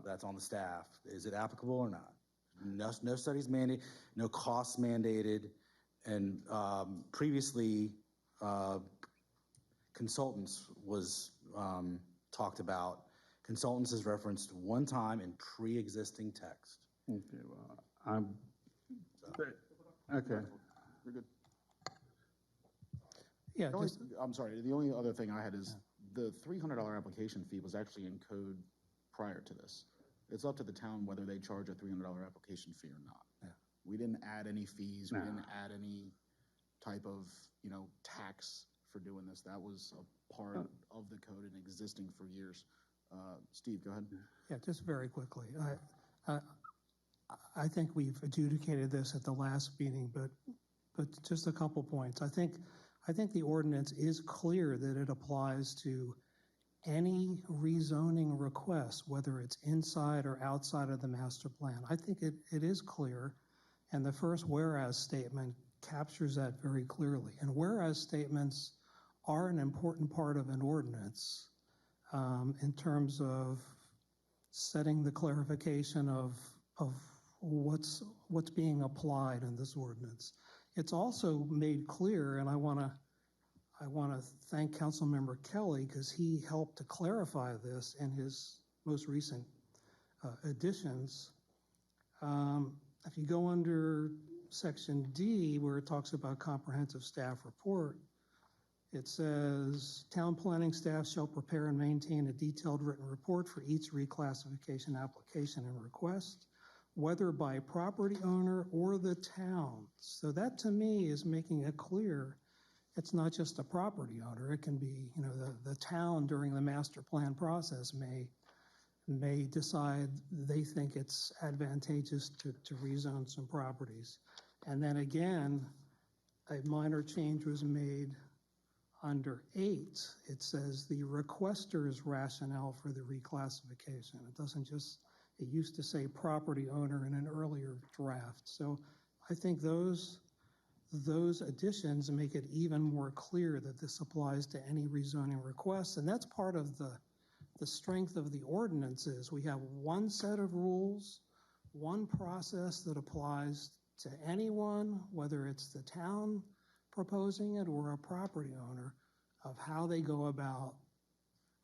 That's on the staff. Is it applicable or not? No studies mandated, no costs mandated, and previously consultants was talked about. Consultants is referenced one time in pre-existing text. Okay, well, okay. You're good. Yeah. I'm sorry. The only other thing I had is the $300 application fee was actually in code prior to this. It's up to the town whether they charge a $300 application fee or not. Yeah. We didn't add any fees. No. We didn't add any type of, tax for doing this. That was a part of the code and existing for years. Steve, go ahead. Yeah, just very quickly. I think we've adjudicated this at the last meeting, but just a couple points. I think the ordinance is clear that it applies to any rezoning request, whether it's inside or outside of the master plan. I think it is clear, and the first whereas statement captures that very clearly. And whereas statements are an important part of an ordinance in terms of setting the clarification of what's being applied in this ordinance. It's also made clear, and I want to thank Councilmember Kelly because he helped to clarify this in his most recent additions. If you go under Section D, where it talks about comprehensive staff report, it says, town planning staff shall prepare and maintain a detailed written report for each reclassification application and request, whether by property owner or the town. So that to me is making it clear it's not just a property owner. It can be, the town during the master plan process may decide they think it's advantageous to rezone some properties. And then again, a minor change was made under 8. It says the requester's rationale for the reclassification. It doesn't just, it used to say property owner in an earlier draft. So I think those additions make it even more clear that this applies to any rezoning requests. And that's part of the strength of the ordinances. We have one set of rules, one process that applies to anyone, whether it's the town proposing it or a property owner, of how they go about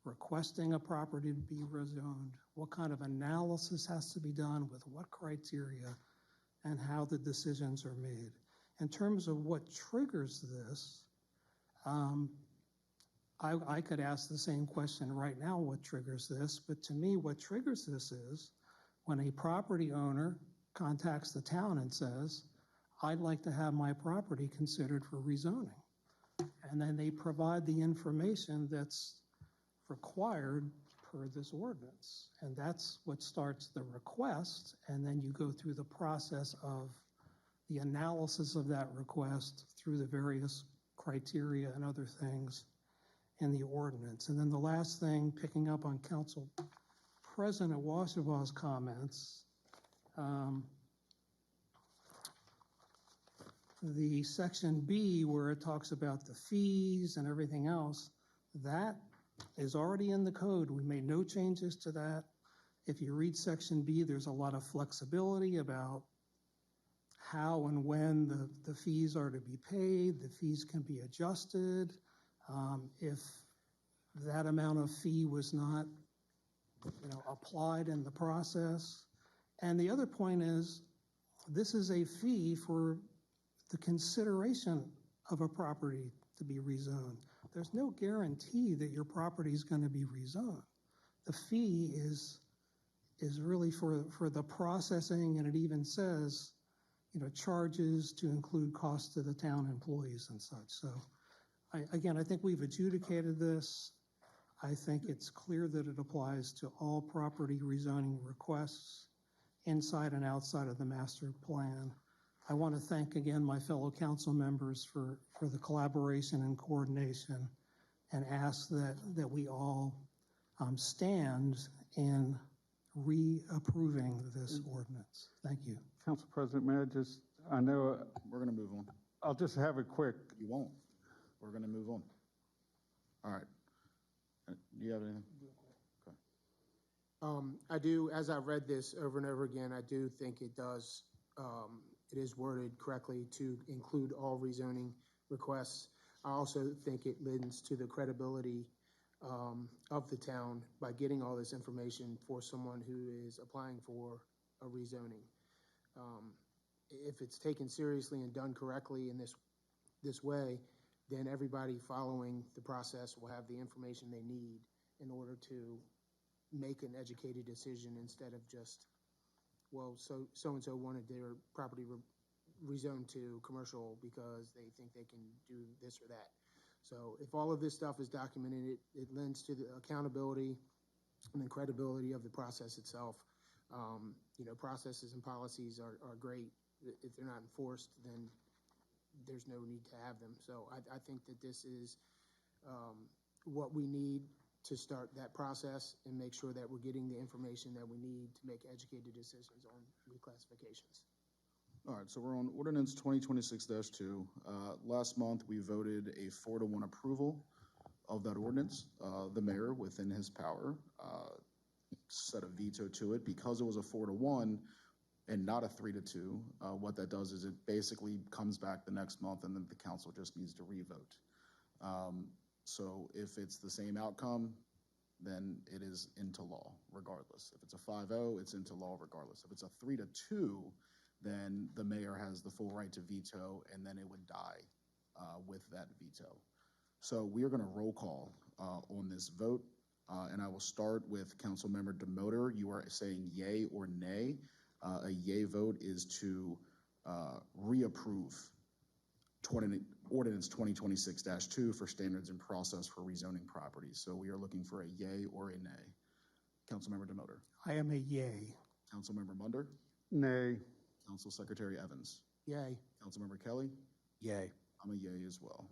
requesting a property to be rezoned, what kind of analysis has to be done with what criteria, and how the decisions are made. In terms of what triggers this, I could ask the same question right now, what triggers this? But to me, what triggers this is when a property owner contacts the town and says, I'd like to have my property considered for rezoning. And then they provide the information that's required per this ordinance. And that's what starts the request. And then you go through the process of the analysis of that request through the various criteria and other things in the ordinance. And then the last thing, picking up on Council President Washabaw's comments, the Section B, where it talks about the fees and everything else, that is already in the code. We made no changes to that. If you read Section B, there's a lot of flexibility about how and when the fees are to be paid. The fees can be adjusted. If that amount of fee was not, applied in the process. And the other point is, this is a fee for the consideration of a property to be rezoned. There's no guarantee that your property is going to be rezoned. The fee is really for the processing, and it even says, charges to include costs to the town employees and such. So, I think we've adjudicated this. I think it's clear that it applies to all property rezoning requests inside and outside of the master plan. I want to thank again my fellow council members for the collaboration and coordination, and ask that we all stand in reapproving this ordinance. Thank you. Council President, may I know. We're going to move on. I'll just have a quick. You won't. We're going to move on. All right. Do you have anything? Okay. I do, as I've read this over and over again, I do think it does, it is worded correctly to include all rezoning requests. I also think it lends to the credibility of the town by getting all this information for someone who is applying for a rezoning. If it's taken seriously and done correctly in this way, then everybody following the process will have the information they need in order to make an educated decision instead of just, well, so-and-so wanted their property rezoned to commercial because they think they can do this or that. So if all of this stuff is documented, it lends to the accountability and the credibility of the process itself. Processes and policies are great. If they're not enforced, then there's no need to have them. So I think that this is what we need to start that process and make sure that we're getting the information that we need to make educated decisions on reclassifications. All right, so we're on ordinance 2026-2. Last month, we voted a 4-to-1 approval of that ordinance. The mayor, within his power, set a veto to it. Because it was a 4-to-1 and not a 3-to-2, what that does is it basically comes back the next month and then the council just needs to revote. So if it's the same outcome, then it is into law regardless. If it's a 5-0, it's into law regardless. If it's a 3-to-2, then the mayor has the full right to veto, and then it would die with that veto. So we are going to roll call on this vote, and I will start with Councilmember Demoter. You are saying yay or nay. A yay vote is to reapprove Ordinance 2026-2 for standards and process for rezoning properties. So we are looking for a yay or a nay. Councilmember Demoter. I am a yay. Councilmember Munder. Nay. Council Secretary Evans. Yay. Councilmember Kelly. Yay. I'm a yay as well.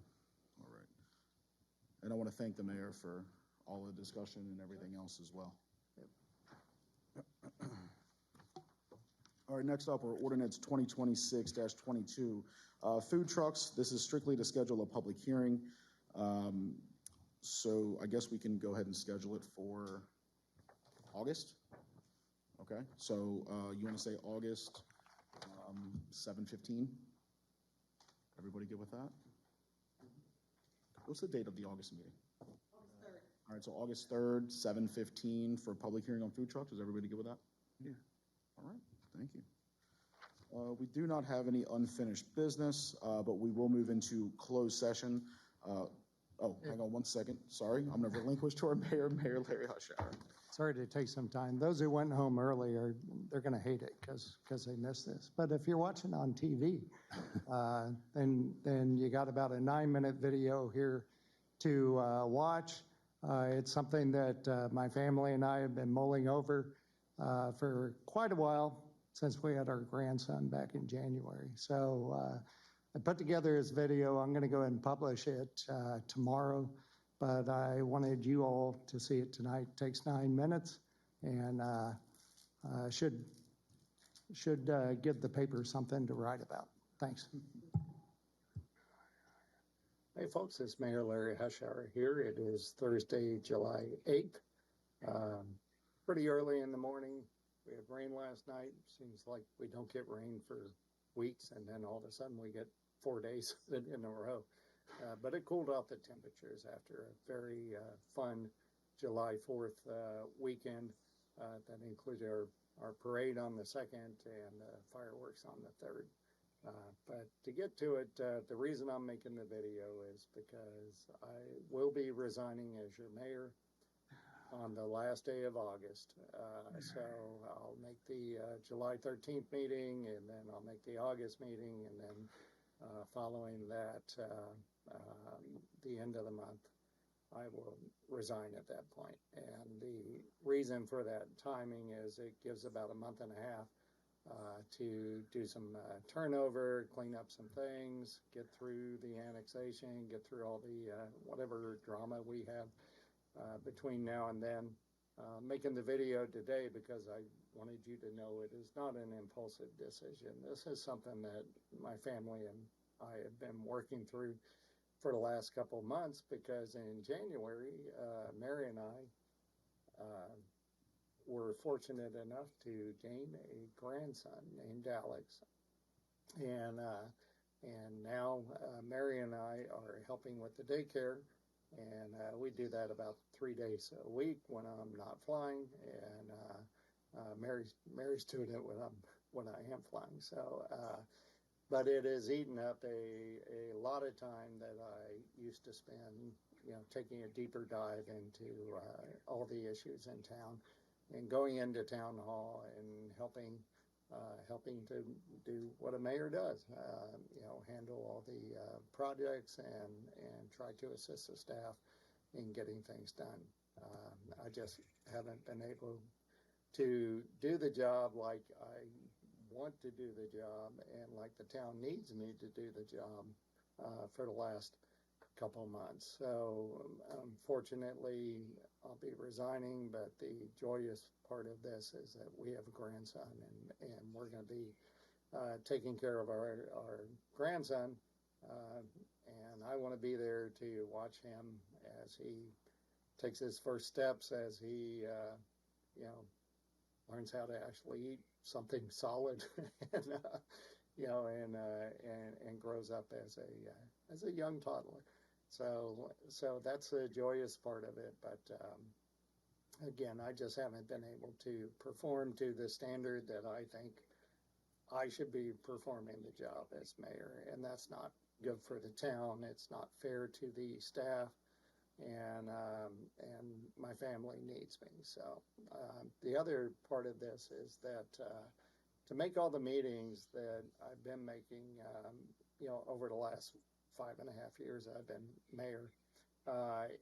All right. And I want to thank the mayor for all the discussion and everything else as well. All right, next up, are ordinance 2026-22. Food trucks, this is strictly to schedule a public hearing. So I guess we can go ahead and schedule it for August. Okay, so you want to say August 7:15? Everybody good with that? What's the date of the August meeting? August 3rd. All right, so August 3rd, 7:15 for a public hearing on food trucks. Is everybody good with that? Yeah. All right, thank you. We do not have any unfinished business, but we will move into closed session. Hang on one second. Sorry, I'm going to relinquish to our mayor, Mayor Larry Hushour. Sorry to take some time. Those who went home early they're going to hate it because they missed this. But if you're watching on TV, then you got about a 9-minute video here to watch. It's something that my family and I have been mulling over for quite a while since we had our grandson back in January. So I put together this video. I'm going to go ahead and publish it tomorrow. But I wanted you all to see it tonight. It takes 9 minutes and should give the paper something to write about. Thanks. Hey folks, it's Mayor Larry Hushour here. It is Thursday, July 8th. Pretty early in the morning. We had rain last night. Seems like we don't get rain for weeks, and then all of a sudden we get 4 days in a row. But it cooled off the temperatures after a very fun July 4th weekend that included our parade on the 2nd and fireworks on the 3rd. But to get to it, the reason I'm making the video is because I will be resigning as your mayor on the last day of August. So I'll make the July 13th meeting, and then I'll make the August meeting, and then following that, the end of the month, I will resign at that point. And the reason for that timing is it gives about a month and a half to do some turnover, clean up some things, get through the annexation, get through all the whatever drama we have between now and then. Making the video today because I wanted you to know it is not an impulsive decision. This is something that my family and I have been working through for the last couple of months, because in January, Mary and I were fortunate enough to gain a grandson named Alex. And now Mary and I are helping with the daycare, and we do that about 3 days a week when I'm not flying, and Mary's doing it when I am flying. So, but it has eaten up a lot of time that I used to spend, taking a deeper dive into all the issues in town and going into town hall and helping to do what a mayor does, handle all the projects and try to assist the staff in getting things done. I just haven't been able to do the job like I want to do the job and like the town needs me to do the job for the last couple of months. So unfortunately, I'll be resigning, but the joyous part of this is that we have a grandson, and we're going to be taking care of our grandson. And I want to be there to watch him as he takes his first steps, as he, learns how to actually eat something solid, and and grows up as a young toddler. So that's a joyous part of it. But again, I just haven't been able to perform to the standard that I think I should be performing the job as mayor, and that's not good for the town. It's not fair to the staff, and my family needs me. So the other part of this is that to make all the meetings that I've been making, over the last 5.5 years I've been mayor, I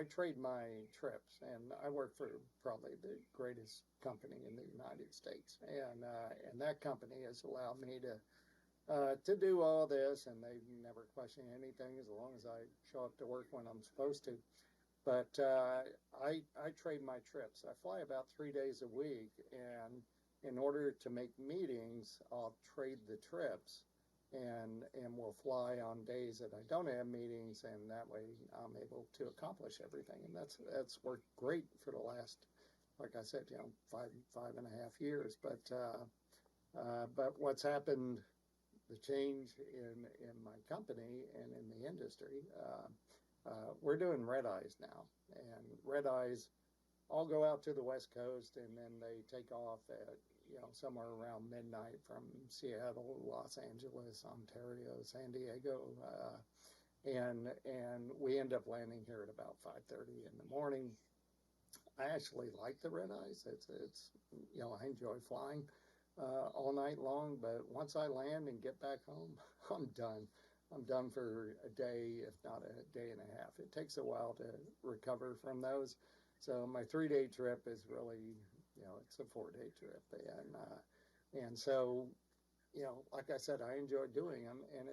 trade my trips, and I work for probably the greatest company in the United States, and that company has allowed me to do all this, and they never question anything as long as I show up to work when I'm supposed to. But I trade my trips. I fly about 3 days a week, and in order to make meetings, I'll trade the trips, and we'll fly on days that I don't have meetings, and that way I'm able to accomplish everything. And that's worked great for the last, like I said, 5.5 years. But what's happened, the change in my company and in the industry, we're doing red eyes now, and red eyes all go out to the West Coast, and then they take off at somewhere around midnight from Seattle, Los Angeles, Ontario, San Diego, and we end up landing here at about 5:30 in the morning. I actually like the red eyes. It's I enjoy flying all night long, but once I land and get back home, I'm done. I'm done for a day, if not a day and a half. It takes a while to recover from those. So my 3-day trip is really, it's a 4-day trip. And so, like I said, I enjoy doing them, and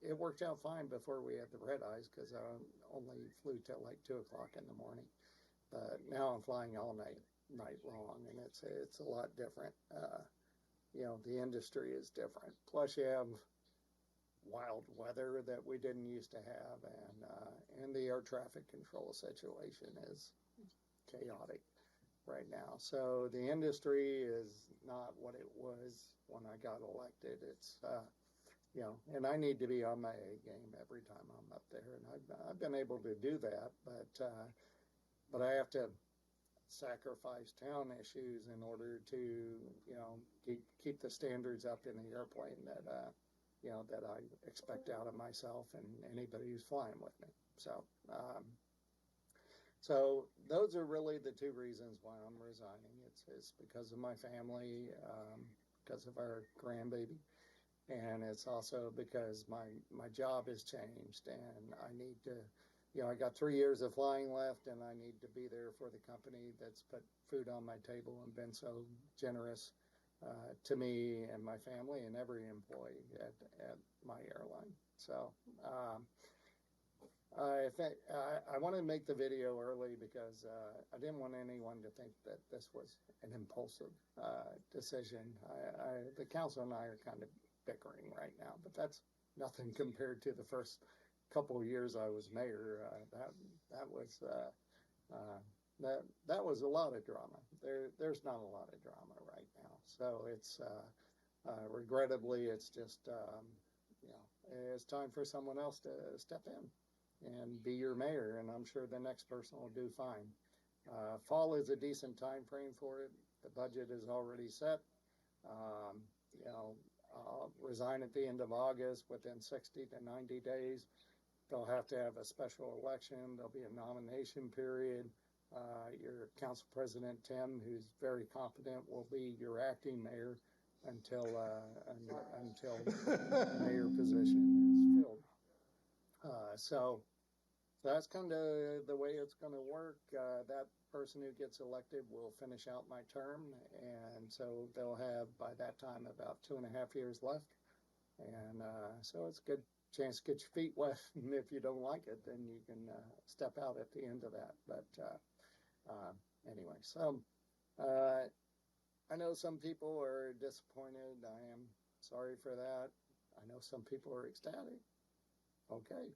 it worked out fine before we had the red eyes, because I only flew till like 2 o'clock in the morning. But now I'm flying all night long, and it's a lot different. The industry is different. Plus you have wild weather that we didn't used to have, and the air traffic control situation is chaotic right now. So the industry is not what it was when I got elected. It's and I need to be on my A game every time I'm up there, and I've been able to do that, but I have to sacrifice town issues in order to keep the standards up in the airplane that that I expect out of myself and anybody who's flying with me. So those are really the two reasons why I'm resigning. It's because of my family, because of our grandbaby, and it's also because my job has changed, and I need to, I got 3 years of flying left, and I need to be there for the company that's put food on my table and been so generous to me and my family and every employee at my airline. So I want to make the video early because I didn't want anyone to think that this was an impulsive decision. The council and I are kind of bickering right now, but that's nothing compared to the first couple of years I was mayor. That was a lot of drama. There's not a lot of drama right now. So it's regrettably, it's just it's time for someone else to step in and be your mayor, and I'm sure the next person will do fine. Fall is a decent time frame for it. The budget is already set. I'll resign at the end of August. Within 60 to 90 days, they'll have to have a special election. There'll be a nomination period. Your council president, Tim, who's very competent, will be your acting mayor until the mayor position is filled. So that's kind of the way it's going to work. That person who gets elected will finish out my term, and so they'll have by that time about 2.5 years left. And so it's good chance to get your feet wet, and if you don't like it, then you can step out at the end of that. But anyway, so I know some people are disappointed. I am sorry for that. I know some people are ecstatic. Okay,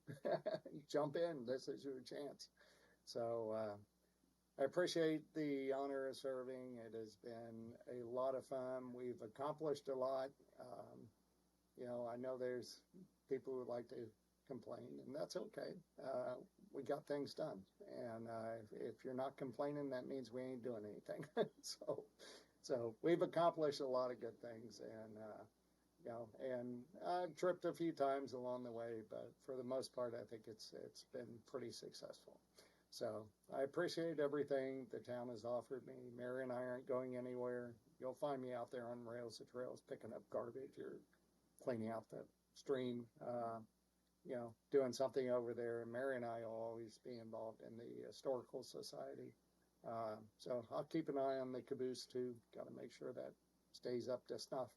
jump in. This is your chance. So I appreciate the honor of serving. It has been a lot of fun. We've accomplished a lot. You know, I know there's people who like to complain, and that's okay. We got things done. And if you're not complaining, that means we ain't doing anything. So we've accomplished a lot of good things, and you know, and I've tripped a few times along the way, but for the most part, I think it's been pretty successful. So I appreciate everything the town has offered me. Mary and I aren't going anywhere. You'll find me out there on Rails to Trails picking up garbage or cleaning out the stream, you know, doing something over there. And Mary and I will always be involved in the Historical Society. So I'll keep an eye on the caboose too. Got to make sure that stays up to snuff.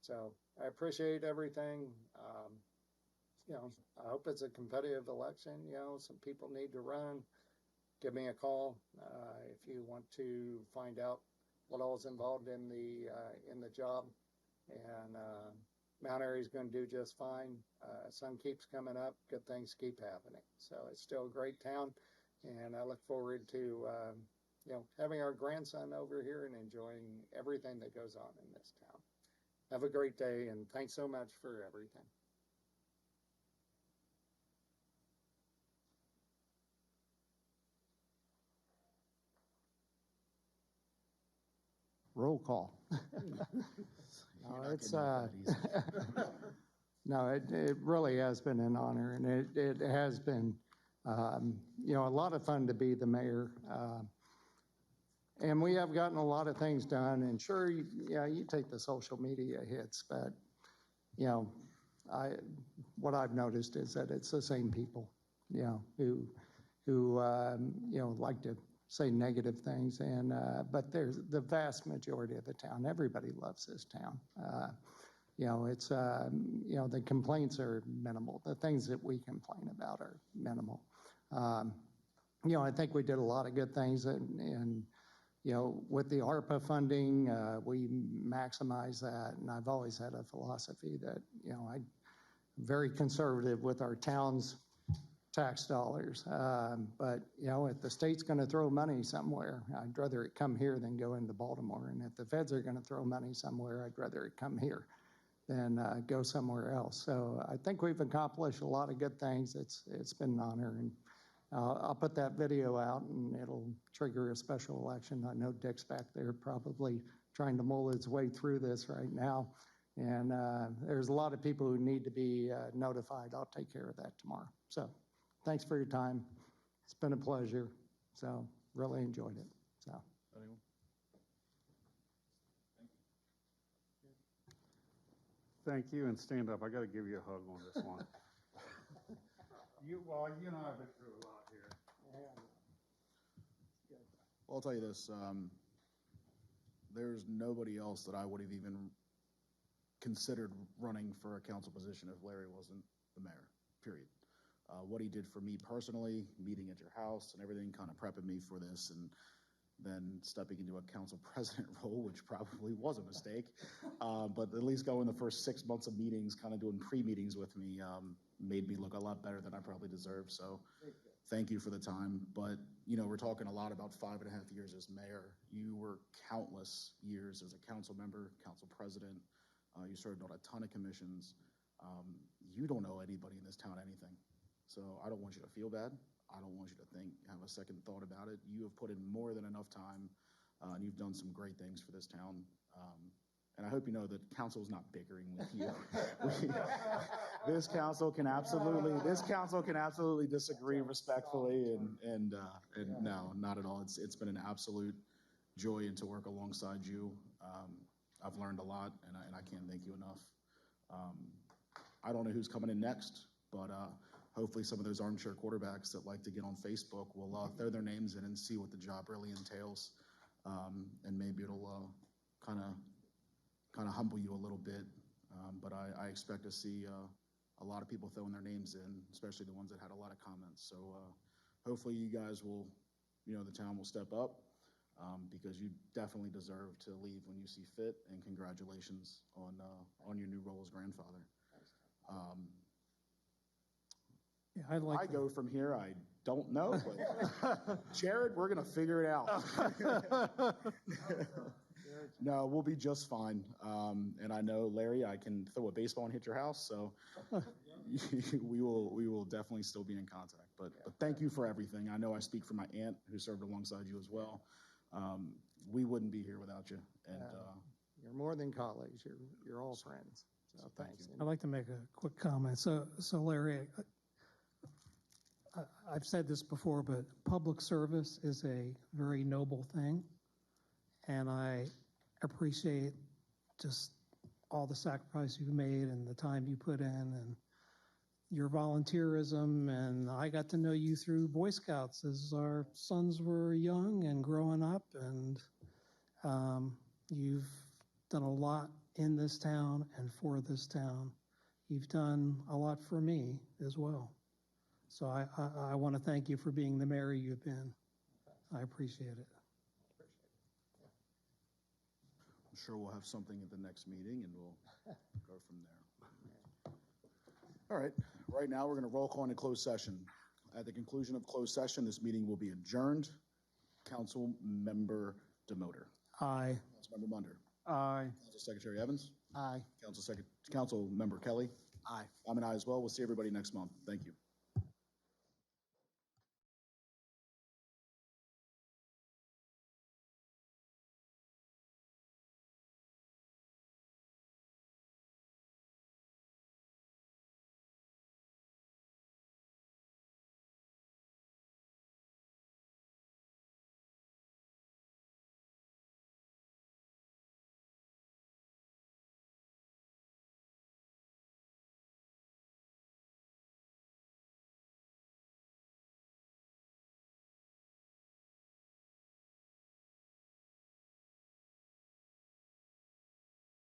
So I appreciate everything. You know, I hope it's a competitive election. You know, some people need to run. Give me a call if you want to find out what all is involved in the job. And Mount Airy is going to do just fine. Sun keeps coming up. Good things keep happening. So it's still a great town, and I look forward to you know, having our grandson over here and enjoying everything that goes on in this town. Have a great day, and thanks so much for everything. Roll call. No, it's no, it really has been an honor, and it has been, you know, a lot of fun to be the mayor. And we have gotten a lot of things done, and sure, you take the social media hits, but, you know, what I've noticed is that it's the same people, you know, who you know, like to say negative things, and but there's the vast majority of the town. Everybody loves this town. You know, it's you know, the complaints are minimal. The things that we complain about are minimal. You know, I think we did a lot of good things, and you know, with the ARPA funding, we maximize that, and I've always had a philosophy that, you know, I'm very conservative with our town's tax dollars. But, you know, if the state's going to throw money somewhere, I'd rather it come here than go into Baltimore. And if the feds are going to throw money somewhere, I'd rather it come here than go somewhere else. So I think we've accomplished a lot of good things. It's been an honor. And I'll put that video out, and it'll trigger a special election. I know Dick's back there probably trying to mull his way through this right now. And there's a lot of people who need to be notified. I'll take care of that tomorrow. So thanks for your time. It's been a pleasure. So really enjoyed it. So. Anyone? Thank you, and stand up. I got to give you a hug on this one. Well, you and I have been through a lot here. Well, I'll tell you this. There's nobody else that I would have even considered running for a council position if Larry wasn't the mayor, period. What he did for me personally, meeting at your house and everything, kind of prepping me for this, and then stepping into a council president role, which probably was a mistake. But at least going the first 6 months of meetings, kind of doing pre-meetings with me, made me look a lot better than I probably deserved. So thank you for the time. But, you know, we're talking a lot about 5.5 years as mayor. You were countless years as a council member, council president. You served on a ton of commissions. You don't owe anybody in this town anything. So I don't want you to feel bad. I don't want you to have a second thought about it. You have put in more than enough time, and you've done some great things for this town. And I hope you know that council is not bickering with you. This council can absolutely disagree respectfully, and no, not at all. It's been an absolute joy and to work alongside you. I've learned a lot, and I can't thank you enough. I don't know who's coming in next, but hopefully some of those armchair quarterbacks that like to get on Facebook will throw their names in and see what the job really entails, and maybe it'll kind of humble you a little bit. But I expect to see a lot of people throwing their names in, especially the ones that had a lot of comments. So hopefully you guys will, the town will step up because you definitely deserve to leave when you see fit. And congratulations on your new role as grandfather. Yeah, I'd like I to- go from here, I don't know, but Jared, we're gonna figure it out. No, we'll be just fine. And I know, Larry, I can throw a baseball and hit your house, so we will definitely still be in contact. But thank you for everything. I know I speak for my aunt who served alongside you as well. We wouldn't be here without you. And You're more than colleagues. You're all friends. So thanks. I'd like to make a quick comment. So Larry, I've said this before, but public service is a very noble thing. And I appreciate just all the sacrifice you've made and the time you put in and your volunteerism. And I got to know you through Boy Scouts as our sons were young and growing up. And you've done a lot in this town and for this town. You've done a lot for me as well. So I want to thank you for being the mayor you've been. I appreciate it. I'm sure we'll have something at the next meeting and we'll go from there. All right, right now we're going to roll call into closed session. At the conclusion of closed session, this meeting will be adjourned. Council Member Demoter. Aye. Councilmember Munder. Aye. Council Secretary Evans. Aye. Council Member Kelly. Aye. I'm an aye as well. We'll see everybody next month. Thank you.